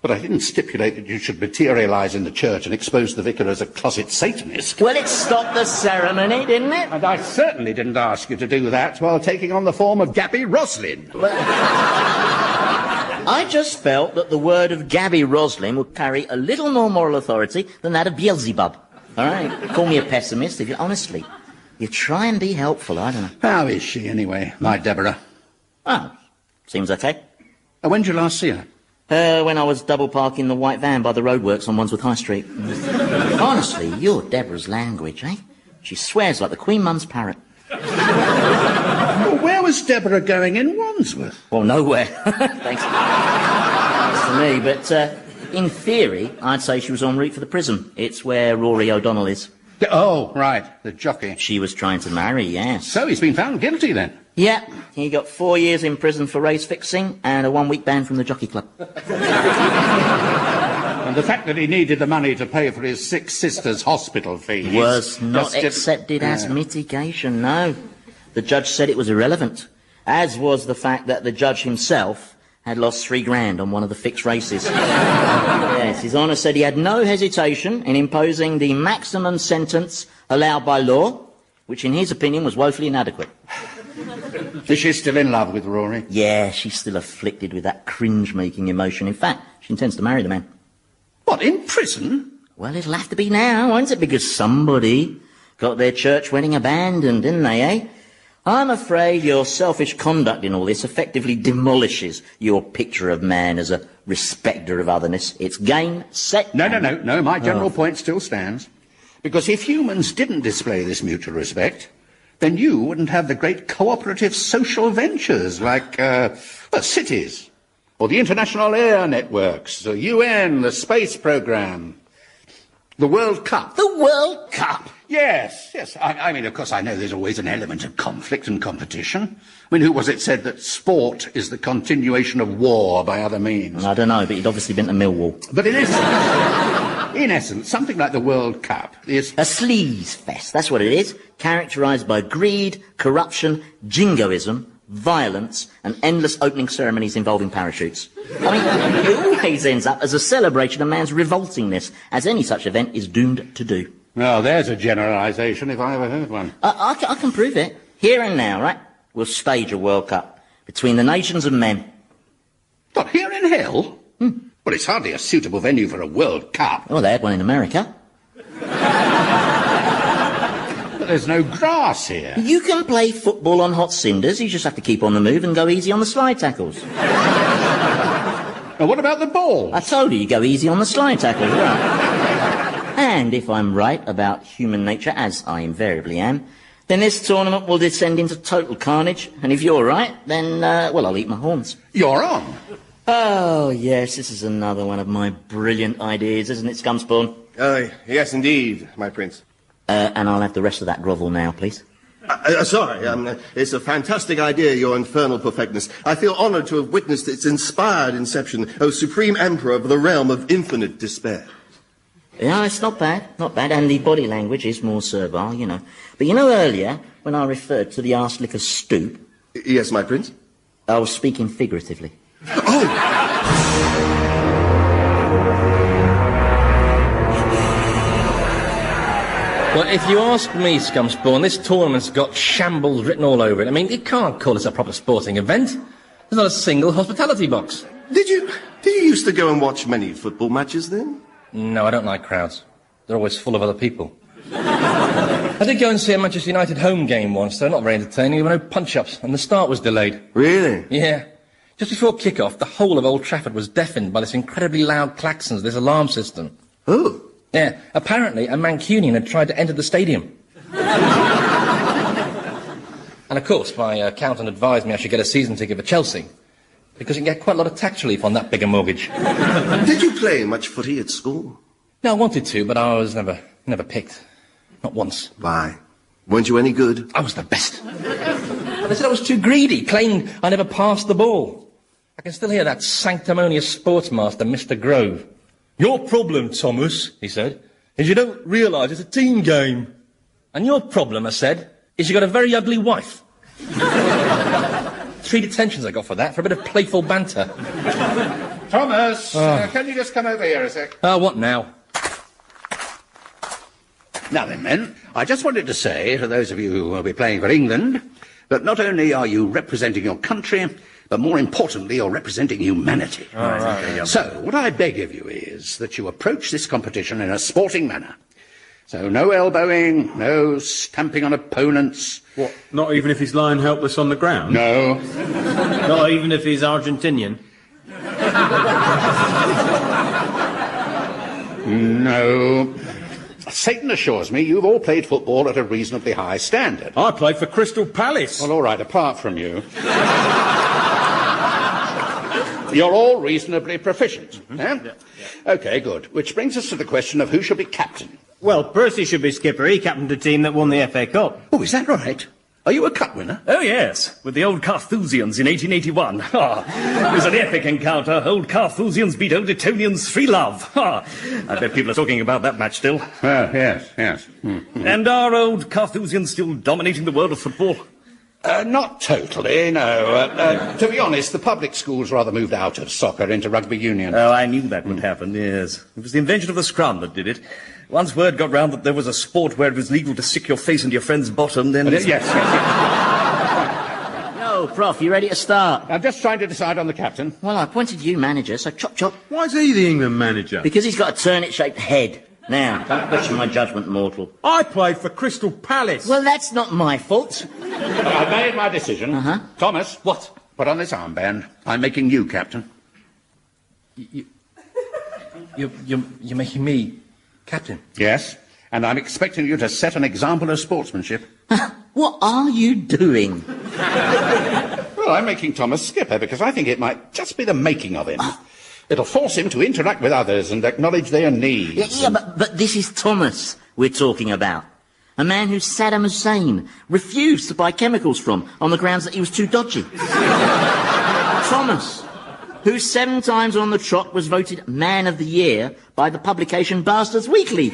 But I didn't stipulate that you should materialise in the church and expose the vicar as a closet Satanist. Well, it stopped the ceremony, didn't it? And I certainly didn't ask you to do that while taking on the form of Gabby Roslin. Well, I just felt that the word of Gabby Roslin would carry a little more moral authority than that of Beelzebub. All right? Call me a pessimist if you... Honestly, you try and be helpful, I don't know. How is she, anyway, my Deborah? Oh, seems okay. When did you last see her? When I was double parking the white van by the roadworks on Wandsworth High Street. Honestly, you're Deborah's language, eh? She swears like the Queen Mum's parrot. Well, where was Deborah going in Wandsworth? Well, nowhere. Thanks to me, but in theory, I'd say she was en route for the prison. It's where Rory O'Donnell is. Oh, right, the jockey. She was trying to marry, yes. So he's been found guilty, then? Yeah, he got 4 years in prison for race fixing and a 1-week ban from the jockey club. And the fact that he needed the money to pay for his 6 sisters' hospital fees... was not accepted as mitigation, no. The judge said it was irrelevant, as was the fact that the judge himself had lost $3,000 on one of the fixed races. Yes, His Honour said he had no hesitation in imposing the maximum sentence allowed by law, which in his opinion was woefully inadequate. Is she still in love with Rory? Yeah, she's still afflicted with that cringe-making emotion. In fact, she intends to marry the man. What, in prison? Well, it'll have to be now, won't it? Because somebody got their church wedding abandoned, didn't they, eh? I'm afraid your selfish conduct in all this effectively demolishes your picture of man as a respecter of otherness. It's game, set... No, my general point still stands. Because if humans didn't display this mutual respect, then you wouldn't have the great cooperative social ventures like, cities, or the international air networks, the UN, the space programme, the World Cup. The World Cup? Yes. I mean, of course, I know there's always an element of conflict and competition. I mean, who was it said that sport is the continuation of war by other means? I don't know, but you'd obviously been to Millwall. But in essence, something like the World Cup is... a sleaze fest, that's what it is. Characterised by greed, corruption, jingoism, violence, and endless opening ceremonies involving parachutes. I mean, it always ends up as a celebration of man's revoltingness, as any such event is doomed to do. Well, there's a generalisation if I ever heard one. I can prove it. Here and now, right? We'll stage a World Cup between the nations of men. What, here in hell? Well, it's hardly a suitable venue for a World Cup. Well, they had one in America. But there's no grass here. You can play football on hot cinders. You just have to keep on the move and go easy on the slide tackles. Now, what about the ball? I told you go easy on the slide tackles, right? And if I'm right about human nature, as I invariably am, then this tournament will descend into total carnage. And if you're right, then, well, I'll eat my horns. You're on. Oh, yes, this is another one of my brilliant ideas, isn't it, Scumspawn? Yes, indeed, my prince. And I'll have the rest of that grovel now, please. Sorry, it's a fantastic idea, your infernal perfectness. I feel honoured to have witnessed its inspired inception, O supreme emperor of the realm of infinite despair. Yeah, it's not bad, and the body language is more servile, you know. But you know earlier, when I referred to the arse-licker's stoop... Yes, my prince? I was speaking figuratively. Well, if you ask me, Scumspawn, this tournament's got shambles written all over it. I mean, you can't call this a proper sporting event. There's not a single hospitality box. Did you used to go and watch many football matches then? No, I don't like crowds. They're always full of other people. I did go and see a Manchester United home game once. They're not very entertaining. There were no punch-ups, and the start was delayed. Really? Yeah. Just before kick-off, the whole of Old Trafford was deafened by this incredibly loud klaxons, this alarm system. Oh. Yeah, apparently a Mancunian had tried to enter the stadium. And of course, my accountant advised me I should get a season ticket for Chelsea, because you can get quite a lot of tax relief on that bigger mortgage. Did you play much footy at school? No, I wanted to, but I was never picked. Not once. Why? Weren't you any good? I was the best. But they said I was too greedy, claimed I never passed the ball. I can still hear that sanctimonious sportsmaster, Mr. Grove. Your problem, Thomas, he said, is you don't realise it's a team game. And your problem, I said, is you got a very ugly wife. 3 detentions I got for that, for a bit of playful banter. Thomas, can you just come over here a sec? What now? Now then, men, I just wanted to say to those of you who will be playing for England that not only are you representing your country, but more importantly, you're representing humanity. So, what I beg of you is that you approach this competition in a sporting manner. So, no elbowing, no stamping on opponents. What, not even if he's lying helpless on the ground? No. Not even if he's Argentinian? No. Satan assures me you've all played football at a reasonably high standard. I played for Crystal Palace. Well, all right, apart from you. You're all reasonably proficient. Yeah? OK, good. Which brings us to the question of who should be captain. Well, Percy should be skipper. He captained the team that won the FA Cup. Oh, is that right? Are you a cup winner? Oh, yes, with the old Carthusians in 1881. It was an epic encounter. Old Carthusians beat old Etonians 3-love. I bet people are talking about that match still. Yes. And are old Carthusians still dominating the world of football? Not totally, no. To be honest, the public schools rather moved out of soccer into rugby union. Oh, I knew that would happen, yes. It was the invention of the scrum that did it. Once word got round that there was a sport where it was legal to stick your face into your friend's bottom, then... Yes. Yo, Prof, you ready to start? I'm just trying to decide on the captain. Well, I appointed you manager, so chop chop. Why is he the England manager? Because he's got a turnip-shaped head. Now, don't question my judgment, mortal. I played for Crystal Palace. Well, that's not my fault. I've made my decision. Thomas. What? Put on this armband. I'm making you captain. You're making me captain? Yes, and I'm expecting you to set an example of sportsmanship. What are you doing? Well, I'm making Thomas skipper because I think it might just be the making of him. It'll force him to interact with others and acknowledge their needs. Yeah, but this is Thomas we're talking about. A man who Saddam Hussein refused to buy chemicals from on the grounds that he was too dodgy. Thomas, who 7 times on the trot was voted Man of the Year by the publication Bastards Weekly.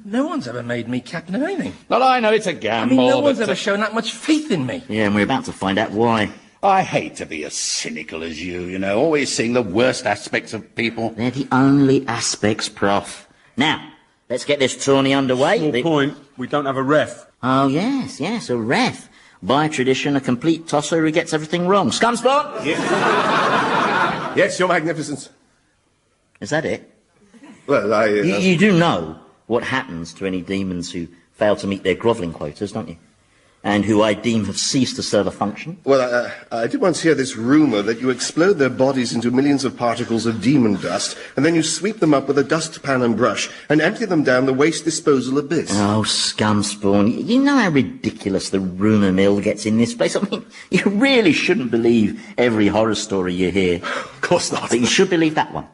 No one's ever made me captain of anything. Well, I know it's a I gamble, mean, no one's but, ever shown that much faith in me. Yeah, and we're about to find out why. I hate to be as cynical as you know, always seeing the worst aspects of people. They're the only aspects, Prof. Now, let's get this tourney underway. Small point, we don't have a ref. Oh, yes, a ref. By tradition, a complete tosser who gets everything wrong. Scumspot? Yes. Yes, Your Magnificence. Is that it? Well, You do know what happens to any demons who fail to meet their grovelling quotas, don't you? And who I deem have ceased to serve a function. Well, I did once hear this rumour that you explode their bodies into millions of particles of demon dust, and then you sweep them up with a dustpan and brush, and empty them down the waste disposal abyss. Oh, scumspawn, you know how ridiculous the rumour mill gets in this place? I mean, you really shouldn't believe every horror story you hear. Of course not. But you should believe that one.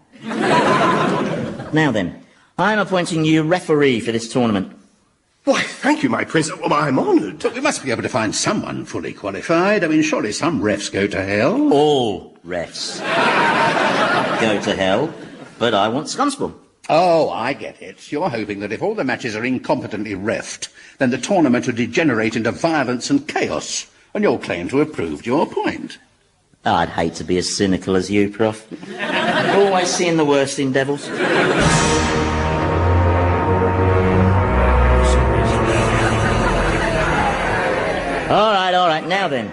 Now then, I'm appointing you referee for this tournament. Why, thank you, my prince. Well, I'm honoured. But we must be able to find someone fully qualified. I mean, surely some refs go to hell. All refs go to hell, but I want Scumspawn. Oh, I get it. You're hoping that if all the matches are incompetently refed, then the tournament will degenerate into violence and chaos, and you'll claim to have proved your point. I'd hate to be as cynical as you, Prof. Always seeing the worst in devils. All right, now then.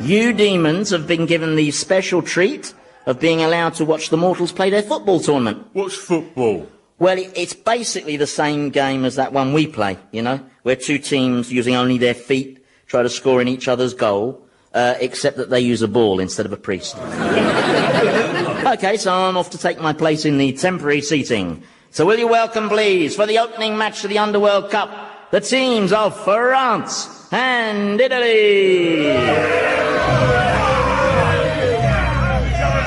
You demons have been given the special treat of being allowed to watch the mortals play their football tournament. What's football? Well, it's basically the same game as that one we play, you know, where two teams using only their feet try to score in each other's goal, except that they use a ball instead of a priest. OK, so I'm off to take my place in the temporary seating. So will you welcome, please, for the opening match of the Underworld Cup, the teams of France and Italy.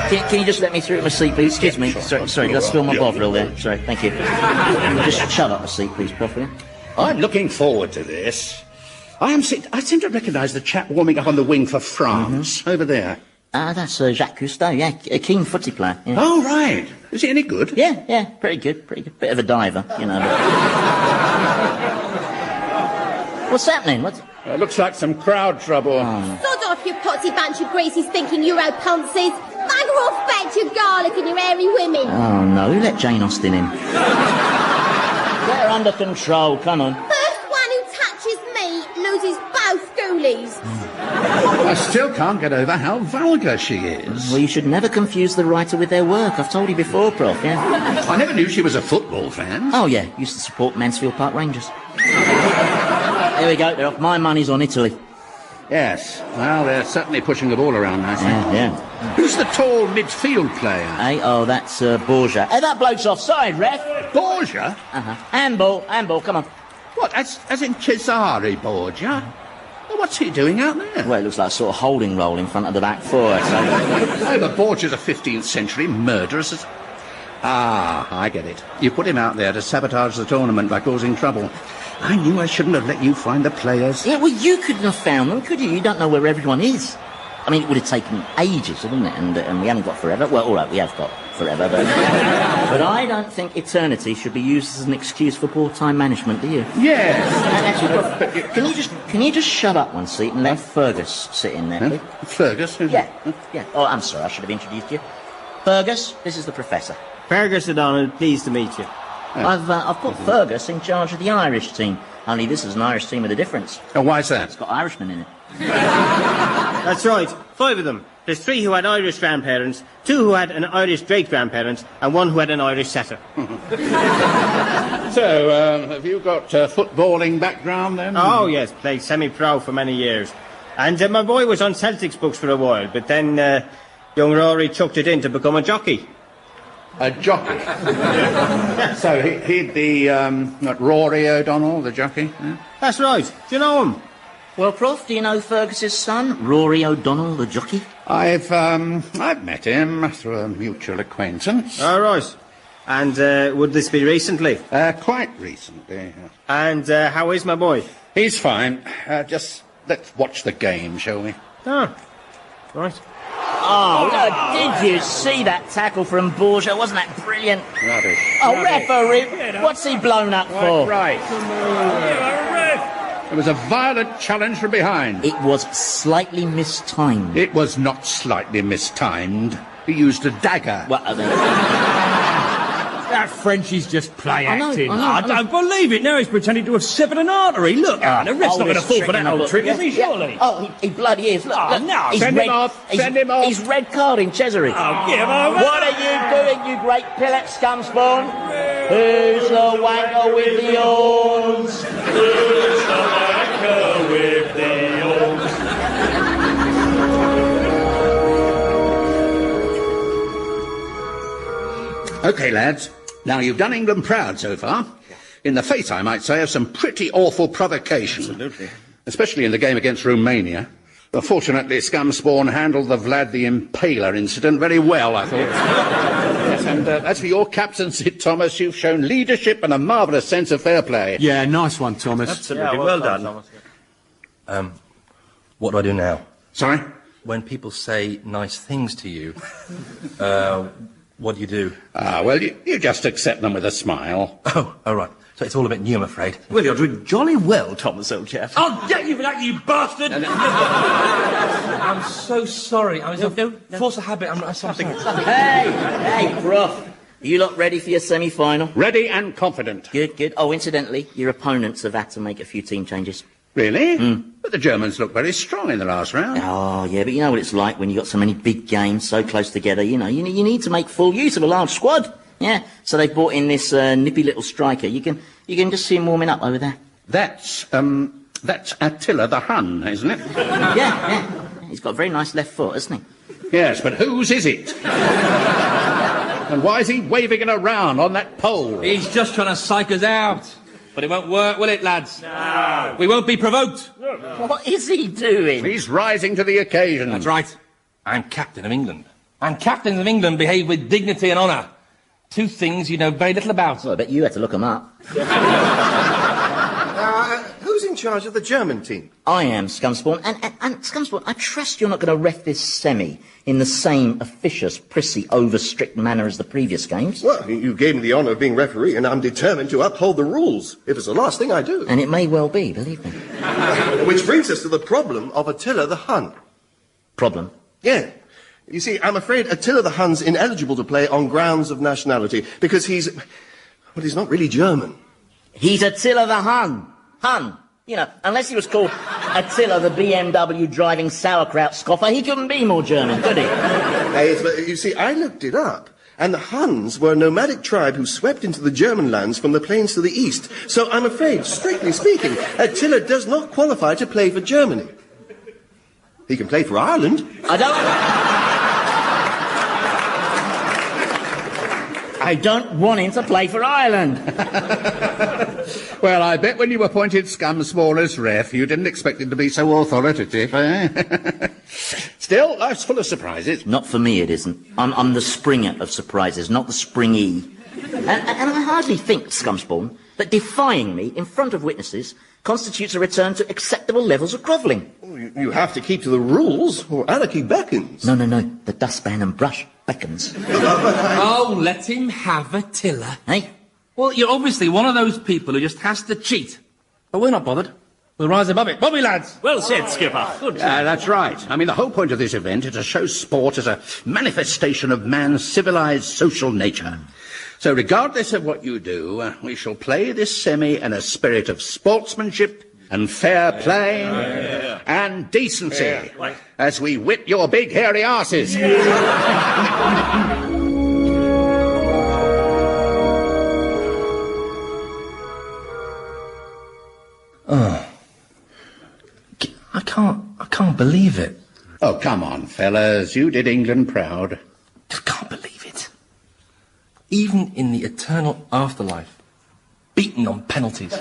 Can you just let me through my seat, please? Excuse me. Sorry, did I spill my bovril there? Sorry, thank you. Just shut up my seat, please, Prof. I'm looking forward to this. I seem to recognise the chap warming up on the wing for France, over there. That's Jacques Cousteau, yeah, a keen footy player. Yeah. Oh, right. Is he any good? Yeah, pretty good. Bit of a diver, you know. What's happening? Looks like some crowd trouble. Sod off, you potty bunch of greasy stinking Euro ponces. Bugger off back to your garlic and your hairy women. Oh, no, who let Jane Austen in? Get her under control, come on. First one who touches me loses both ghoulies. I still can't get over how vulgar she is. Well, you should never confuse the writer with their work. I've told you before, Prof, yeah? I never knew she was a football fan. Oh, yeah, used to support Mansfield Park Rangers. There we go, my money's on Italy. Yes, well, they're certainly pushing the ball around nicely. Yeah. Who's the tall midfield player? Hey, that's Borgia. Hey, that bloke's offside, ref. Borgia? Handball, come on. What, as in Cesare Borgia? Well, what's he doing out there? Well, it looks like a sort of holding role in front of the back four, so... No, but Borgia's a 15th century murderous... I get it. You put him out there to sabotage the tournament by causing trouble. I knew I shouldn't have let you find the players. Yeah, well, you couldn't have found them, could you? You don't know where everyone is. I mean, it would have taken ages, wouldn't it? And we haven't got forever. Well, all right, we have got forever, but... but I don't think eternity should be used as an excuse for poor time management, do you? Yes. Actually, can you just shut up one seat and let Fergus sit in there, please? Fergus? Yeah. Oh, I'm sorry, I should have introduced you. Fergus, this is the Professor. Fergus O'Donnell, pleased to meet you. I've put Fergus in charge of the Irish team. Only this is an Irish team with a difference. Oh, why is that? It's got Irishmen in it. That's right, 5 of them. There's 3 who had Irish grandparents, 2 who had an Irish great-grandparent, and 1 who had an Irish setter. So, have you got a footballing background then? Oh, yes, played semi-pro for many years. And my boy was on Celtic's books for a while, but then young Rory chucked it in to become a jockey. A jockey? So he'd be Rory O'Donnell, the jockey? Yeah? That's right. Do you know him? Well, Prof, do you know Fergus's son, Rory O'Donnell, the jockey? I've met him through a mutual acquaintance. All right. And would this be recently? Quite recently. Yeah. And how is my boy? He's fine. Just let's watch the game, shall we? Oh, right. Oh, look, did you see that tackle from Borgia? Wasn't that brilliant? Rubbish. Oh, referee, what's he blown up for? Right. It was a violent challenge from behind. It was slightly mistimed. It was not slightly mistimed. He used a dagger. What are That Frenchie's just play acting. I don't believe it. Now he's pretending to have severed an artery. Look, the ref's not going to fall for that old trick, is he, surely? Yeah. Oh, he bloody is. Look, look. No. Send him off. Send him off. He's red carding Cesare. Oh, give him over. What are you doing, you great pillock scumspawn? Who's the wanker with the horns? Who's the wanker with the horns? OK, lads. Now, you've done England proud so far. In the face, I might say, of some pretty awful provocation. Absolutely. Especially in the game against Romania. But fortunately, Scumspawn handled the Vlad the Impaler incident very well, I thought. Yes, and as for your captaincy, Thomas, you've shown leadership and a marvellous sense of fair play. Yeah, nice one, Thomas. Absolutely, well done. What do I do now? Sorry? When people say nice things to you, what do you do? Well, you just accept them with a smile. Oh, right. So it's all a bit new, I'm afraid. Well, you're doing jolly well, Thomas, old chap. I'll get you for that, you bastard! I'm so sorry. I was force of habit. I'm sorry. Hey, Prof. Are you lot ready for your semi-final? Ready and confident. Good. Oh, incidentally, your opponents have had to make a few team changes. Really? But the Germans looked very strong in the last round. Oh, yeah, but you know what it's like when you've got so many big games so close together. You know, you need to make full use of a large squad. Yeah, so they brought in this nippy little striker. You can just see him warming up over there. That's Attila the Hun, isn't it? Yeah. He's got a very nice left foot, hasn't he? Yes, but whose is it? And why is he waving it around on that pole? He's just trying to psych us out. But it won't work, will it, lads? No. We won't be provoked. What is he doing? He's rising to the occasion. That's right. I'm captain of England. And captains of England behave with dignity and honour. Two things you know very little about. Well, I bet you had to look them up. Who's in charge of the German team? I am, Scumspawn. And Scumspawn, I trust you're not going to ref this semi in the same officious, prissy, over-strict manner as the previous games. Well, you gave me the honour of being referee, and I'm determined to uphold the rules, if it's the last thing I do. And it may well be, believe me. Which brings us to the problem of Attila the Hun. Problem? Yeah. You see, I'm afraid Attila the Hun's ineligible to play on grounds of nationality, because he's not really German. He's Attila the Hun. Hun. You know, unless he was called Attila the BMW driving sauerkraut scoffer, he couldn't be more German, could he? You see, I looked it up, and the Huns were a nomadic tribe who swept into the German lands from the plains to the east. So I'm afraid, strictly speaking, Attila does not qualify to play for Germany. He can play for Ireland. I don't want him to play for Ireland. Well, I bet when you appointed Scumspawn as ref, you didn't expect him to be so authoritative, eh? Still, life's full of surprises. Not for me, it isn't. I'm the Springer of surprises, not the Springy. And I hardly think, Scumspawn, that defying me in front of witnesses constitutes a return to acceptable levels of grovelling. You have to keep to the rules, or anarchy beckons. No. The dustpan and brush beckons. Oh, let him have Attila. Hey? Well, you're obviously one of those people who just has to cheat. But we're not bothered. We'll rise above it. Bobby, lads! Well said, Skipper. Good. That's right. I mean, the whole point of this event is to show sport as a manifestation of man's civilised social nature. So regardless of what you do, we shall play this semi in a spirit of sportsmanship and fair play and decency as we whip your big hairy arses. Oh. I can't believe it. Oh, come on, fellas. You did England proud. I can't believe it. Even in the eternal afterlife. Beaten on penalties.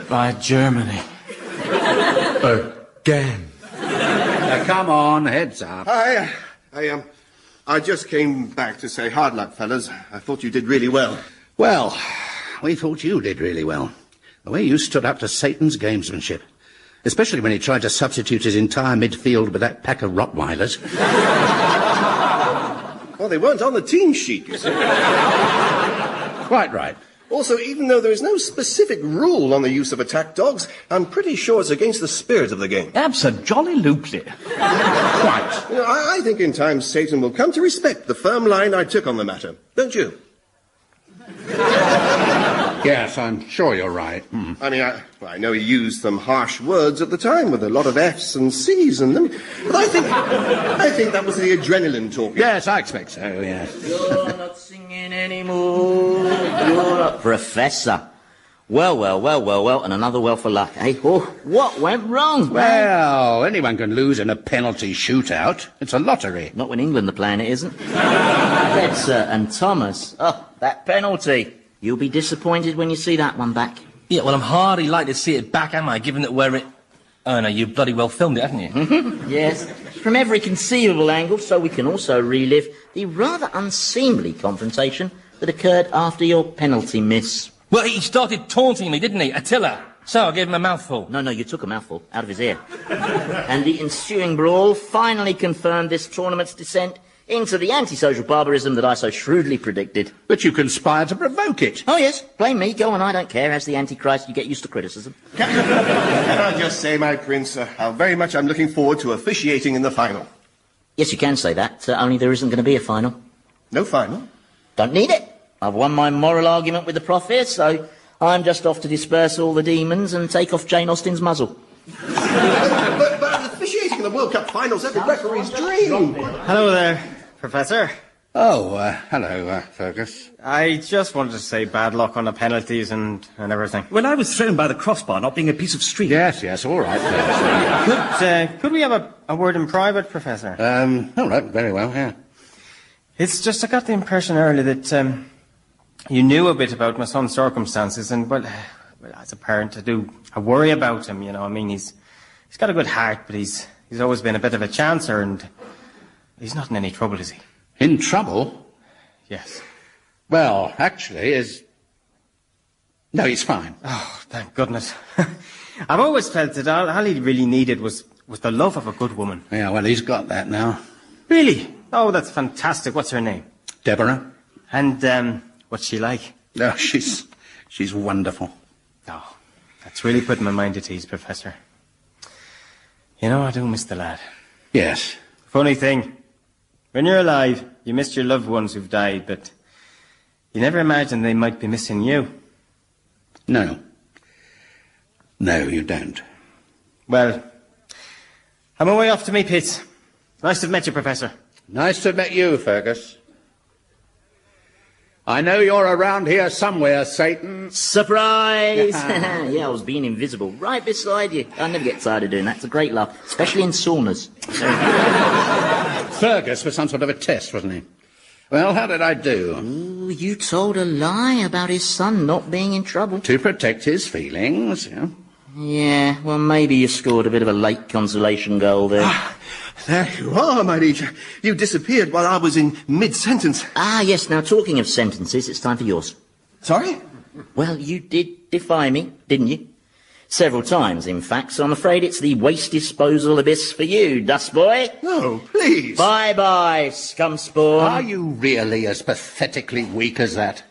By Germany. Again. Now, come on, heads up. I just came back to say hard luck, fellas. I thought you did really well. Well, we thought you did really well. The way you stood up to Satan's gamesmanship. Especially when he tried to substitute his entire midfield with that pack of Rottweilers. Well, they weren't on the team sheet, you see. Quite right. Also, even though there is no specific rule on the use of attack dogs, I'm pretty sure it's against the spirit of the game. Abso-jolly-lutely. Quite. You know, I think in time Satan will come to respect the firm line I took on the matter. Don't you? Yes, I'm sure you're right. I mean, I know he used some harsh words at the time with a lot of F's and C's in them, but I think that was the adrenaline talking. Yes, I expect so, yes. You're not singing anymore. You're a professor. Well, and another well for luck, eh? Oh, what went wrong? Well, anyone can lose in a penalty shootout. It's a lottery. Not when England are playing, it isn't. Betzer and Thomas. Oh, that penalty. You'll be disappointed when you see that one back. Yeah, well, I'm hardly like to see it back, am I, given that we're it... Oh, no, you bloody well filmed it, haven't you? Yes, from every conceivable angle, so we can also relive the rather unseemly confrontation that occurred after your penalty miss. Well, he started taunting me, didn't he, Attila? So I gave him a mouthful. No, you took a mouthful out of his ear. And the ensuing brawl finally confirmed this tournament's descent into the antisocial barbarism that I so shrewdly predicted. But you conspired to provoke it. Oh, yes, blame me, go on, I don't care. As the Antichrist, you get used to criticism. Can I just say, my prince, how very much I'm looking forward to officiating in the final. Yes, you can say that, only there isn't going to be a final. No final? Don't need it. I've won my moral argument with the prof here, so I'm just off to disperse all the demons and take off Jane Austen's muzzle. But officiating in the World Cup finals, every referee's dream. Hello there, Professor. Oh, hello, Fergus. I just wanted to say bad luck on the penalties and everything. Well, I was thrown by the crossbar, not being a piece of string. Yes, all right, Fergus. Could we have a word in private, Professor? All right, very well, yeah. It's just I got the impression earlier that you knew a bit about my son's circumstances, and well, as a parent, I worry about him. You know, I mean, he's got a good heart, but he's always been a bit of a chancer, and he's not in any trouble, is he? In trouble? Yes. Well, actually, no, he's fine. Oh, thank goodness. I've always felt that all he really needed was the love of a good woman. Yeah, well, he's got that now. Really? Oh, that's fantastic. What's her name? Deborah. And what's she like? Oh, she's wonderful. Oh, that's really putting my mind at ease, Professor. You know, I do miss the lad. Yes. Funny thing, when you're alive, you miss your loved ones who've died, but you never imagine they might be missing you. No. No, you don't. Well, I'm away off to meet Pitts. Nice to have met you, Professor. Nice to have met you, Fergus. I know you're around here somewhere, Satan. Surprise! Yeah, I was being invisible right beside you. I never get tired of doing that. It's a great laugh, especially in saunas. Fergus was some sort of a test, wasn't he? Well, how did I do? Ooh, you told a lie about his son not being in trouble. To protect his feelings, yeah. Yeah, well, maybe you scored a bit of a late consolation goal there. There you are, my liege. You disappeared while I was in mid-sentence. Ah, yes, now talking of sentences, it's time for yours. Sorry? Well, you did defy me, didn't you? Several times, in fact, so I'm afraid it's the waste disposal abyss for you, dust boy. No, please. Bye-bye, scum spawn. Are you really as pathetically weak as that?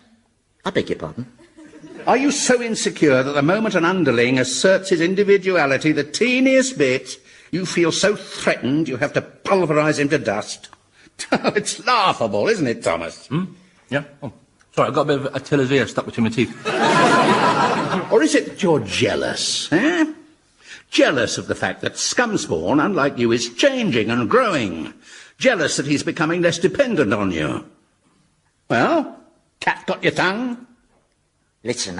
I beg your pardon? Are you so insecure that the moment an underling asserts his individuality the teeniest bit, you feel so threatened you have to pulverise him to dust? It's laughable, isn't it, Thomas? Yeah? Oh, sorry, I've got a bit of Attila's ear stuck between my teeth. Or is it that you're jealous, eh? Jealous of the fact that Scumspawn, unlike you, is changing and growing. Jealous that he's becoming less dependent on you. Well, cat got your tongue? Listen,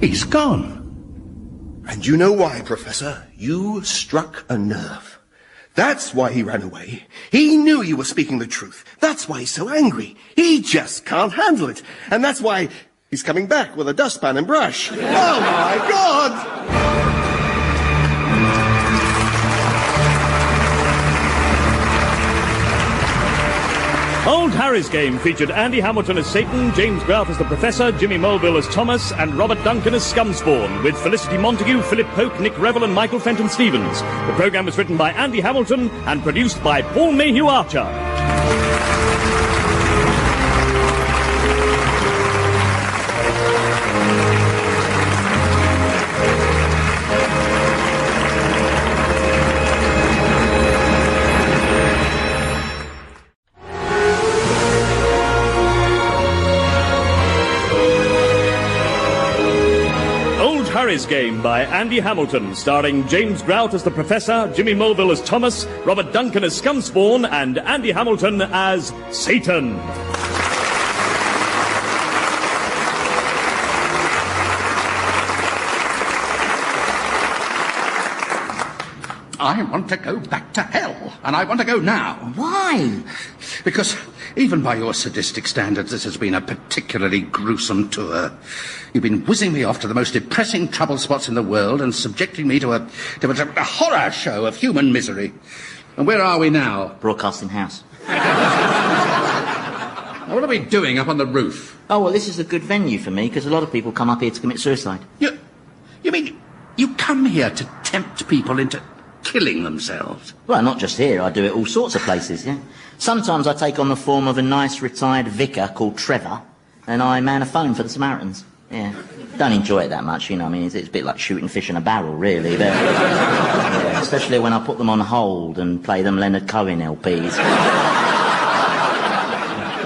He's gone. And you know why, Professor? You struck a nerve. That's why he ran away. He knew you were speaking the truth. That's why he's so angry. He just can't handle it. And that's why he's coming back with a dustpan and brush. Oh, my God! Old Harry's Game featured Andy Hamilton as Satan, James Grout as the Professor, Jimmy Mulville as Thomas, and Robert Duncan as Scumspawn, with Felicity Montague, Philip Pope, Nick Revell and Michael Fenton Stevens. The programme was written by Andy Hamilton and produced by Paul Mayhew Archer. Harry's Game by Andy Hamilton, starring James Grout as the Professor, Jimmy Mulville as Thomas, Robert Duncan as Scumspawn, and Andy Hamilton as Satan. I want to go back to hell, and I want to go now. Why? Because even by your sadistic standards, this has been a particularly gruesome tour. You've been whizzing me off to the most depressing trouble spots in the world and subjecting me to a horror show of human misery. And where are we now? Broadcasting house. Now, what are we doing up on the roof? Oh, well, this is a good venue for me, because a lot of people come up here to commit suicide. You mean you come here to tempt people into killing themselves? Well, not just here. I do it all sorts of places, yeah. Sometimes I take on the form of a nice retired vicar called Trevor, and I man a phone for the Samaritans. Yeah. Don't enjoy it that much, you know. I mean, it's a bit like shooting fish in a barrel, really. But, yeah, especially when I put them on hold and play them Leonard Cohen LPs.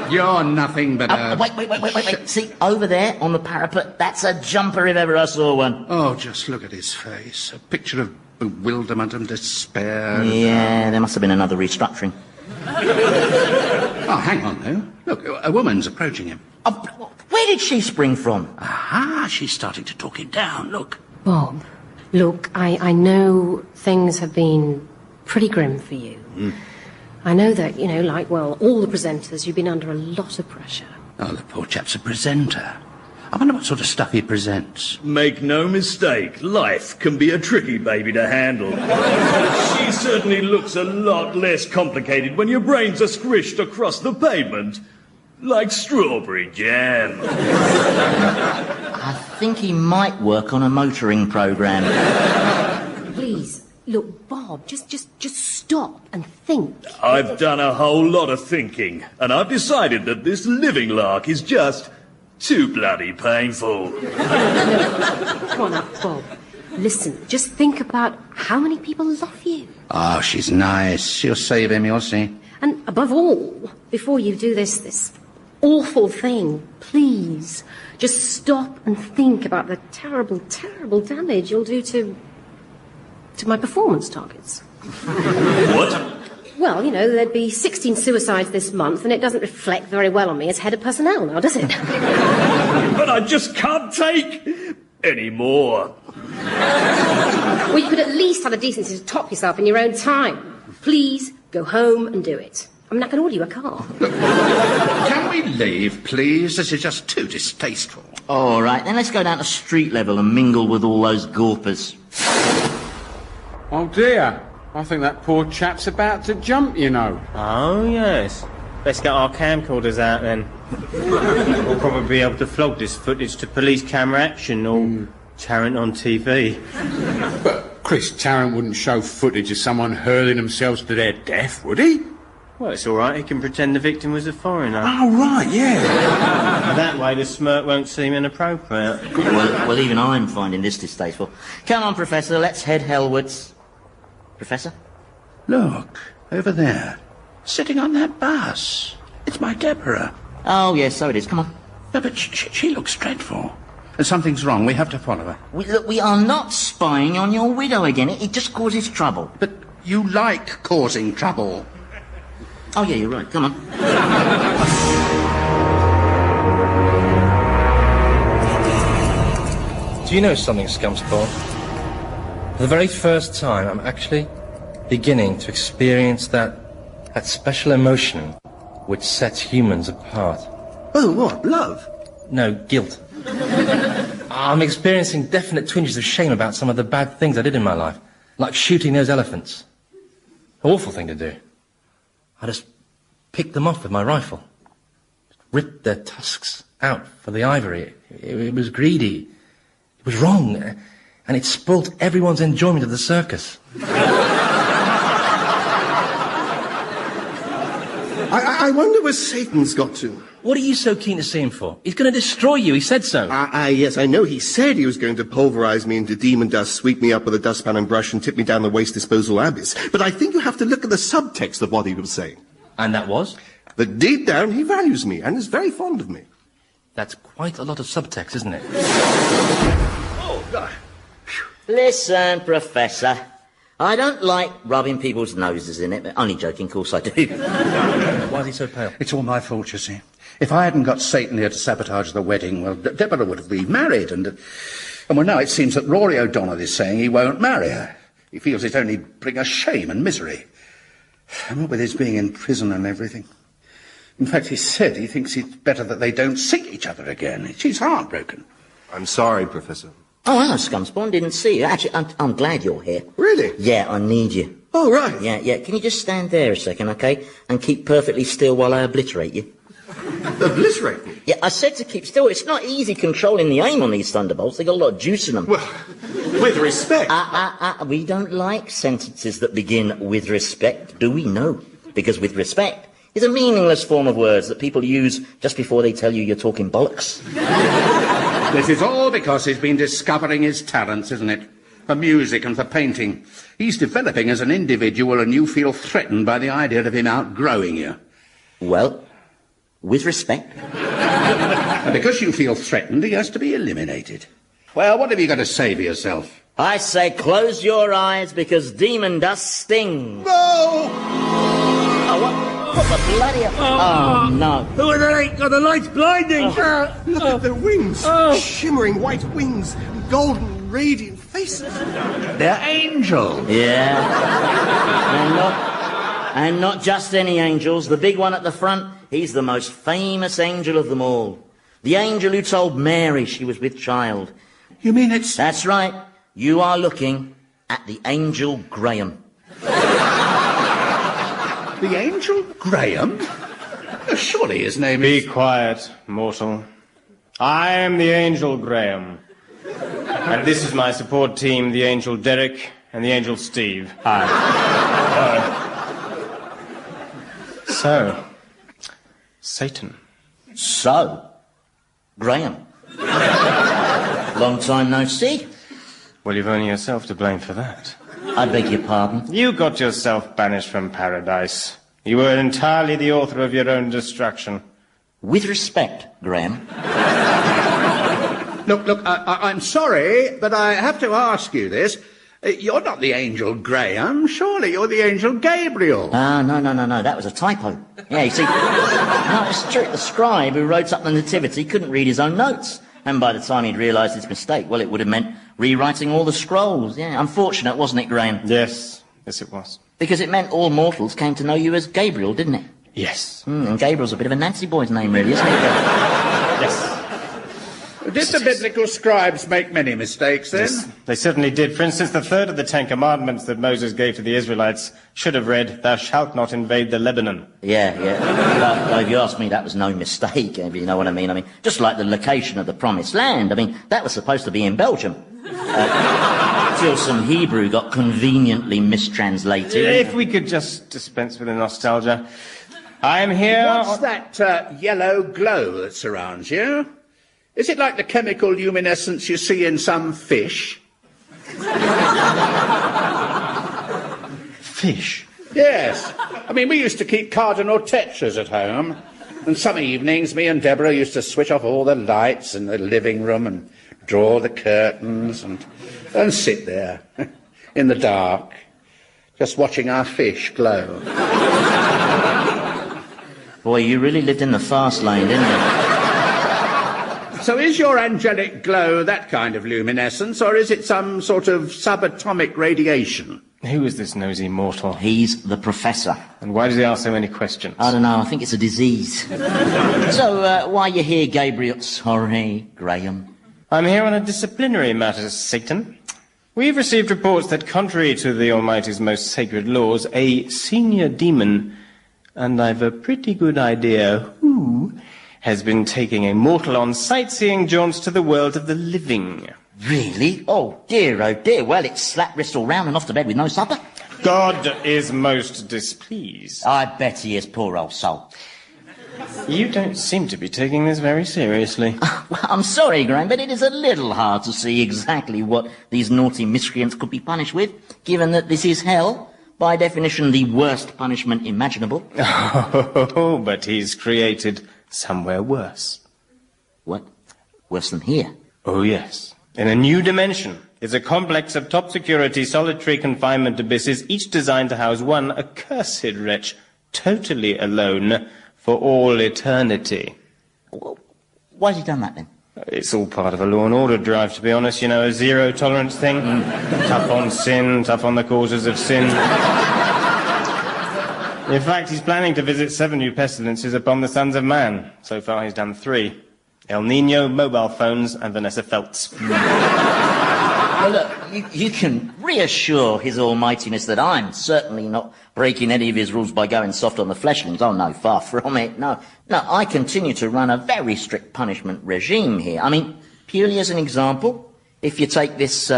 You're nothing but a... Wait. See, over there on the parapet, that's a jumper if ever I saw one. Oh, just look at his face. A picture of bewilderment and despair. Yeah, there must have been another restructuring. Oh, hang on, though. Look, a woman's approaching him. Oh, where did she spring from? Aha, she's starting to talk him down, look. Bob, look, I know things have been pretty grim for you. I know that, you know, like, well, all the presenters, you've been under a lot of pressure. Oh, the poor chap's a presenter. I wonder what sort of stuff he presents. Make no mistake, life can be a tricky baby to handle. She certainly looks a lot less complicated when your brains are squished across the pavement. Like strawberry jam. I think he might work on a motoring programme. Please, look, Bob, just stop and think. I've done a whole lot of thinking, and I've decided that this living lark is just too bloody painful. Come on up, Bob. Listen, just think about how many people love you. Oh, she's nice. She'll save him, you'll see. And above all, before you do this awful thing, please, just stop and think about the terrible, terrible damage you'll do to my performance targets. What? Well, you know, there'd be 16 suicides this month, and it doesn't reflect very well on me as head of personnel now, does it? But I just can't take any more. Well, you could at least have the decency to top yourself in your own time. Please, go home and do it. I'm not going to order you a car. Can we leave, please? This is just too distasteful. All right, then let's go down to street level and mingle with all those gawpers. Oh, dear. I think that poor chap's about to jump, you know. Oh, yes. Let's get our camcorders out, then. We'll probably be able to flog this footage to police camera action or Tarrant on TV. But Chris Tarrant wouldn't show footage of someone hurling themselves to their death, would he? Well, it's all right. He can pretend the victim was a foreigner. Oh, right, yeah. That way the smirk won't seem inappropriate. Well, even I'm finding this distasteful. Come on, Professor, let's head hellwards. Professor? Look, over there. Sitting on that bus. It's my Deborah. Oh, yes, so it is. Come on. No, but she looks dreadful. Something's wrong. We have to follow her. Look, we are not spying on your widow again. It just causes trouble. But you like causing trouble. Oh, yeah, you're right. Come on. Do you know something, Scumspawn? For the very first time, I'm actually beginning to experience that special emotion which sets humans apart. Oh, what? Love? No, guilt. I'm experiencing definite twinges of shame about some of the bad things I did in my life, like shooting those elephants. Awful thing to do. I just picked them off with my rifle. Ripped their tusks out for the ivory. It was greedy. It was wrong. And it spoilt everyone's enjoyment of the circus. I wonder where Satan's got to. What are you so keen to see him for? He's going to destroy you. He said so. Yes, I know he said he was going to pulverize me into demon dust, sweep me up with a dustpan and brush, and tip me down the waste disposal abyss. But I think you have to look at the subtext of what he was saying. And that was? That deep down he values me and is very fond of me. That's quite a lot of subtext, isn't it? Oh, God. Listen, Professor. I don't like rubbing people's noses in it, but only joking, of course I do. Why is he so pale? It's all my fault, you see. If I hadn't got Satan here to sabotage the wedding, well, Deborah would have been married, and well, now it seems that Rory O'Donnell is saying he won't marry her. He feels it only bring her shame and misery. And what with his being in prison and everything. In fact, he said he thinks it's better that they don't see each other again. She's heartbroken. I'm sorry, Professor. Oh, hello, Scumspawn. Didn't see you. Actually, I'm glad you're here. Really? Yeah, I need you. Oh, right. Yeah. Can you just stand there a second, okay? And keep perfectly still while I obliterate you. Obliterate me? Yeah, I said to keep still. It's not easy controlling the aim on these thunderbolts. They got a lot of juice in them. Well, with respect. We don't like sentences that begin with respect, do we? No. Because with respect is a meaningless form of words that people use just before they tell you you're talking bollocks. This is all because he's been discovering his talents, isn't it? For music and for painting. He's developing as an individual, and you feel threatened by the idea of him outgrowing you. Well, with respect. And because you feel threatened, he has to be eliminated. Well, what have you got to say for yourself? I say close your eyes because demon dust stings. No! Oh, what the bloody... Oh, no. Who are they? God, the light's blinding! Look at their wings. Shimmering white wings. Golden, radiant faces. They're angels. Yeah. And not just any angels. The big one at the front, he's the most famous angel of them all. The angel who told Mary she was with child. You mean it's... That's right. You are looking at the angel Graham. The angel Graham? Surely his name is... Be quiet, mortal. I am the angel Graham. And this is my support team, the angel Derek and the angel Steve. Hi. So, Satan. So, Graham. Long time no see. Well, you've only yourself to blame for that. I beg your pardon? You got yourself banished from paradise. You were entirely the author of your own destruction. With respect, Graham. Look, I'm sorry, but I have to ask you this. You're not the angel Graham, surely you're the angel Gabriel. No, that was a typo. Yeah, you see, no, it's true. The scribe who wrote up the Nativity couldn't read his own notes. And by the time he'd realised his mistake, well, it would have meant rewriting all the scrolls. Yeah, unfortunate, wasn't it, Graham? Yes, it was. Because it meant all mortals came to know you as Gabriel, didn't it? Yes. And Gabriel's a bit of a Nancy boy's name, really, isn't it? Yes. Did the biblical scribes make many mistakes, then? Yes, they certainly did. For instance, the third of the 10 commandments that Moses gave to the Israelites should have read, "Thou shalt not invade the Lebanon." Yeah. Well, if you ask me, that was no mistake, if you know what I mean. Just like the location of the Promised Land. That was supposed to be in Belgium. Till some Hebrew got conveniently mistranslated. If we could just dispense with the nostalgia. I'm here... What's that yellow glow that surrounds you? Is it like the chemical luminescence you see in some fish? Fish? Yes. We used to keep cardinal tetras at home. And some evenings, me and Deborah used to switch off all the lights in the living room and draw the curtains and sit there in the dark, just watching our fish glow. Boy, you really lived in the fast lane, didn't you? So is your angelic glow that kind of luminescence, or is it some sort of subatomic radiation? Who is this nosy mortal? He's the professor. And why does he ask so many questions? I don't know, I think it's a disease. So, why are you here, Gabriel? Sorry, Graham. I'm here on a disciplinary matter, Satan. We've received reports that, contrary to the Almighty's most sacred laws, a senior demon and I've a pretty good idea who has been taking a mortal on sightseeing jaunts to the world of the living. Really? Oh dear. Well, it's slap wrist all round and off to bed with no supper. God is most displeased. I bet he is, poor old soul. You don't seem to be taking this very seriously. Well, I'm sorry, Graham, but it is a little hard to see exactly what these naughty miscreants could be punished with, given that this is hell, by definition the worst punishment imaginable. Oh, but he's created somewhere worse. What? Worse than here? Oh, yes. In a new dimension. It's a complex of top-security, solitary confinement abysses, each designed to house one accursed wretch, totally alone for all eternity. Well, why has he done that, then? It's all part of a law and order drive, to be honest, you know, a zero-tolerance thing. Tough on sin, tough on the causes of sin. In fact, he's planning to visit 7 new pestilences upon the sons of man. So far, he's done 3. El Nino, mobile phones, and Vanessa Feltz. Well, look, you can reassure His Almightiness that I'm certainly not breaking any of his rules by going soft on the fleshlings. Oh, no, far from it. No, I continue to run a very strict punishment regime here. I mean, purely as an example, if you take this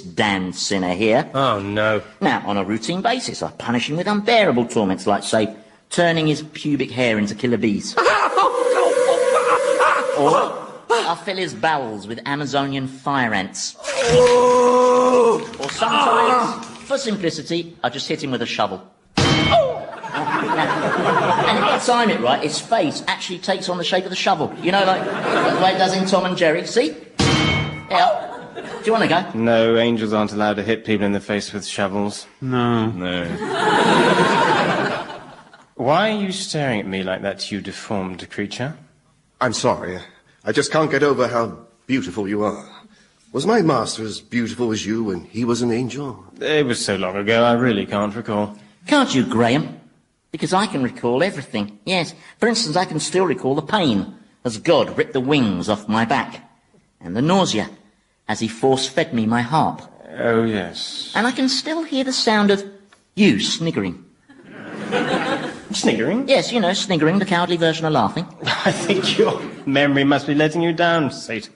damned sinner here... Oh, no. Now, on a routine basis, I punish him with unbearable torments like, say, turning his pubic hair into killer bees. Or I fill his bowels with Amazonian fire ants. Or sometimes, for simplicity, I just hit him with a shovel. And if I time it right, his face actually takes on the shape of the shovel. You know, like the way it does in Tom and Jerry. See? Yeah. Do you want to go? No, angels aren't allowed to hit people in the face with shovels. No. Why are you staring at me like that, you deformed creature? I'm sorry. I just can't get over how beautiful you are. Was my master as beautiful as you when he was an angel? It was so long ago, I really can't recall. Can't you, Graham? Because I can recall everything, yes. For instance, I can still recall the pain as God ripped the wings off my back, and the nausea as he force-fed me my harp. Oh, yes. And I can still hear the sound of you sniggering. Sniggering? Yes, you know, sniggering, the cowardly version of laughing. I think your memory must be letting you down, Satan,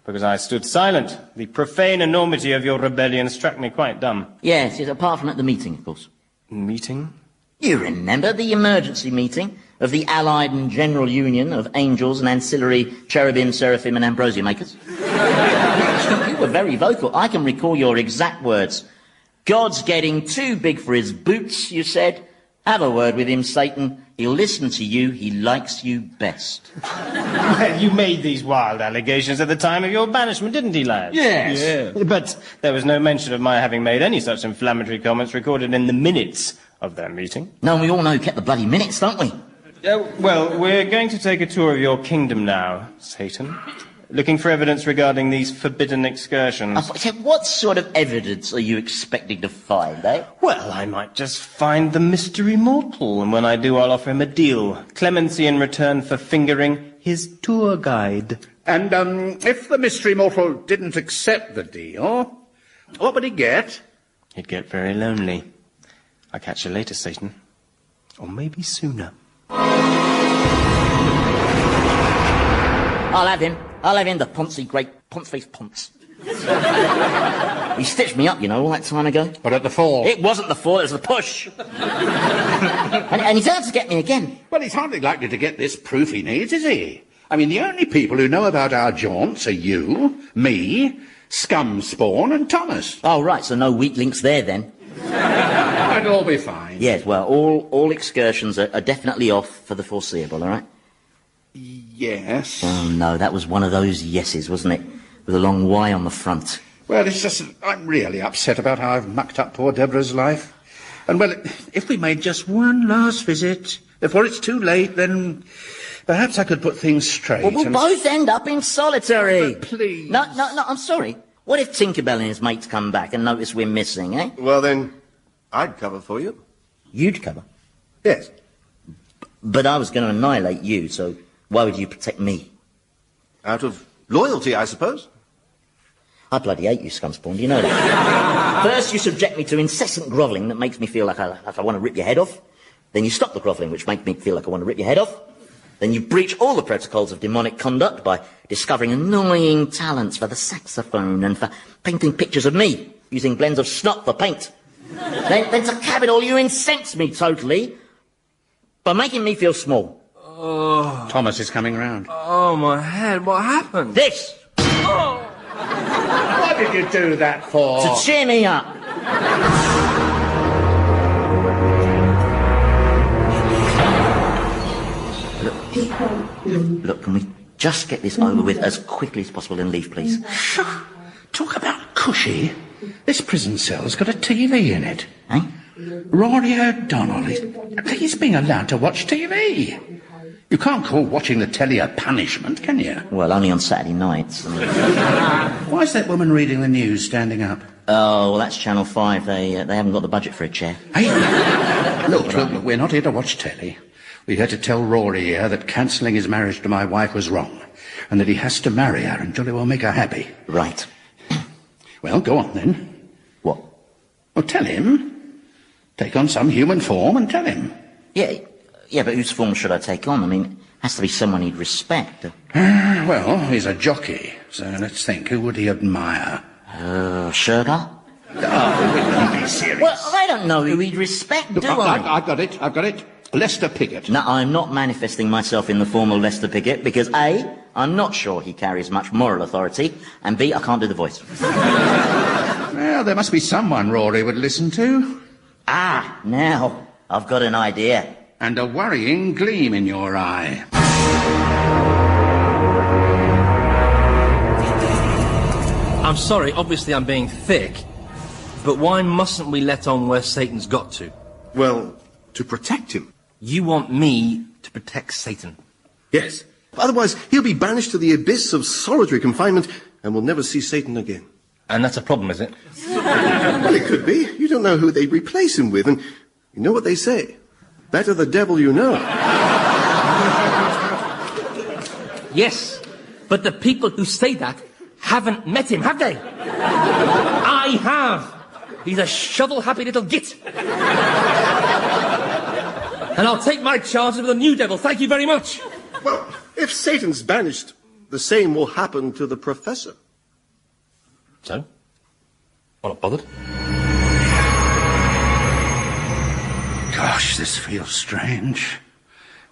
because I stood silent. The profane enormity of your rebellion struck me quite dumb. Yes, apart from at the meeting, of course. Meeting? You remember the emergency meeting of the Allied and General Union of Angels and Ancillary Cherubim, Seraphim and Ambrosia Makers? You were very vocal. I can recall your exact words. God's getting too big for his boots, you said. Have a word with him, Satan. He'll listen to you. He likes you best. Well, you made these wild allegations at the time of your banishment, didn't he, lad? Yes. Yeah. But there was no mention of my having made any such inflammatory comments recorded in the minutes of that meeting. No, we all know who kept the bloody minutes, don't we? Well, we're going to take a tour of your kingdom now, Satan. Looking for evidence regarding these forbidden excursions. What sort of evidence are you expecting to find, eh? Well, I might just find the mystery mortal, and when I do, I'll offer him a deal. Clemency in return for fingering his tour guide. And, if the mystery mortal didn't accept the deal, what would he get? He'd get very lonely. I'll catch you later, Satan. Or maybe sooner. I'll have him, the poncy great ponce-faced ponce. He stitched me up, you know, all that time ago. But at the fall? It wasn't the fall, it was the push. and he's out to get me again. Well, he's hardly likely to get this proof he needs, is he? I mean, the only people who know about our jaunts are you, me, Scum Spawn and Thomas. Oh, right, so no weak links there, then. It'll all be fine. Yes, well, all excursions are definitely off for the foreseeable, all right? Yes. Oh, no, that was one of those yeses, wasn't it? With a long Y on the front. Well, it's just that I'm really upset about how I've mucked up poor Deborah's life. And, well, if we made just one last visit, before it's too late, then perhaps I could put things straight. Well, we'll both end up in solitary. Oh, please. No, I'm sorry. What if Tinkerbell and his mates come back and notice we're missing, eh? Well, then, I'd cover for you. You'd cover? Yes. But I was going to annihilate you, so why would you protect me? Out of loyalty, I suppose. I bloody hate you, Scumspawn, do you know that? First, you subject me to incessant grovelling that makes me feel like I want to rip your head off. Then you stop the grovelling, which make me feel like I want to rip your head off. Then you breach all the protocols of demonic conduct by discovering annoying talents for the saxophone and for painting pictures of me, using blends of snot for paint. Then to cap it all, you incense me totally by making me feel small. Oh. Thomas is coming round. Oh, my head. What happened? This! Oh. What did you do that for? To cheer me up. Look, can we just get this over with as quickly as possible and leave, please? Talk about cushy. This prison cell's got a TV in it. Eh? Rory O'Donnell, he's being allowed to watch TV. You can't call watching the telly a punishment, can you? Well, only on Saturday nights. Why is that woman reading the news standing up? Oh, well, that's Channel 5. They haven't got the budget for a chair. Hey, look, we're not here to watch telly. We're here to tell Rory here that cancelling his marriage to my wife was wrong, and that he has to marry her and jolly well make her happy. Right. Well, go on then. What? Well, tell him. Take on some human form and tell him. Yeah, but whose form should I take on? I mean, it has to be someone he'd respect. Well, he's a jockey, so let's think. Who would he admire? Sugar? Oh, be serious. Well, I don't know who he'd respect, do I? I've got it. Lester Piggott. No, I'm not manifesting myself in the form of Lester Piggott because A, I'm not sure he carries much moral authority, and B, I can't do the voice. Well, there must be someone Rory would listen to. Ah, now I've got an idea. And a worrying gleam in your eye. I'm sorry, obviously I'm being thick, but why mustn't we let on where Satan's got to? Well, to protect him. You want me to protect Satan? Yes. Otherwise, he'll be banished to the abyss of solitary confinement and will never see Satan again. And that's a problem, is it? Well, it could be. You don't know who they replace him with, and you know what they say. Better the devil you know. Yes, but the people who say that haven't met him, have they? I have. He's a shovel-happy little git. And I'll take my chances with a new devil. Thank you very much. Well, if Satan's banished, the same will happen to the professor. So? I'm not bothered. Gosh, this feels strange.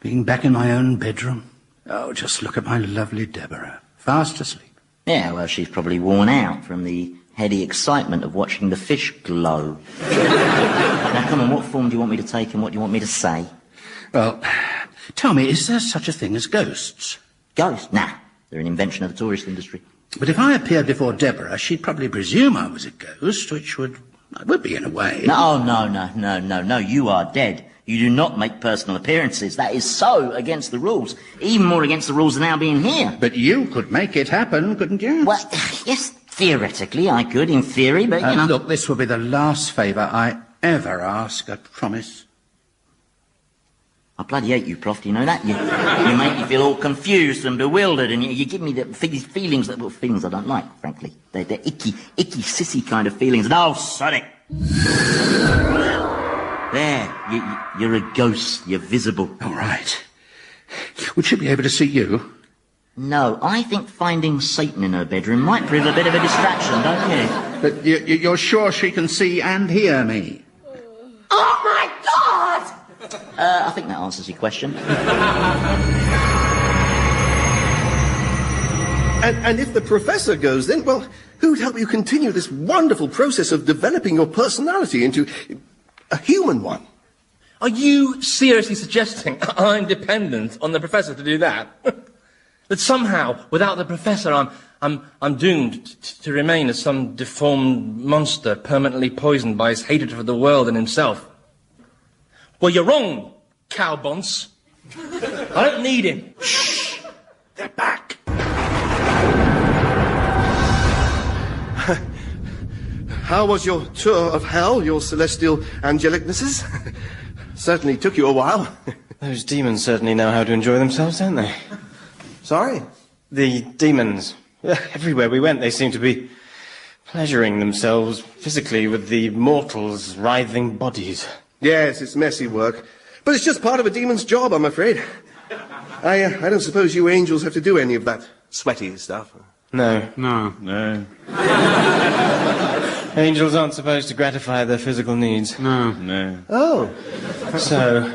Being back in my own bedroom. Oh, just look at my lovely Deborah. Fast asleep. Yeah, well, she's probably worn out from the heady excitement of watching the fish glow. Now, come on, what form do you want me to take and what do you want me to say? Well, tell me, is there such a thing as ghosts? Ghosts? Nah, they're an invention of the tourist industry. But if I appeared before Deborah, she'd probably presume I was a ghost, which would be in a way. No, you are dead. You do not make personal appearances. That is so against the rules. Even more against the rules than now being here. But you could make it happen, couldn't you? Well, yes, theoretically I could, in theory, but, you know... Look, this will be the last favour I ever ask, I promise. I bloody hate you, Prof, do you know that? You make me feel all confused and bewildered, and you give me these feelings that, well, feelings I don't like, frankly. They're icky, sissy kind of feelings. No, Sonic! There, you're a ghost, you're visible. All right. Would she be able to see you? No, I think finding Satan in her bedroom might prove a bit of a distraction, don't you? But you're sure she can see and hear me? Oh, my God! I think that answers your question. And if the professor goes, then, well, who'd help you continue this wonderful process of developing your personality into a human one? Are you seriously suggesting I'm dependent on the professor to do that? That somehow, without the professor, I'm doomed to remain as some deformed monster permanently poisoned by his hatred for the world and himself? Well, you're wrong, cowbonce. I don't need him. Shh! They're back. How was your tour of hell, your celestial angelicnesses? Certainly took you a while. Those demons certainly know how to enjoy themselves, don't they? Sorry? The demons. Everywhere we went, they seemed to be pleasuring themselves physically with the mortals' writhing bodies. Yes, it's messy work. But it's just part of a demon's job, I'm afraid. I don't suppose you angels have to do any of that sweaty stuff. No. No. Angels aren't supposed to gratify their physical needs. No. Oh. So,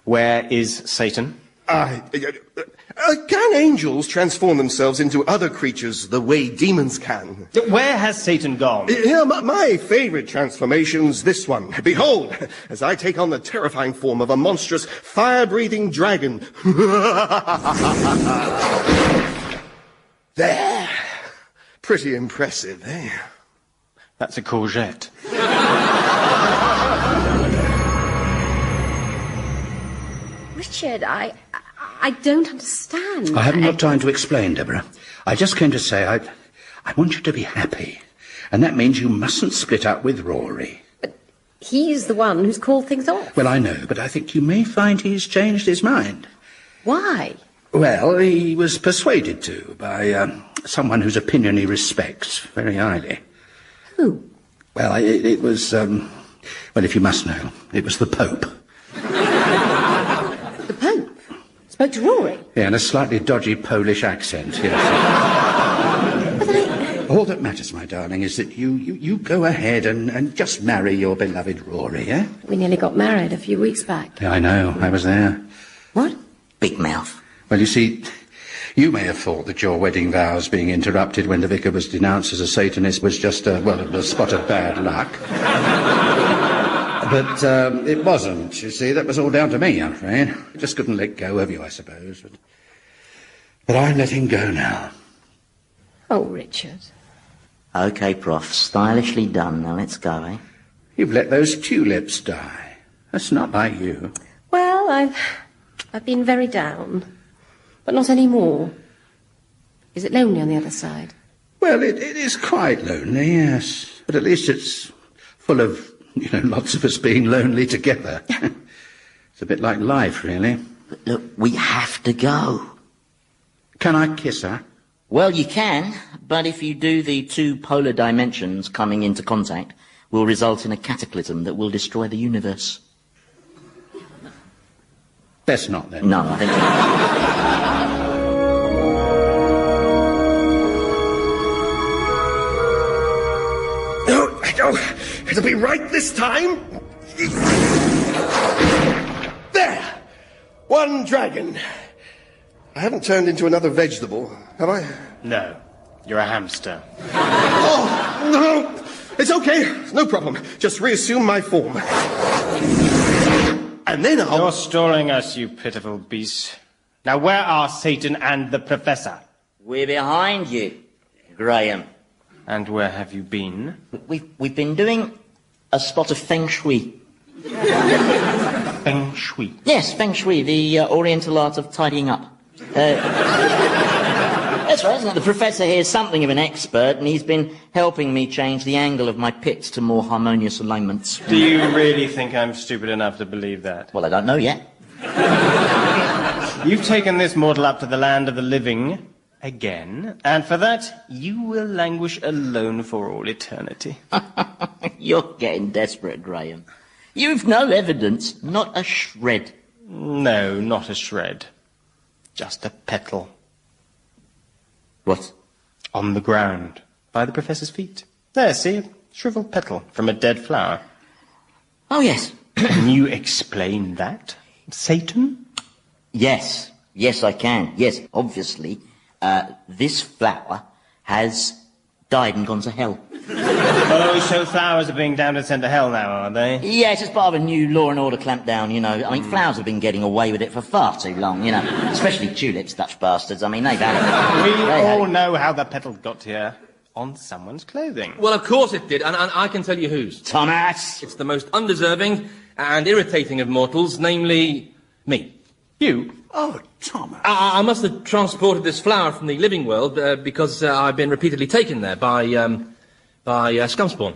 where is Satan? Can angels transform themselves into other creatures the way demons can? Where has Satan gone? Yeah, my favorite transformation's this one. Behold, as I take on the terrifying form of a monstrous, fire-breathing dragon. There. Pretty impressive, eh? That's a courgette. Richard, I don't understand. I haven't got time to explain, Deborah. I just came to say I want you to be happy. And that means you mustn't split up with Rory. He's the one who's called things off. Well, I know, but I think you may find he's changed his mind. Why? Well, he was persuaded to by someone whose opinion he respects very highly. Who? Well, it was, well, if you must know, it was the Pope. The Pope? Spoke to Rory? Yeah, in a slightly dodgy Polish accent, yes. All that matters, my darling, is that you go ahead and just marry your beloved Rory, eh? We nearly got married a few weeks back. Yeah, I know, I was there. What? Big mouth. Well, you see, you may have thought that your wedding vows being interrupted when the vicar was denounced as a Satanist was just a spot of bad luck. But it wasn't, you see. That was all down to me, I'm afraid. I just couldn't let go of you, I suppose. But I'm letting go now. Oh, Richard. OK, Prof. Stylishly done. Now let's go, eh? You've let those tulips die. That's not like you. Well, I've been very down. But not anymore. Is it lonely on the other side? Well, it is quite lonely, yes. But at least it's full of, lots of us being lonely together. It's a bit like life, really. But look, we have to go. Can I kiss her? Well, you can, but if you do, the two polar dimensions coming into contact will result in a cataclysm that will destroy the universe. Best not, then. No, I think not. It'll be right this time. There! One dragon. I haven't turned into another vegetable, have I? No. You're a hamster. Oh, no! It's okay. No problem. Just reassume my form. And then I'll... You're stalling us, you pitiful beast. Now, where are Satan and the Professor? We're behind you, Graham. And where have you been? We've been doing a spot of feng shui. Feng shui? Yes, feng shui, the oriental art of tidying up. That's right, isn't it? The Professor here is something of an expert, and he's been helping me change the angle of my pits to more harmonious alignments. Do you really think I'm stupid enough to believe that? Well, I don't know yet. You've taken this mortal up to the land of the living again, and for that, you will languish alone for all eternity. You're getting desperate, Graham. You've no evidence, not a shred. No, not a shred. Just a petal. What? On the ground, by the Professor's feet. There, see, a shriveled petal from a dead flower. Oh, yes. Can you explain that, Satan? Yes. Yes, I can. Yes, obviously. This flower has died and gone to hell. Oh, so flowers are being damned and sent to hell now, are they? Yes, it's part of a new law and order clampdown, I mean, flowers have been getting away with it for far too long, Especially tulips, Dutch bastards. I mean, they've had it. We all know how the petal got here. On someone's clothing. Well, of course it did, and I can tell you whose. Thomas! It's the most undeserving and irritating of mortals, namely me. You? Oh, Thomas. I must have transported this flower from the living world because I've been repeatedly taken there by Scumspawn.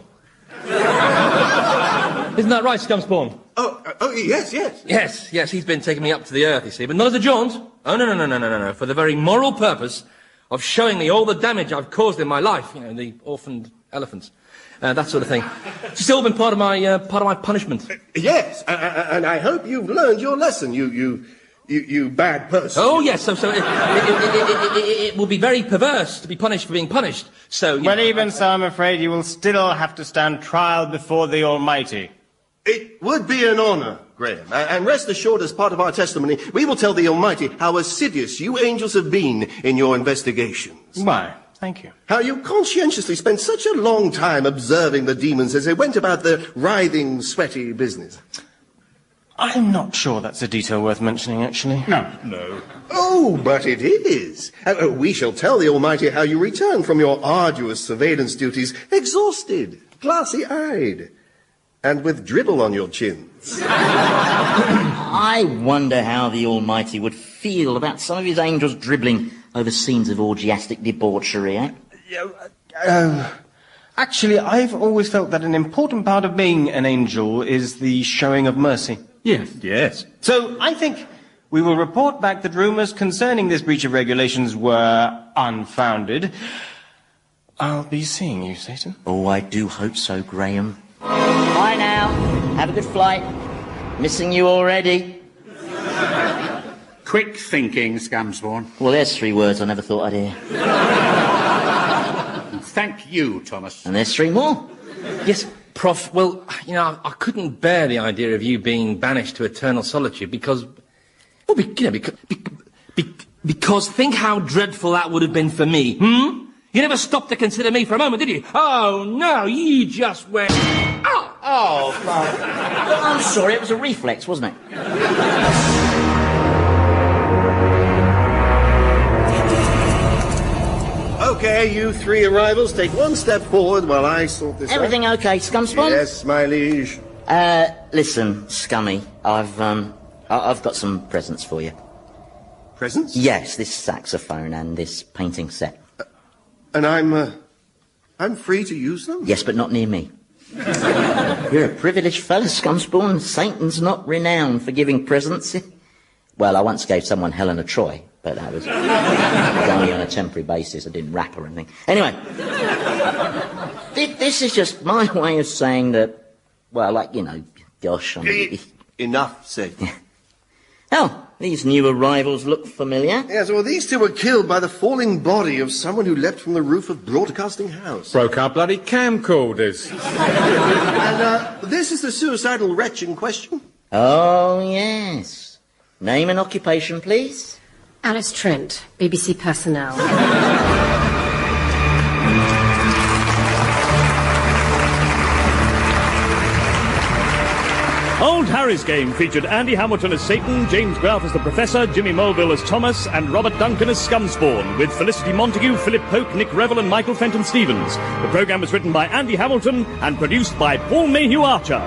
Isn't that right, Scumspawn? Oh, yes. Yes, he's been taking me up to the earth, you see, but not as a jaunt. Oh, no, for the very moral purpose of showing me all the damage I've caused in my life, the orphaned elephants. that sort of thing. It's all been part of my punishment. Yes, and I hope you've learned your lesson, you bad person. Oh, yes, so it will be very perverse to be punished for being punished, so... Well, even so, I'm afraid you will still have to stand trial before the Almighty. It would be an honour, Graham, and rest assured, as part of our testimony, we will tell the Almighty how assiduous you angels have been in your investigations. Why, thank you. How you conscientiously spent such a long time observing the demons as they went about their writhing, sweaty business. I'm not sure that's a detail worth mentioning, actually. No. Oh, but it is. We shall tell the Almighty how you returned from your arduous surveillance duties, exhausted, glassy-eyed, and with dribble on your chins. I wonder how the Almighty would feel about some of his angels dribbling over scenes of orgiastic debauchery, eh? Actually, I've always felt that an important part of being an angel is the showing of mercy. Yes. So I think we will report back that rumours concerning this breach of regulations were unfounded. I'll be seeing you, Satan. Oh, I do hope so, Graham. Bye now. Have a good flight. Missing you already. Quick thinking, scamspawn. Well, there's 3 words I never thought I'd hear. Thank you, Thomas. And there's 3 more. Yes, Prof, well, you know, I couldn't bear the idea of you being banished to eternal solitude because... Well, because think how dreadful that would have been for me, You never stopped to consider me for a moment, did you? Oh, no, you just went... Oh, I'm sorry, it was a reflex, wasn't it? Okay, you 3 arrivals, take 1 step forward while I sort this out. Everything okay, Scumspawn? Yes, my liege. Listen, Scummy, I've got some presents for you. Presents? Yes, this saxophone and this painting set. And I'm free to use them? Yes, but not near me. You're a privileged fella, Scumspawn. Satan's not renowned for giving presents. Well, I once gave someone Helen of Troy, but that was only on a temporary basis. I didn't rap or anything. Anyway, this is just my way of saying that, well, like, you know, gosh. Enough said. Oh, these new arrivals look familiar. Yes, well, these 2 were killed by the falling body of someone who leapt from the roof of Broadcasting House. Broke our bloody camcorders. And this is the suicidal wretch in question? Oh, yes. Name and occupation, please. Alice Trent, BBC personnel. Old Harry's Game featured Andy Hamilton as Satan, James Grout as the Professor, Jimmy Mulville as Thomas, and Robert Duncan as Scumspawn, with Felicity Montague, Philip Pope, Nick Revell, and Michael Fenton-Stevens. The programme was written by Andy Hamilton and produced by Paul Mayhew Archer.